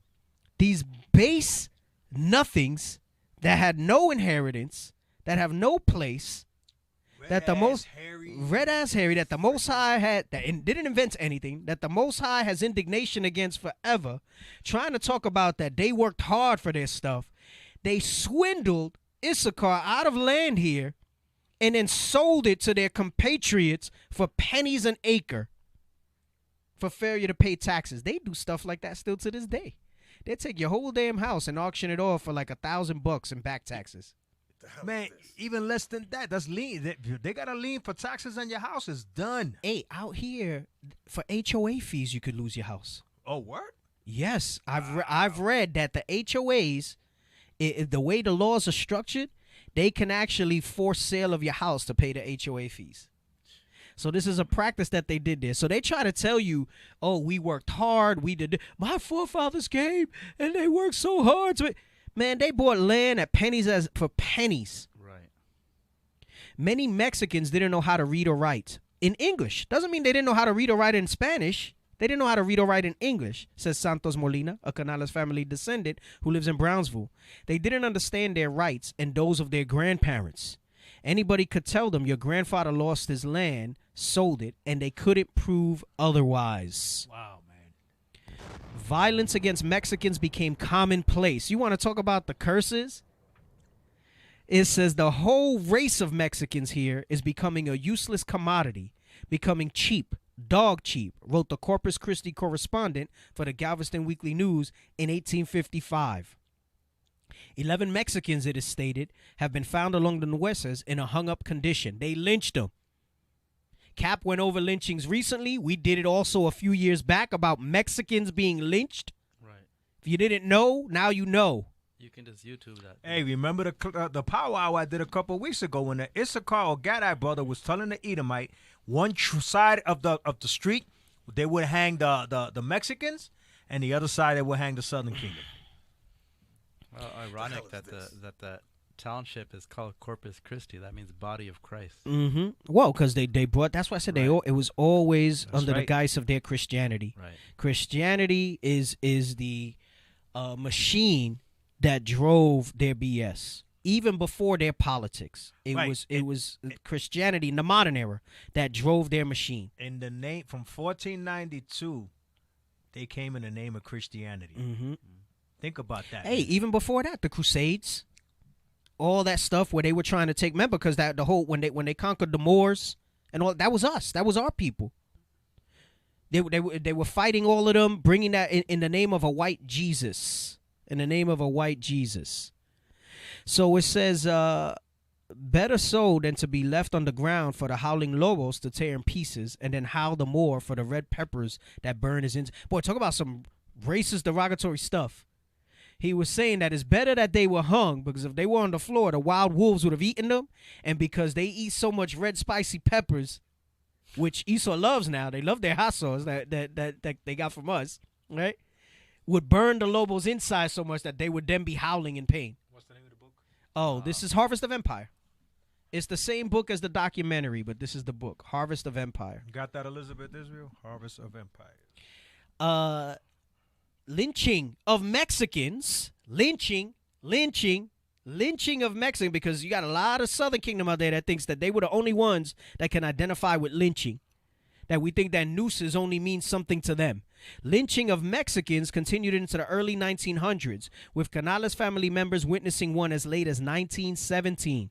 these base nothings that had no inheritance, that have no place, that the most red ass Harry, that the Most High had, that didn't invent anything, that the Most High has indignation against forever, trying to talk about that they worked hard for their stuff. They swindled Issachar out of land here and then sold it to their compatriots for pennies an acre for failure to pay taxes. They do stuff like that still to this day. They take your whole damn house and auction it off for like $1,000 in back taxes. Man, even less than that. That's lien. They got a lien for taxes on your house. It's done. Hey, out here, for HOA fees, you could lose your house. Oh, what? Yes, I've read that the HOAs, the way the laws are structured, they can actually force sale of your house to pay the HOA fees. So this is a practice that they did there. So they try to tell you, oh, we worked hard. We did. My forefathers came and they worked so hard. Man, they bought land at pennies for pennies. Right. Many Mexicans didn't know how to read or write in English. Doesn't mean they didn't know how to read or write in Spanish. They didn't know how to read or write in English, says Santos Molina, a Canales family descendant who lives in Brownsville. They didn't understand their rights and those of their grandparents. Anybody could tell them your grandfather lost his land, sold it, and they couldn't prove otherwise. Wow, man. Violence against Mexicans became commonplace. You want to talk about the curses? It says the whole race of Mexicans here is becoming a useless commodity, becoming cheap, dog cheap, wrote the Corpus Christi correspondent for the Galveston Weekly News in 1855. 11 Mexicans, it is stated, have been found along the Nueces in a hung-up condition. They lynched them. Cap went over lynchings recently. We did it also a few years back about Mexicans being lynched. Right. If you didn't know, now you know. You can just YouTube that. Hey, remember the powwow I did a couple of weeks ago when the Issachar or Gadai brother was telling the Edomite one side of the street they would hang the Mexicans, and the other side they would hang the Southern Kingdom. Well, ironic that that township is called Corpus Christi. That means body of Christ. Mm-hmm. Well, because they brought. That's why I said it was always under the guise of their Christianity. Right. Christianity is the machine that drove their BS. Even before their politics, it was Christianity in the modern era that drove their machine. In the name from 1492, they came in the name of Christianity. Mm-hmm. Think about that. Hey, even before that, the Crusades, all that stuff where they were trying to take. Remember, because that the whole when they conquered the Moors and all that was us. That was our people. They were fighting all of them, bringing that in the name of a white Jesus. In the name of a white Jesus. So it says, better so than to be left on the ground for the howling lobos to tear in pieces, and then howl the more for the red peppers that burn his ins. Boy, talk about some racist, derogatory stuff. He was saying that it's better that they were hung, because if they were on the floor, the wild wolves would have eaten them, and because they eat so much red spicy peppers, which Esau loves now, they love their hot sauce that they got from us, right? Would burn the lobos inside so much that they would then be howling in pain. What's the name of the book? Oh, this is Harvest of Empire. It's the same book as the documentary, but this is the book, Harvest of Empire. Got that, Elizabeth Israel? Harvest of Empire. Lynching of Mexicans. Lynching of Mexicans, because you got a lot of Southern Kingdom out there that thinks that they were the only ones that can identify with lynching. That we think that nooses only means something to them. Lynching of Mexicans continued into the early 1900s, with Canales family members witnessing one as late as 1917.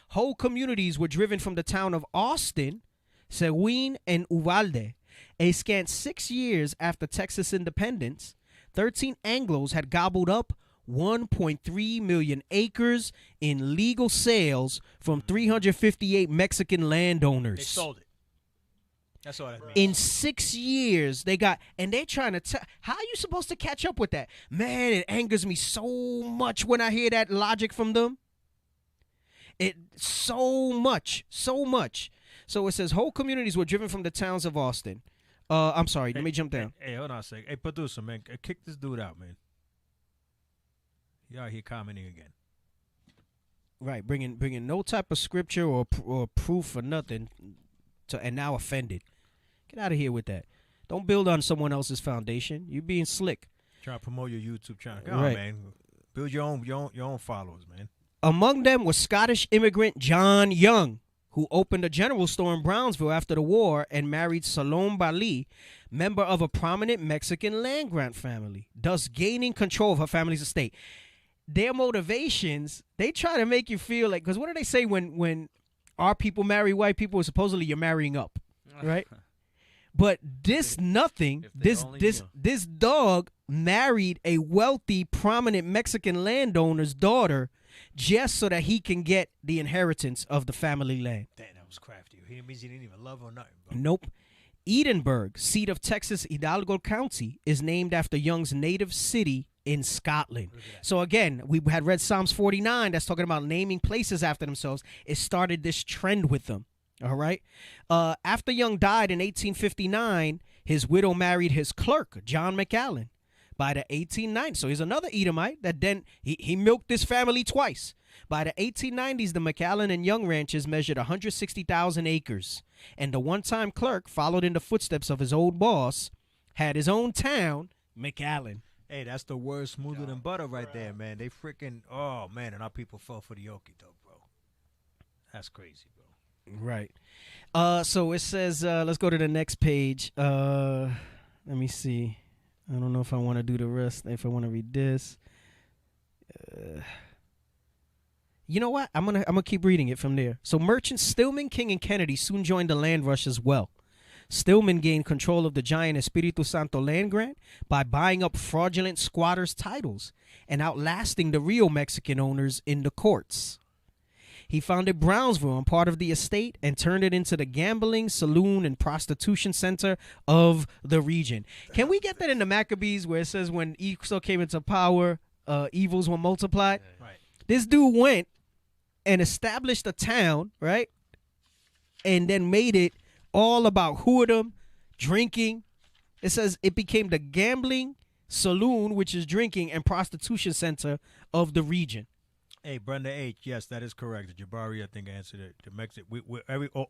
Whole communities were driven from the town of Austin, Seguin, and Uvalde. A scant 6 years after Texas independence, 13 Anglos had gobbled up 1.3 million acres in legal sales from 358 Mexican landowners. They sold it. That's all that means. In 6 years, they got, and they're trying to tell, how are you supposed to catch up with that? Man, it angers me so much when I hear that logic from them. So much. So it says whole communities were driven from the towns of Austin. I'm sorry, let me jump down. Hey, hold on a second. Hey, producer, man, kick this dude out, man. You out here commenting again. Right, bringing no type of scripture or proof or nothing, and now offended. Get out of here with that. Don't build on someone else's foundation. You're being slick. Trying to promote your YouTube channel. Come on, man. Build your own followers, man. Among them was Scottish immigrant John Young, who opened a general store in Brownsville after the war and married Salome Bali, member of a prominent Mexican land grant family, thus gaining control of her family's estate. Their motivations, they try to make you feel like, because what do they say when our people marry white people. Supposedly you're marrying up, right? But this dog married a wealthy, prominent Mexican landowner's daughter just so that he can get the inheritance of the family land. Damn, that was crafty. He means he didn't even love her or nothing, bro. Nope. Edinburgh, seat of Texas Hidalgo County, is named after Young's native city in Scotland. So again, we had read Psalms 49 that's talking about naming places after themselves. It started this trend with them. All right. After Young died in 1859, his widow married his clerk, John McAllen, by the 1890s. So he's another Edomite that then he milked this family twice. By the 1890s, the McAllen and Young ranches measured 160,000 acres. And the one-time clerk followed in the footsteps of his old boss, had his own town, McAllen. Hey, that's the word smoother than butter right there, man. They freaking, oh, man, and our people fell for the yoke, though, bro. That's crazy, bro. Right. So it says, let's go to the next page. Let me see. I don't know if I want to do the rest, if I want to read this. You know what? I'm gonna keep reading it from there. So merchants Stillman, King, and Kennedy soon joined the land rush as well. Stillman gained control of the giant Espiritu Santo land grant by buying up fraudulent squatters' titles and outlasting the real Mexican owners in the courts. He founded Brownsville on part of the estate and turned it into the gambling, saloon, and prostitution center of the region. Can we get that in the Maccabees where it says when Esau came into power, evils were multiplied? Right. This dude went and established a town, right? And then made it all about whoredom, drinking. It says it became the gambling, saloon, which is drinking, and prostitution center of the region. Hey, Brenda H., yes, that is correct. The Jabari, I think, answered it. The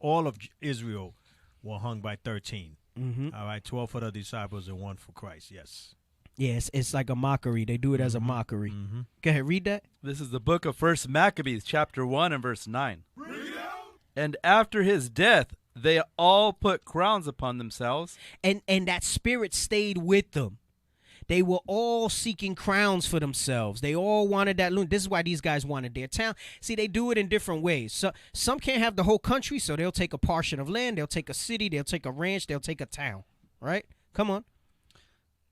all of Israel were hung by 13. Mm-hmm. All right, 12 for the disciples and 1 for Christ, yes. Yes, it's like a mockery. They do it as a mockery. Mm-hmm. Go ahead, read that. This is the book of 1 Maccabees, chapter 1 and verse 9. And after his death, they all put crowns upon themselves. And that spirit stayed with them. They were all seeking crowns for themselves. They all wanted that loon. This is why these guys wanted their town. See, they do it in different ways. So some can't have the whole country, so they'll take a portion of land. They'll take a city. They'll take a ranch. They'll take a town. Right? Come on.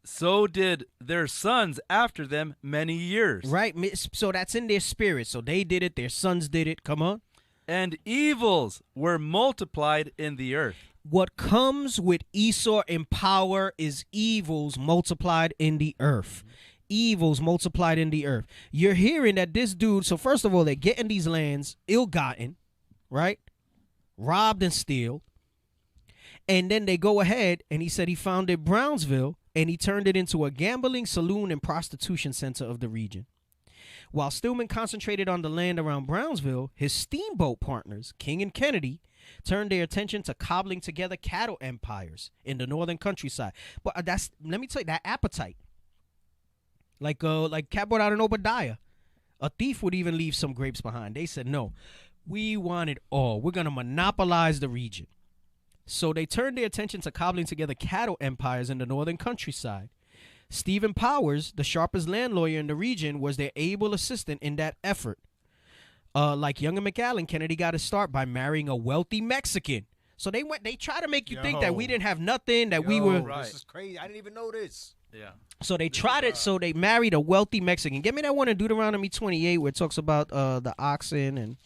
So did their sons after them many years. Right. So that's in their spirit. So they did it. Their sons did it. Come on. And evils were multiplied in the earth. What comes with Esau in power is evils multiplied in the earth. Evils multiplied in the earth. You're hearing that this dude, so first of all, they're getting these lands ill-gotten, right? Robbed and steal. And then they go ahead and he said he founded Brownsville and he turned it into a gambling, saloon, and prostitution center of the region. While Stillman concentrated on the land around Brownsville, his steamboat partners, King and Kennedy, turned their attention to cobbling together cattle empires in the northern countryside. But let me tell you, that appetite, like Cat brought out in Obadiah, a thief would even leave some grapes behind. They said, no, we want it all. We're going to monopolize the region. So they turned their attention to cobbling together cattle empires in the northern countryside. Stephen Powers, the sharpest land lawyer in the region, was their able assistant in that effort. Like Young and McAllen, Kennedy got his start by marrying a wealthy Mexican. So they try to make you think that we didn't have nothing, that we were. Right. This is crazy. I didn't even know this. Yeah. So they tried it. So they married a wealthy Mexican. Give me that one in Deuteronomy 28 where it talks about the oxen and.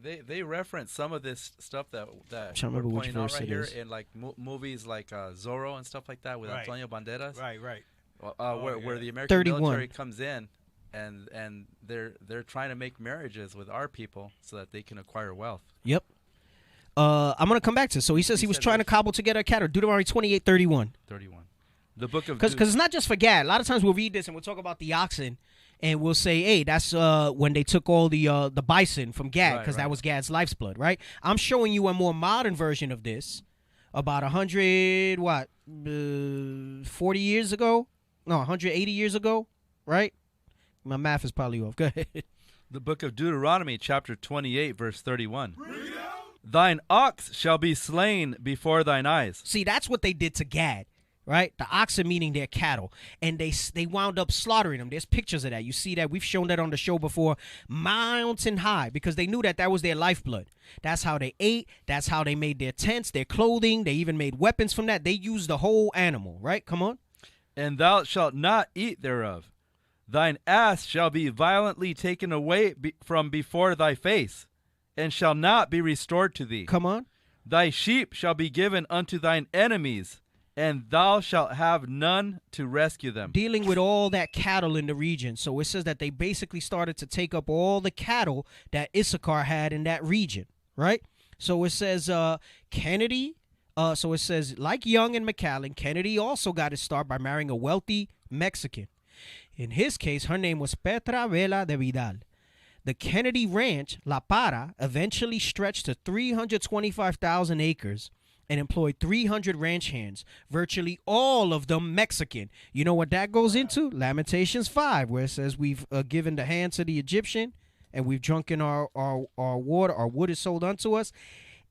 They reference some of this stuff that we're pointing out right here is. in like movies like Zorro and stuff like that with Antonio Banderas. Right. Where the American 31. military comes in and they're trying to make marriages with our people so that they can acquire wealth. Yep. I'm gonna come back to it. So he says he was trying to cobble together a cattle. Deuteronomy 28:31. 31. The book of because it's not just for Gad. A lot of times we'll read this and we'll talk about the oxen. And we'll say, hey, that's when they took all the bison from Gad, because that was Gad's life's blood, right? I'm showing you a more modern version of this, about 140 years ago? No, 180 years ago, right? My math is probably off. Go ahead. The book of Deuteronomy, chapter 28, verse 31. Thine ox shall be slain before thine eyes. See, that's what they did to Gad, right? The oxen meaning their cattle, and they wound up slaughtering them. There's pictures of that. You see that. We've shown that on the show before, mountain high, because they knew that was their lifeblood. That's how they ate. That's how they made their tents, their clothing. They even made weapons from that. They used the whole animal, right? Come on. And thou shalt not eat thereof. Thine ass shall be violently taken away from before thy face, and shall not be restored to thee. Come on. Thy sheep shall be given unto thine enemies, and thou shalt have none to rescue them. Dealing with all that cattle in the region. So it says that they basically started to take up all the cattle that Issachar had in that region, right? So it says Kennedy. So it says, like Young and McAllen, Kennedy also got his start by marrying a wealthy Mexican. In his case, her name was Petra Vela de Vidal. The Kennedy Ranch, La Para, eventually stretched to 325,000 acres and employed 300 ranch hands, virtually all of them Mexican. You know what that goes into? Lamentations 5, where it says we've given the hand to the Egyptian and we've drunken our water, our wood is sold unto us.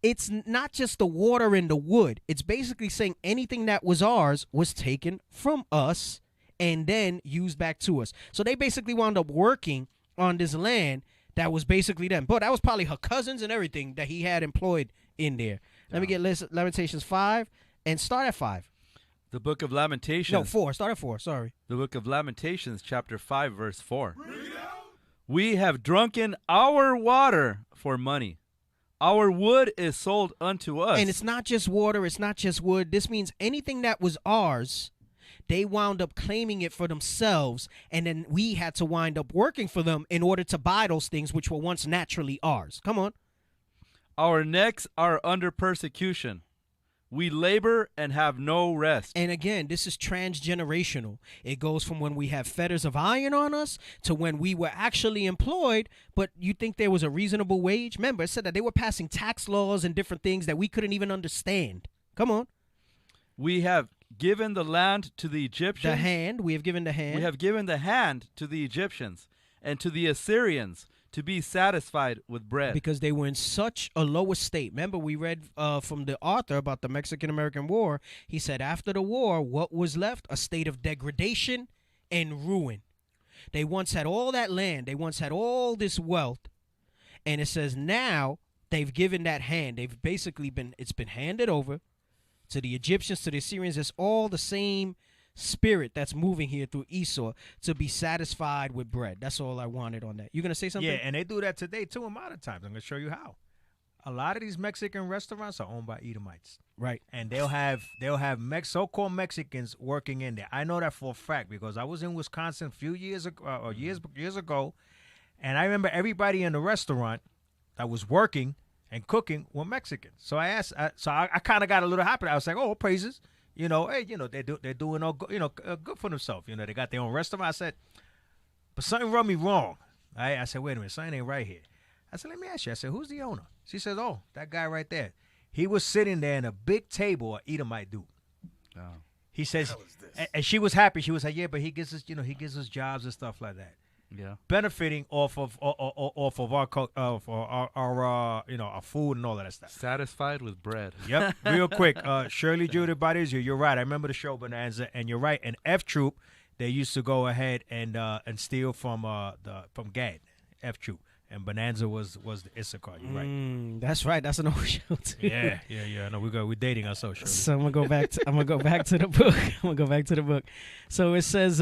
It's not just the water and the wood. It's basically saying anything that was ours was taken from us and then used back to us. So they basically wound up working on this land that was basically them. But that was probably her cousins and everything that he had employed in there. Let me get Lamentations 5 and start at 5. The book of Lamentations. No, 4. Start at 4. Sorry. The book of Lamentations, chapter 5, verse 4. We have drunken our water for money. Our wood is sold unto us. And it's not just water. It's not just wood. This means anything that was ours, they wound up claiming it for themselves, and then we had to wind up working for them in order to buy those things which were once naturally ours. Come on. Our necks are under persecution. We labor and have no rest. And again, this is transgenerational. It goes from when we have fetters of iron on us to when we were actually employed, but you think there was a reasonable wage? Remember, it said that they were passing tax laws and different things that we couldn't even understand. Come on. We have given the land to the Egyptians. The hand. We have given the hand. We have given the hand to the Egyptians and to the Assyrians to be satisfied with bread. Because they were in such a low estate. Remember, we read from the author about the Mexican-American War. He said after the war, what was left? A state of degradation and ruin. They once had all that land. They once had all this wealth. And it says now they've given that hand. They've basically it's been handed over to the Egyptians, to the Assyrians. It's all the same spirit that's moving here through Esau to be satisfied with bread. That's all I wanted on that. You gonna say something? Yeah, and they do that today too in modern times. I'm gonna show you how. A lot of these Mexican restaurants are owned by Edomites, right? And they'll have so-called Mexicans working in there. I know that for a fact because I was in Wisconsin a few years ago, or years ago, and I remember everybody in the restaurant that was working and cooking were Mexican. So I asked, I kind of got a little happy. I was like, oh, praises. You know, hey, you know, they're doing all good, good for themselves. You know, they got their own restaurant. I said, but something rubbed me wrong. I said, wait a minute, something ain't right here. I said, let me ask you. I said, who's the owner? She says, oh, that guy right there. He was sitting there in a big table, an Edomite dude. Oh. He says, and she was happy. She was like, yeah, but he gives us, he gives us jobs and stuff like that. Yeah, benefiting off of our food and all of that stuff. Satisfied with bread. Yep. Real quick, Shirley Judy Badizu, you're right. I remember the show Bonanza, and you're right. And F Troop, they used to go ahead and steal from Gad, F Troop, and Bonanza was the Issachar. You're right. That's right. That's an old show too. Yeah. No, we're dating ourselves. Shirley. So I'm gonna go back. I'm gonna go back to the book. So it says.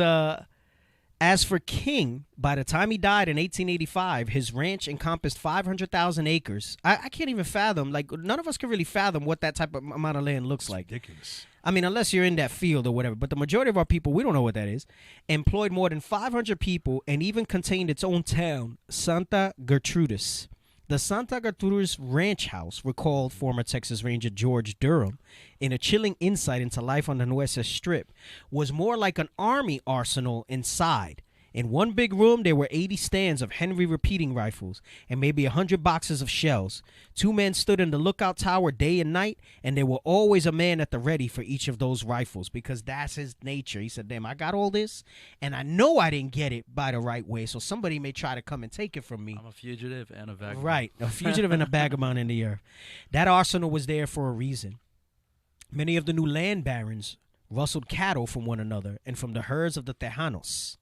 As for King, by the time he died in 1885, his ranch encompassed 500,000 acres. I can't even fathom, like, none of us can really fathom what that type of amount of land looks like. Ridiculous. I mean, unless you're in that field or whatever. But the majority of our people, we don't know what that is. Employed more than 500 people and even contained its own town, Santa Gertrudis. The Santa Gertrudis Ranch House recalled former Texas Ranger George Durham in a chilling insight into life on the Nueces Strip, was more like an army arsenal inside. In one big room, there were 80 stands of Henry repeating rifles and maybe 100 boxes of shells. 2 men stood in the lookout tower day and night, and there were always a man at the ready for each of those rifles because that's his nature. He said, damn, I got all this, and I know I didn't get it by the right way, so somebody may try to come and take it from me. I'm a fugitive and a vagabond. Right, a fugitive and a vagabond in the earth. That arsenal was there for a reason. Many of the new land barons rustled cattle from one another and from the herds of the Tejanos.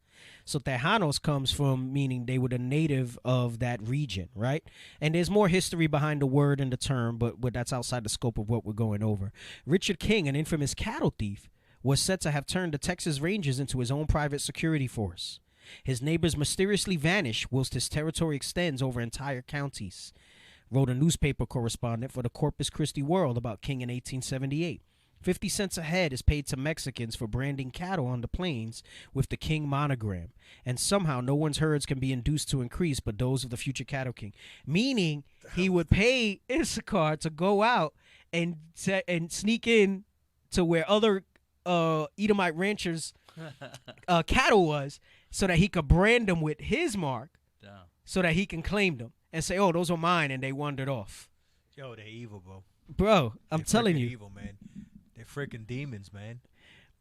So Tejanos comes from meaning they were the native of that region, right? And there's more history behind the word and the term, but that's outside the scope of what we're going over. Richard King, an infamous cattle thief, was said to have turned the Texas Rangers into his own private security force. His neighbors mysteriously vanish whilst his territory extends over entire counties, wrote a newspaper correspondent for the Corpus Christi World about King in 1878. 50 cents a head is paid to Mexicans for branding cattle on the plains with the King monogram, and somehow no one's herds can be induced to increase but those of the future cattle king. Meaning he would pay Issachar to go out and sneak in to where other Edomite ranchers' cattle was, so that he could brand them with his mark, so that he can claim them and say, "Oh, those are mine," and they wandered off. Yo, they're evil, bro. Bro, I'm They're telling freaking you, evil, man. They're freaking demons, man.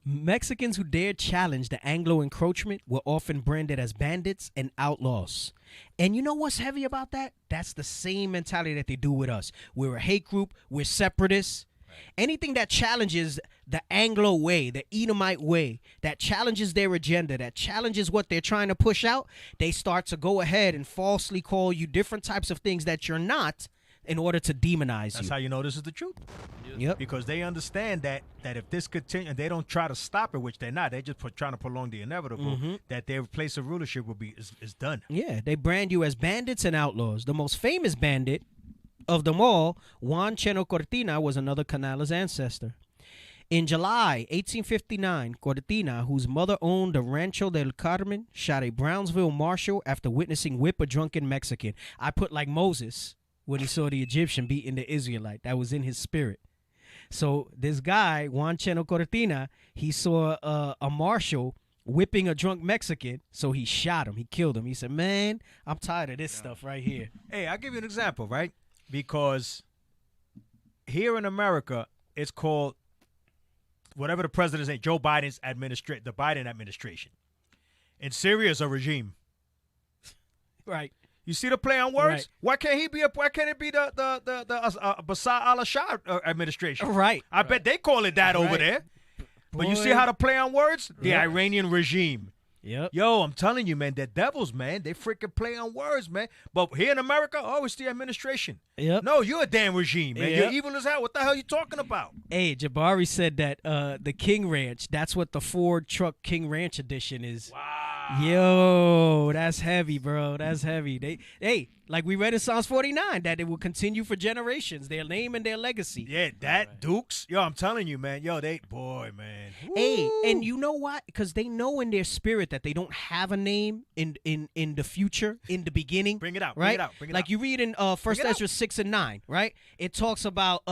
Mexicans who dared challenge the Anglo encroachment were often branded as bandits and outlaws. And you know what's heavy about that? That's the same mentality that they do with us. We're a hate group. We're separatists. Anything that challenges the Anglo way, the Edomite way, that challenges their agenda, that challenges what they're trying to push out, they start to go ahead and falsely call you different types of things that you're not in order to demonize That's you. how you know this is the truth. Yep. Because they understand that if this continues, and they don't try to stop it, which they're not, they're just trying to prolong the inevitable, that their place of rulership will be is done. Yeah, they brand you as bandits and outlaws. The most famous bandit of them all, Juan Cheno Cortina, was another Canales ancestor. In July 1859, Cortina, whose mother owned the Rancho del Carmen, shot a Brownsville marshal after witnessing whip a drunken Mexican. I put like Moses when he saw the Egyptian beating the Israelite. That was in his spirit. So this guy, Juan Cheno Cortina, he saw a marshal whipping a drunk Mexican, so he shot him. He killed him. He said, "Man, I'm tired of this stuff right here." Hey, I'll give you an example, right? Because here in America, it's called whatever the president's name, Joe Biden's the Biden administration. In Syria, it's a regime. Right. You see the play on words? Right. Why can't it be the Bashar al-Assad administration? Right. I bet they call it that over Right. there. But you see Boy. how to play on words? The Yep. Iranian regime. Yep. Yo, I'm telling you, man, the devils, man, they freaking play on words, man. But here in America, oh, it's the administration. Yep. No, you're a damn regime, man. Yep. You're evil as hell. What the hell are you talking about? Hey, Jabari said that the King Ranch, that's what the Ford Truck King Ranch edition is. Wow. Yo, that's heavy, bro. That's heavy. Like we read in Psalms 49, that it will continue for generations, their name and their legacy. Yeah, that Dukes. Yo, I'm telling you, man. Yo, boy, man. Hey, and you know what? Because they know in their spirit that they don't have a name in the future, in the beginning. Bring it out. Right? Bring it like out. you read in 1 Ezra 6 and 9, right? It talks about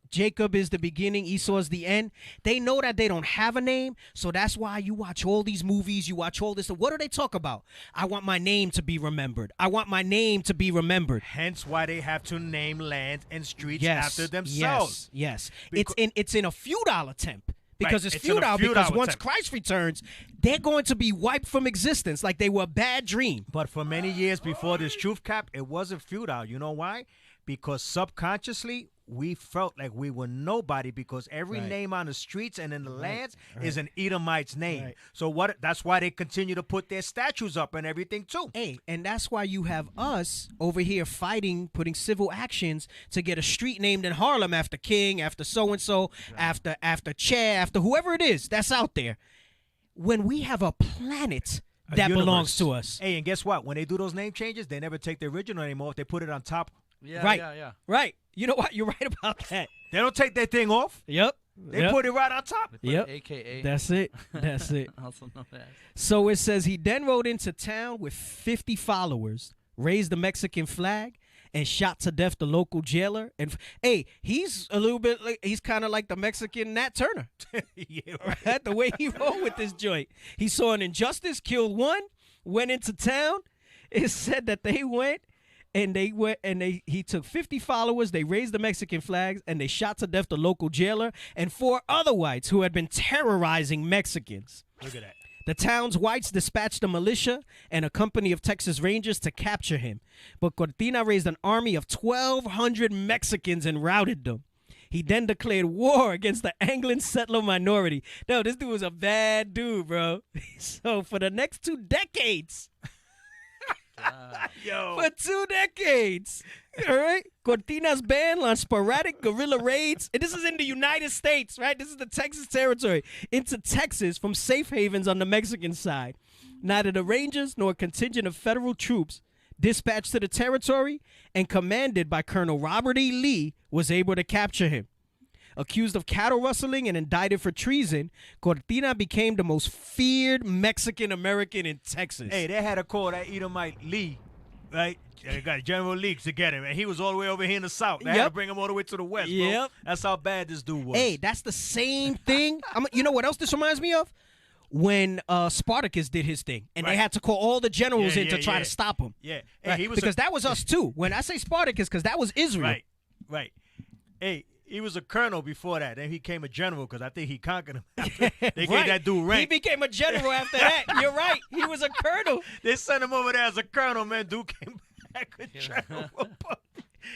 Jacob is the beginning, Esau is the end. They know that they don't have a name, so that's why you watch all these movies, you watch all this. What do they talk about? I want my name to be remembered. I want my name to be remembered. Hence why they have to name land and streets Yes, after themselves. Yes. It's in a feudal attempt. Because Right, it's it's in a feudal, feudal because once attempt. Christ returns, they're going to be wiped from existence like they were a bad dream. But for many years before this truth cap, it wasn't feudal. You know why? Because subconsciously, we felt like we were nobody because every Right. name on the streets and in the lands Right. is an Edomite's name. Right. So that's why they continue to put their statues up and everything too. Hey, and that's why you have us over here fighting, putting civil actions to get a street named in Harlem after King, after so-and-so, after Che, after whoever it is that's out there. When we have a planet A that universe. belongs to us. Hey, and guess what? When they do those name changes, they never take the original anymore. If they put it on top. Right. You know what? You're right about that. They don't take that thing off. Yep. They put it right on top. Yep. AKA. That's it. That's it. Also known as. So it says he then rode into town with 50 followers, raised the Mexican flag, and shot to death the local jailer. And hey, he's a little bit like, he's kind of like the Mexican Nat Turner. Yeah, right? The way he rolled with this joint. He saw an injustice, killed one, went into town. It said that they went and he took 50 followers, they raised the Mexican flags, and they shot to death the local jailer and 4 other whites who had been terrorizing Mexicans. Look at that. The town's whites dispatched a militia and a company of Texas Rangers to capture him. But Cortina raised an army of 1,200 Mexicans and routed them. He then declared war against the Anglo settler minority. No, this dude was a bad dude, bro. So for the next 2 decades, for 2 decades, all right, Cortina's band launched sporadic guerrilla raids, and this is in the United States, right? This is the Texas territory, into Texas from safe havens on the Mexican side. Neither the Rangers nor a contingent of federal troops dispatched to the territory and commanded by Colonel Robert E. Lee was able to capture him. Accused of cattle rustling and indicted for treason, Cortina became the most feared Mexican-American in Texas. Hey, they had to call that Edomite Lee, right? They got General Lee to get him, and he was all the way over here in the South. They had to bring him all the way to the West, bro. That's how bad this dude was. Hey, that's the same thing. You know what else this reminds me of? When Spartacus did his thing, and they had to call all the generals in to try to stop him. Yeah. Hey, Right? because that was us too. When I say Spartacus, because that was Israel. Right. Hey, he was a colonel before that. Then he became a general because I think he conquered him. After they gave that dude rank. He became a general after that. You're right. He was a colonel. They sent him over there as a colonel, man. Dude came back a general.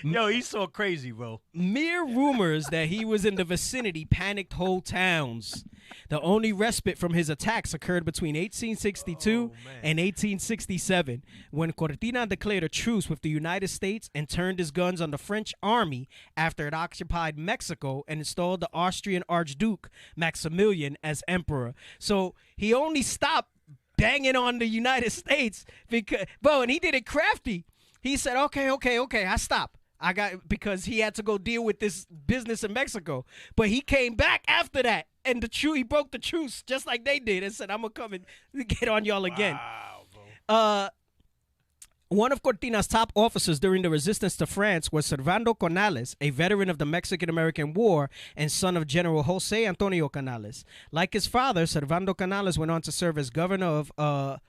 Yo, he's so crazy, bro. Mere rumors that he was in the vicinity panicked whole towns. The only respite from his attacks occurred between 1862 and 1867, when Cortina declared a truce with the United States and turned his guns on the French army after it occupied Mexico and installed the Austrian Archduke Maximilian as emperor. So he only stopped banging on the United States and he did it crafty. He said, okay, I stop. Because he had to go deal with this business in Mexico. But he came back after that, and he broke the truce just like they did and said, I'm going to come and get on y'all again. Wow, one of Cortina's top officers during the resistance to France was Servando Canales, a veteran of the Mexican-American War and son of General Jose Antonio Canales. Like his father, Servando Canales went on to serve as governor of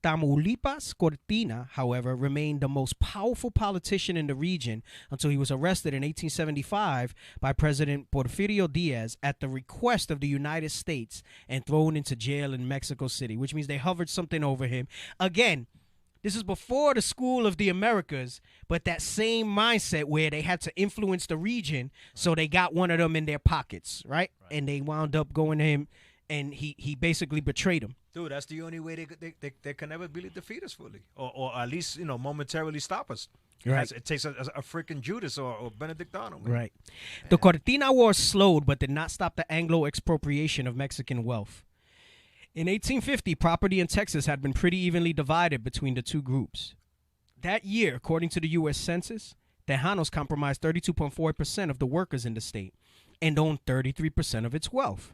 Tamaulipas. Cortina, however, remained the most powerful politician in the region until he was arrested in 1875 by President Porfirio Diaz at the request of the United States and thrown into jail in Mexico City, which means they hovered something over him. Again, this is before the school of the Americas, but that same mindset where they had to influence the region, so they got one of them in their pockets, right? And they wound up going to him, and he basically betrayed him. Dude, that's the only way they can never really defeat us fully, or at least momentarily stop us. Right. It takes a freaking Judas or Benedictano. Man. Right. The Cortina War slowed but did not stop the Anglo expropriation of Mexican wealth. In 1850, property in Texas had been pretty evenly divided between the two groups. That year, according to the U.S. Census, Tejanos comprised 32.4% of the workers in the state and owned 33% of its wealth.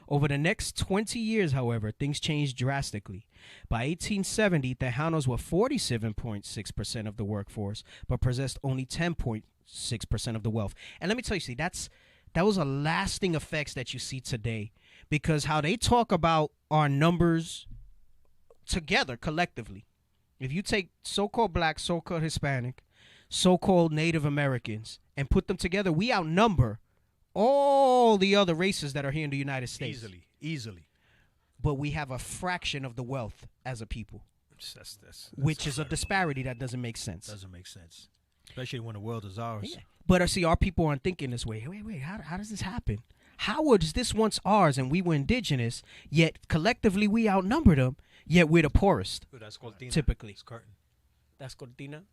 Over the next 20 years, however, things changed drastically. By 1870, Tejanos were 47.6% of the workforce, but possessed only 10.6% of the wealth. And let me tell you, see, that was a lasting effects that you see today, because how they talk about our numbers together collectively. If you take so-called black, so-called Hispanic, so-called Native Americans, and put them together, we outnumber all the other races that are here in the United States. Easily. But we have a fraction of the wealth as a people, that's which is a disparity that doesn't make sense. Doesn't make sense, especially when the world is ours. Yeah. But see, our people aren't thinking this way. Wait, how does this happen? How was this once ours and we were indigenous, yet collectively we outnumbered them, yet we're the poorest? Dude, that's Cortina. Typically. That's Cortina.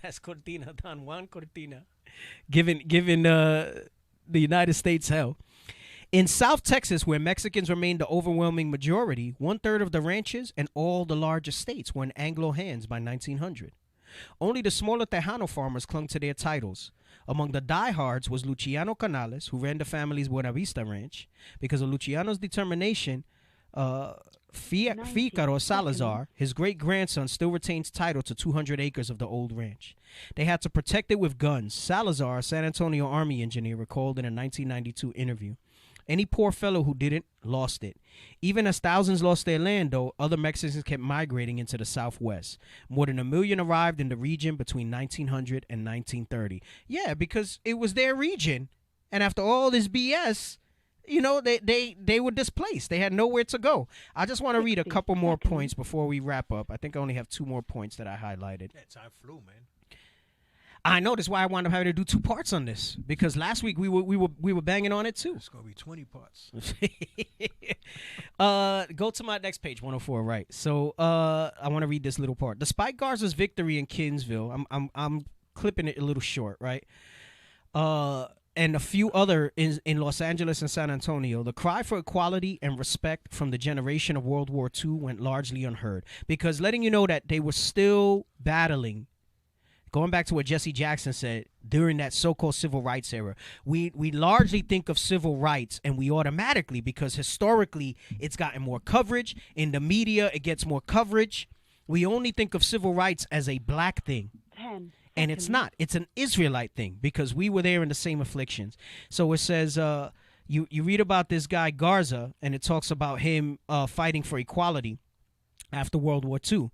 That's Cortina, Don Juan Cortina. Giving the United States hell. In South Texas, where Mexicans remained the overwhelming majority, 1/3 of the ranches and all the large estates were in Anglo hands by 1900. Only the smaller Tejano farmers clung to their titles. Among the diehards was Luciano Canales, who ran the family's Buena Vista ranch. Because of Luciano's determination, Fícaro Salazar, his great-grandson, still retains title to 200 acres of the old ranch. They had to protect it with guns. Salazar, a San Antonio Army engineer, recalled in a 1992 interview. Any poor fellow who didn't lost it. Even as thousands lost their land, though, other Mexicans kept migrating into the Southwest. More than 1 million arrived in the region between 1900 and 1930. Yeah, because it was their region. And after all this BS, they were displaced. They had nowhere to go. I just want to read a couple more points before we wrap up. I think I only have 2 more points that I highlighted. Yeah, time flew, man. I know. That's why I wound up having to do 2 parts on this, because last week we were banging on it too. It's gonna be 20 parts. Go to my next page, 104. Right. So I want to read this little part. Despite Garza's victory in Kingsville, I'm clipping it a little short, right? And a few other in Los Angeles and San Antonio, the cry for equality and respect from the generation of World War II went largely unheard, because letting you know that they were still battling. Going back to what Jesse Jackson said during that so-called civil rights era, we largely think of civil rights, and we automatically, because historically it's gotten more coverage in the media, it gets more coverage. We only think of civil rights as a black thing. 10 And it's not. It's an Israelite thing, because we were there in the same afflictions. So it says, you read about this guy Garza, and it talks about him fighting for equality after World War II.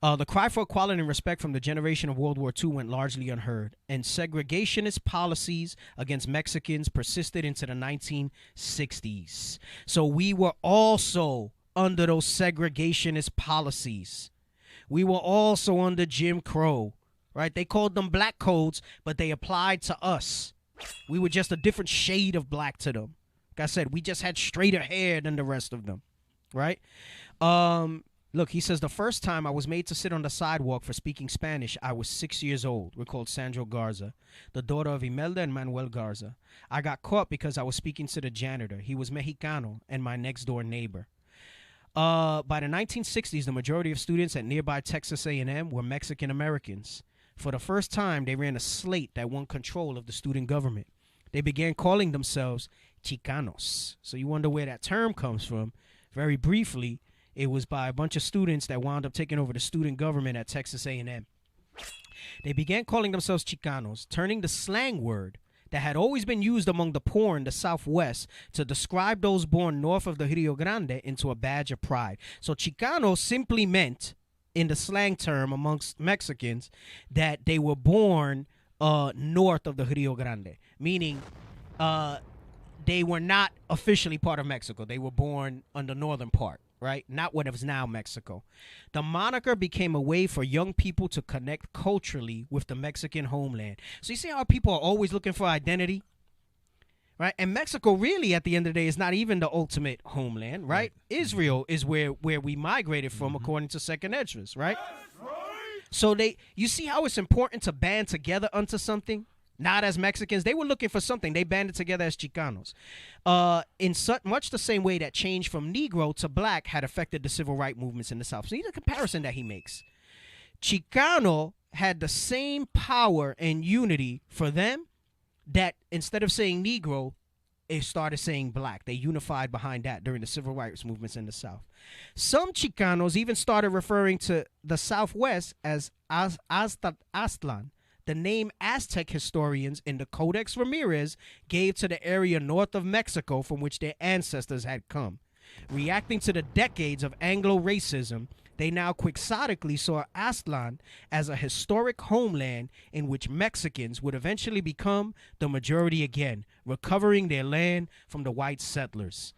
The cry for equality and respect from the generation of World War II went largely unheard, and segregationist policies against Mexicans persisted into the 1960s. So we were also under those segregationist policies. We were also under Jim Crow, right? They called them black codes, but they applied to us. We were just a different shade of black to them. Like I said, we just had straighter hair than the rest of them, right? Look, he says, the first time I was made to sit on the sidewalk for speaking Spanish, I was 6 years old, recalled Sandro Garza, the daughter of Imelda and Manuel Garza. I got caught because I was speaking to the janitor. He was Mexicano and my next-door neighbor. By the 1960s, the majority of students at nearby Texas A&M were Mexican Americans. For the first time, they ran a slate that won control of the student government. They began calling themselves Chicanos. So you wonder where that term comes from. Very briefly, it was by a bunch of students that wound up taking over the student government at Texas A&M. They began calling themselves Chicanos, turning the slang word that had always been used among the poor in the Southwest to describe those born north of the Rio Grande into a badge of pride. So Chicano simply meant, in the slang term amongst Mexicans, that they were born north of the Rio Grande, meaning they were not officially part of Mexico. They were born on the northern part, right? Not what is now Mexico. The moniker became a way for young people to connect culturally with the Mexican homeland. So you see how people are always looking for identity, right? And Mexico really, at the end of the day, is not even the ultimate homeland, right? Israel is where we migrated from, according to Second Esdras, right? So you see how it's important to band together unto something? Not as Mexicans. They were looking for something. They banded together as Chicanos. In much the same way that change from Negro to black had affected the civil rights movements in the South. See the comparison that he makes. Chicano had the same power and unity for them that instead of saying Negro, it started saying black. They unified behind that during the civil rights movements in the South. Some Chicanos even started referring to the Southwest as Aztlan, the name Aztec historians in the Codex Ramirez gave to the area north of Mexico from which their ancestors had come. Reacting to the decades of Anglo-racism, they now quixotically saw Aztlan as a historic homeland in which Mexicans would eventually become the majority again, recovering their land from the white settlers.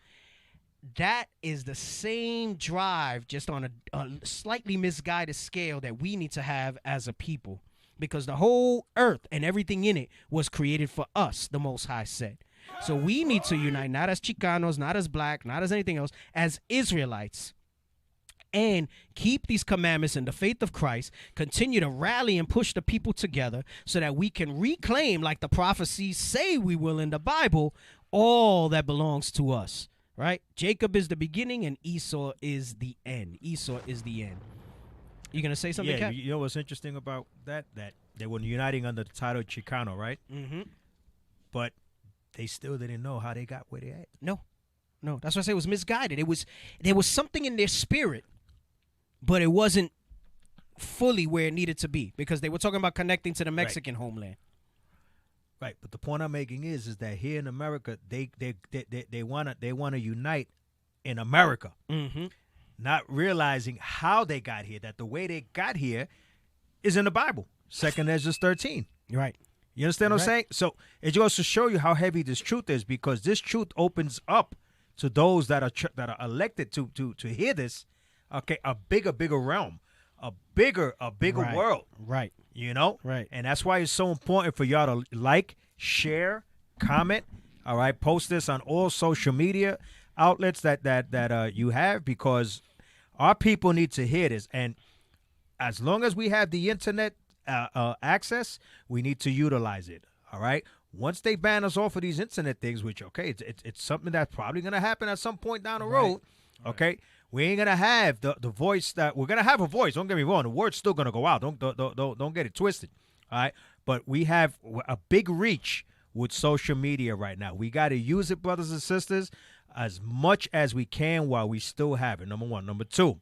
That is the same drive, just on a slightly misguided scale, that we need to have as a people. Because the whole earth and everything in it was created for us, the Most High said. So we need to unite, not as Chicanos, not as black, not as anything else, as Israelites. And keep these commandments in the faith of Christ, continue to rally and push the people together so that we can reclaim, like the prophecies say we will in the Bible, all that belongs to us, right? Jacob is the beginning and Esau is the end. Esau is the end. You gonna say something, Cap? You know what's interesting about that? That they were uniting under the title Chicano, right? Mm-hmm. But they still didn't know how they got where they at. No. That's why I say it was misguided. There was something in their spirit, but it wasn't fully where it needed to be, because they were talking about connecting to the Mexican homeland. Right. But the point I'm making is that here in America, they wanna unite in America. Mm-hmm. Not realizing how they got here, that the way they got here is in the Bible, 2 Ezra 13. Right. You understand what I'm saying? So it goes to show you how heavy this truth is, because this truth opens up to those that are elected to hear this, okay, a bigger realm a bigger Right. world. Right. You know? Right. And that's why it's so important for y'all to like, share, comment. All right. Post this on all social media outlets that you have, because our people need to hear this. And as long as we have the internet access, we need to utilize it. All right. Once they ban us off of these internet things, which, okay, it's something that's probably going to happen at some point down the road. Okay. We ain't going to have the voice that we're going to have a voice. Don't get me wrong. The word's still going to go out. Don't get it twisted. All right. But we have a big reach with social media right now. We got to use it, brothers and sisters, as much as we can while we still have it. Number one. Number two,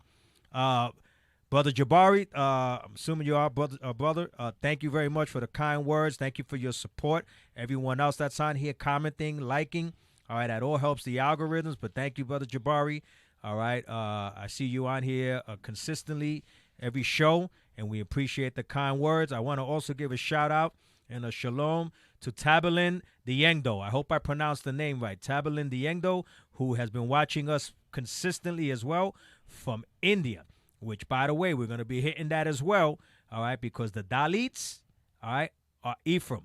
Brother Jabari, I'm assuming you are brother. Thank you very much for the kind words. Thank you for your support. Everyone else that's on here commenting, liking. All right, that all helps the algorithms. But thank you, Brother Jabari. All right, I see you on here consistently every show, and we appreciate the kind words. I want to also give a shout out and a shalom to Tabalin Diengdo. I hope I pronounced the name right. Tabalin Diengdo, who has been watching us consistently as well from India, which, by the way, we're going to be hitting that as well, all right, because the Dalits, all right, are Ephraim,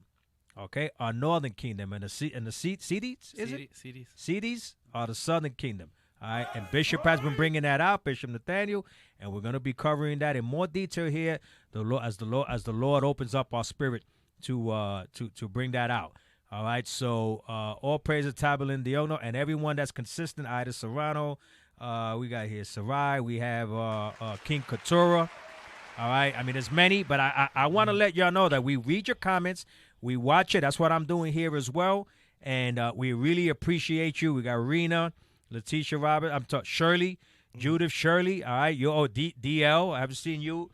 okay, are Northern Kingdom, and the Sidis, is it? Sidis are the Southern Kingdom. All right, and Bishop has been bringing that out, Bishop Nathaniel, and we're going to be covering that in more detail here. As the Lord opens up our spirit to bring that out. All right, so all praise to Tabalin Diono and everyone that's consistent. Ida Serrano, we got here Sarai, we have King Katura. All right, I mean there's many, but I want to let y'all know that we read your comments, we watch it. That's what I'm doing here as well, and we really appreciate you. We got Rena, Letitia Robert, Shirley, Judith Shirley. All right, DL. I haven't seen you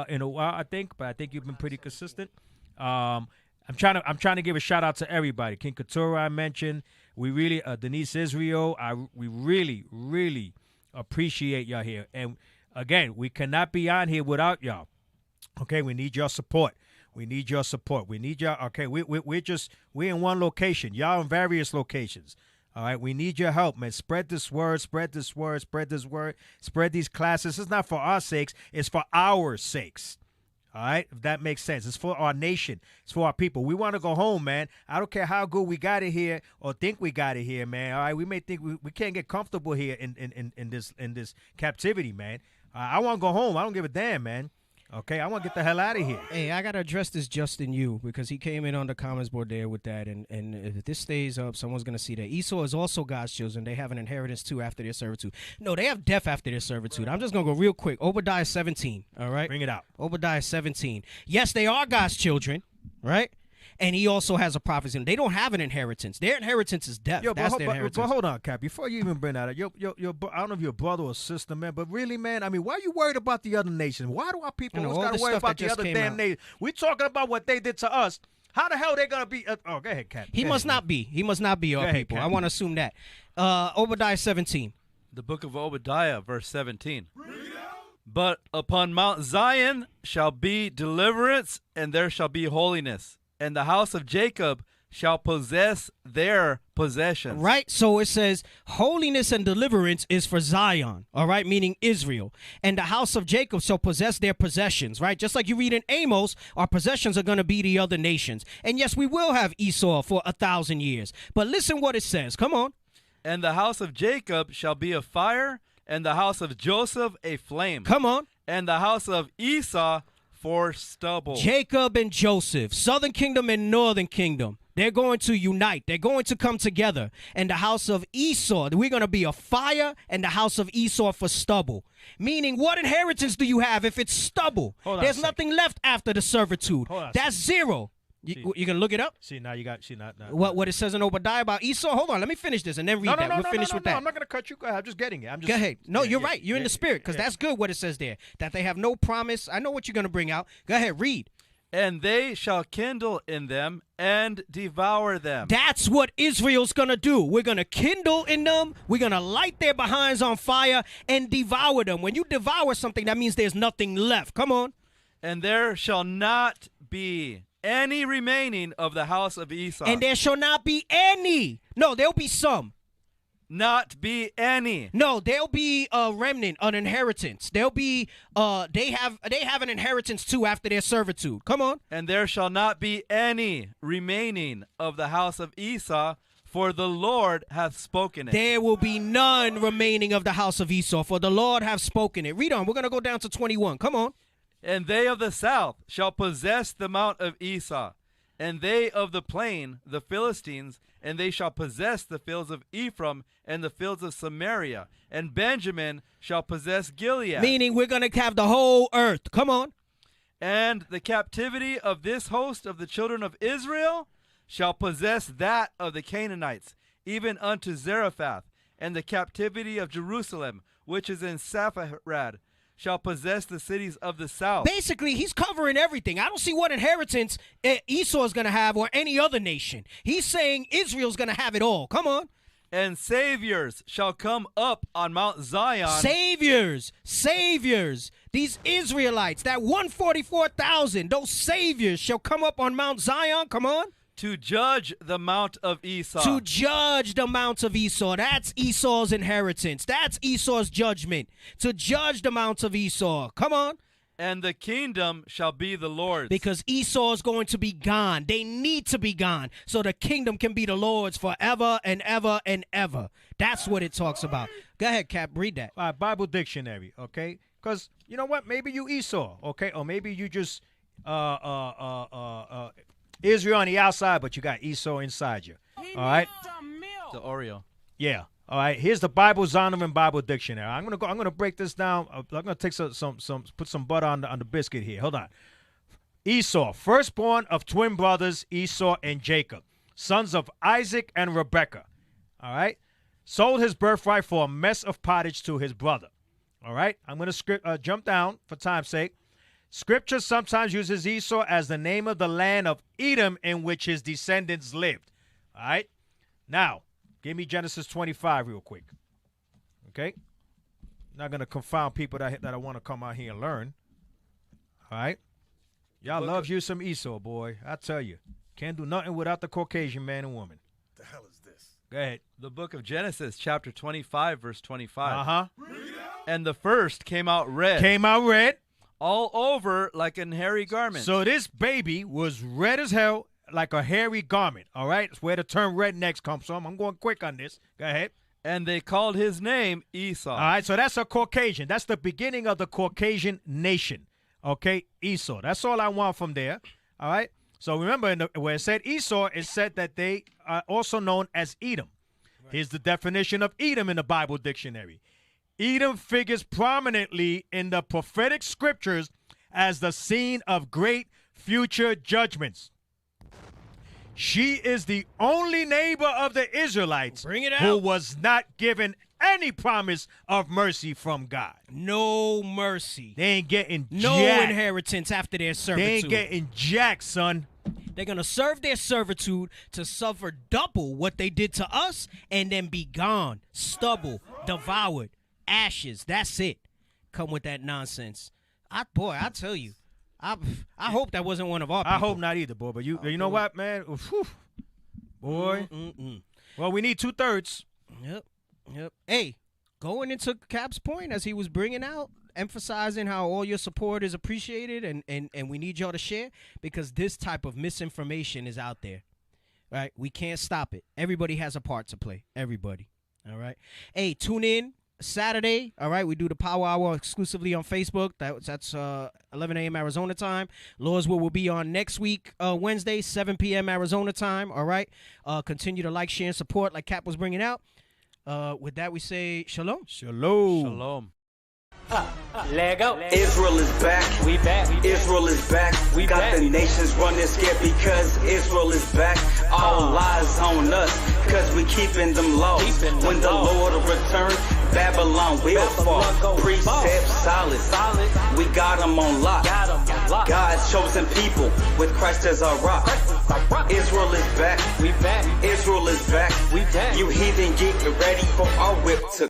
in a while, I think, but I think you've been pretty consistent. I'm trying to give a shout out to everybody. King Katura, I mentioned. We really Denise Israel. We really appreciate y'all here. And again, we cannot be on here without y'all. Okay, we need your support. We need your support. We need y'all. Okay, we're in one location. Y'all in various locations. All right, we need your help, man. Spread this word, spread this word, spread this word, spread these classes. It's not for our sakes, it's for our sakes. All right, if that makes sense. It's for our nation. It's for our people. We want to go home, man. I don't care how good we got it here or think we got it here, man. All right, we may think we can't get comfortable here in this captivity, man. I want to go home. I don't give a damn, man. Okay, I want to get the hell out of here. Hey, I got to address this Justin Yu because he came in on the comments board there with that. And if this stays up, someone's going to see that. Esau is also God's children. They have an inheritance too after their servitude. No, they have death after their servitude. I'm just going to go real quick. Obadiah 17, all right? Bring it out. Obadiah 17. Yes, they are God's children, right? And he also has a prophecy. They don't have an inheritance. Their inheritance is death. That's their inheritance. But hold on, Cap. Before you even bring that up, I don't know if you're a brother or sister, man, but really, man, I mean, why are you worried about the other nations? Why do our people always got to worry about the other damn nations? We're talking about what they did to us. How the hell are they going to be? Go ahead, Cap. He must not be. He must not be our people. I want to assume that. Obadiah 17. The book of Obadiah, verse 17. But upon Mount Zion shall be deliverance, and there shall be holiness. And the house of Jacob shall possess their possessions. Right? So it says holiness and deliverance is for Zion, all right, meaning Israel. And the house of Jacob shall possess their possessions, right? Just like you read in Amos, our possessions are going to be the other nations. And yes, we will have Esau for 1,000 years. But listen what it says. Come on. And the house of Jacob shall be a fire, and the house of Joseph a flame. Come on. And the house of Esau for stubble. Jacob and Joseph, southern kingdom and northern kingdom, they're going to unite. They're going to come together. And the house of Esau, we're going to be a fire, and the house of Esau for stubble. Meaning, what inheritance do you have if it's stubble? There's nothing left after the servitude. That's zero. You can look it up? See, now you got, what it says in Obadiah about Esau? Hold on, let me finish this and then read that. We'll finish with that. I'm not going to cut you. Go ahead. I'm just getting it. Go ahead. No, you're right. You're in the spirit because that's good what it says there. That they have no promise. I know what you're going to bring out. Go ahead, read. And they shall kindle in them and devour them. That's what Israel's going to do. We're going to kindle in them. We're going to light their behinds on fire and devour them. When you devour something, that means there's nothing left. Come on. And there shall not be any remaining of the house of Esau. And there shall not be any. No, there'll be some. not be any. No, there'll be a remnant, an inheritance. There'll be they have an inheritance too after their servitude. Come on. And there shall not be any remaining of the house of Esau, for the Lord hath spoken it. There will be none remaining of the house of Esau, for the Lord hath spoken it. Read on. We're going to go down to 21. Come on. And they of the south shall possess the mount of Esau, and they of the plain, the Philistines, and they shall possess the fields of Ephraim and the fields of Samaria, and Benjamin shall possess Gilead. Meaning we're going to have the whole earth. Come on. And the captivity of this host of the children of Israel shall possess that of the Canaanites, even unto Zarephath, and the captivity of Jerusalem, which is in Sepharad, shall possess the cities of the south. Basically, he's covering everything. I don't see what inheritance Esau is going to have or any other nation. He's saying Israel's going to have it all. Come on. And saviors shall come up on Mount Zion. Saviors. These Israelites, that 144,000, those saviors shall come up on Mount Zion. Come on. To judge the mount of Esau. To judge the mounts of Esau. That's Esau's inheritance. That's Esau's judgment. To judge the mounts of Esau. Come on. And the kingdom shall be the Lord's. Because Esau is going to be gone. They need to be gone so the kingdom can be the Lord's forever and ever and ever. That's what it talks about. Go ahead, Cap. Read that. All right, Bible dictionary, okay? Because you know what? Maybe you Esau, okay? Or maybe you just Israel on the outside, but you got Esau inside you. All right? The Oreo. Yeah. All right. Here's the Bible Zondervan Bible Dictionary. I'm gonna break this down. I'm gonna take put some butter on the biscuit here. Hold on. Esau, firstborn of twin brothers Esau and Jacob, sons of Isaac and Rebekah. All right. Sold his birthright for a mess of pottage to his brother. All right. I'm gonna jump down for time's sake. Scripture sometimes uses Esau as the name of the land of Edom in which his descendants lived. All right? Now, give me Genesis 25 real quick. Okay? Not going to confound people that I want to come out here and learn. All right? Y'all love you some Esau, boy. I tell you. Can't do nothing without the Caucasian man and woman. The hell is this? Go ahead. The book of Genesis, chapter 25, verse 25. Uh-huh. And the first came out red. Came out red. All over like an hairy garment. So this baby was red as hell, like a hairy garment. All right? That's where the term rednecks comes from. I'm going quick on this. Go ahead. And they called his name Esau. All right, so that's a Caucasian. That's the beginning of the Caucasian nation. Okay? Esau. That's all I want from there. All right? So remember, where it said Esau, it said that they are also known as Edom. Right. Here's the definition of Edom in the Bible dictionary. Edom figures prominently in the prophetic scriptures as the scene of great future judgments. She is the only neighbor of the Israelites who was not given any promise of mercy from God. No mercy. They ain't getting no jack. inheritance after their servitude. They ain't getting jack, son. They're going to serve their servitude to suffer double what they did to us and then be gone, stubble, devoured. Ashes, that's it. Come with that nonsense. I tell you, I hope that wasn't one of our people. I hope not either, boy. But you know what, man? Whew. Boy. Well, we need 2/3. Yep. Hey, going into Cap's point as he was bringing out, emphasizing how all your support is appreciated and we need y'all to share because this type of misinformation is out there. Right? We can't stop it. Everybody has a part to play. Everybody. All right? Hey, tune in. Saturday, all right, we do the Power Hour exclusively on Facebook. That's 11 a.m. Arizona time. Lord's Will be on next week, Wednesday, 7 p.m. Arizona time, all right? Continue to like, share, and support like Cap was bringing out. With that, we say shalom. Shalom. Shalom. Lego. Israel is back. We back. Israel is back. We got back. the nations running scared because Israel is back. All lies on us because we keeping them laws. When the Lord returns, Babylon will fall. Precept solid. We got them on lock. God's chosen people with Christ as our rock. Israel is back. We back. Israel is back. We back. You heathen, get ready for our whip to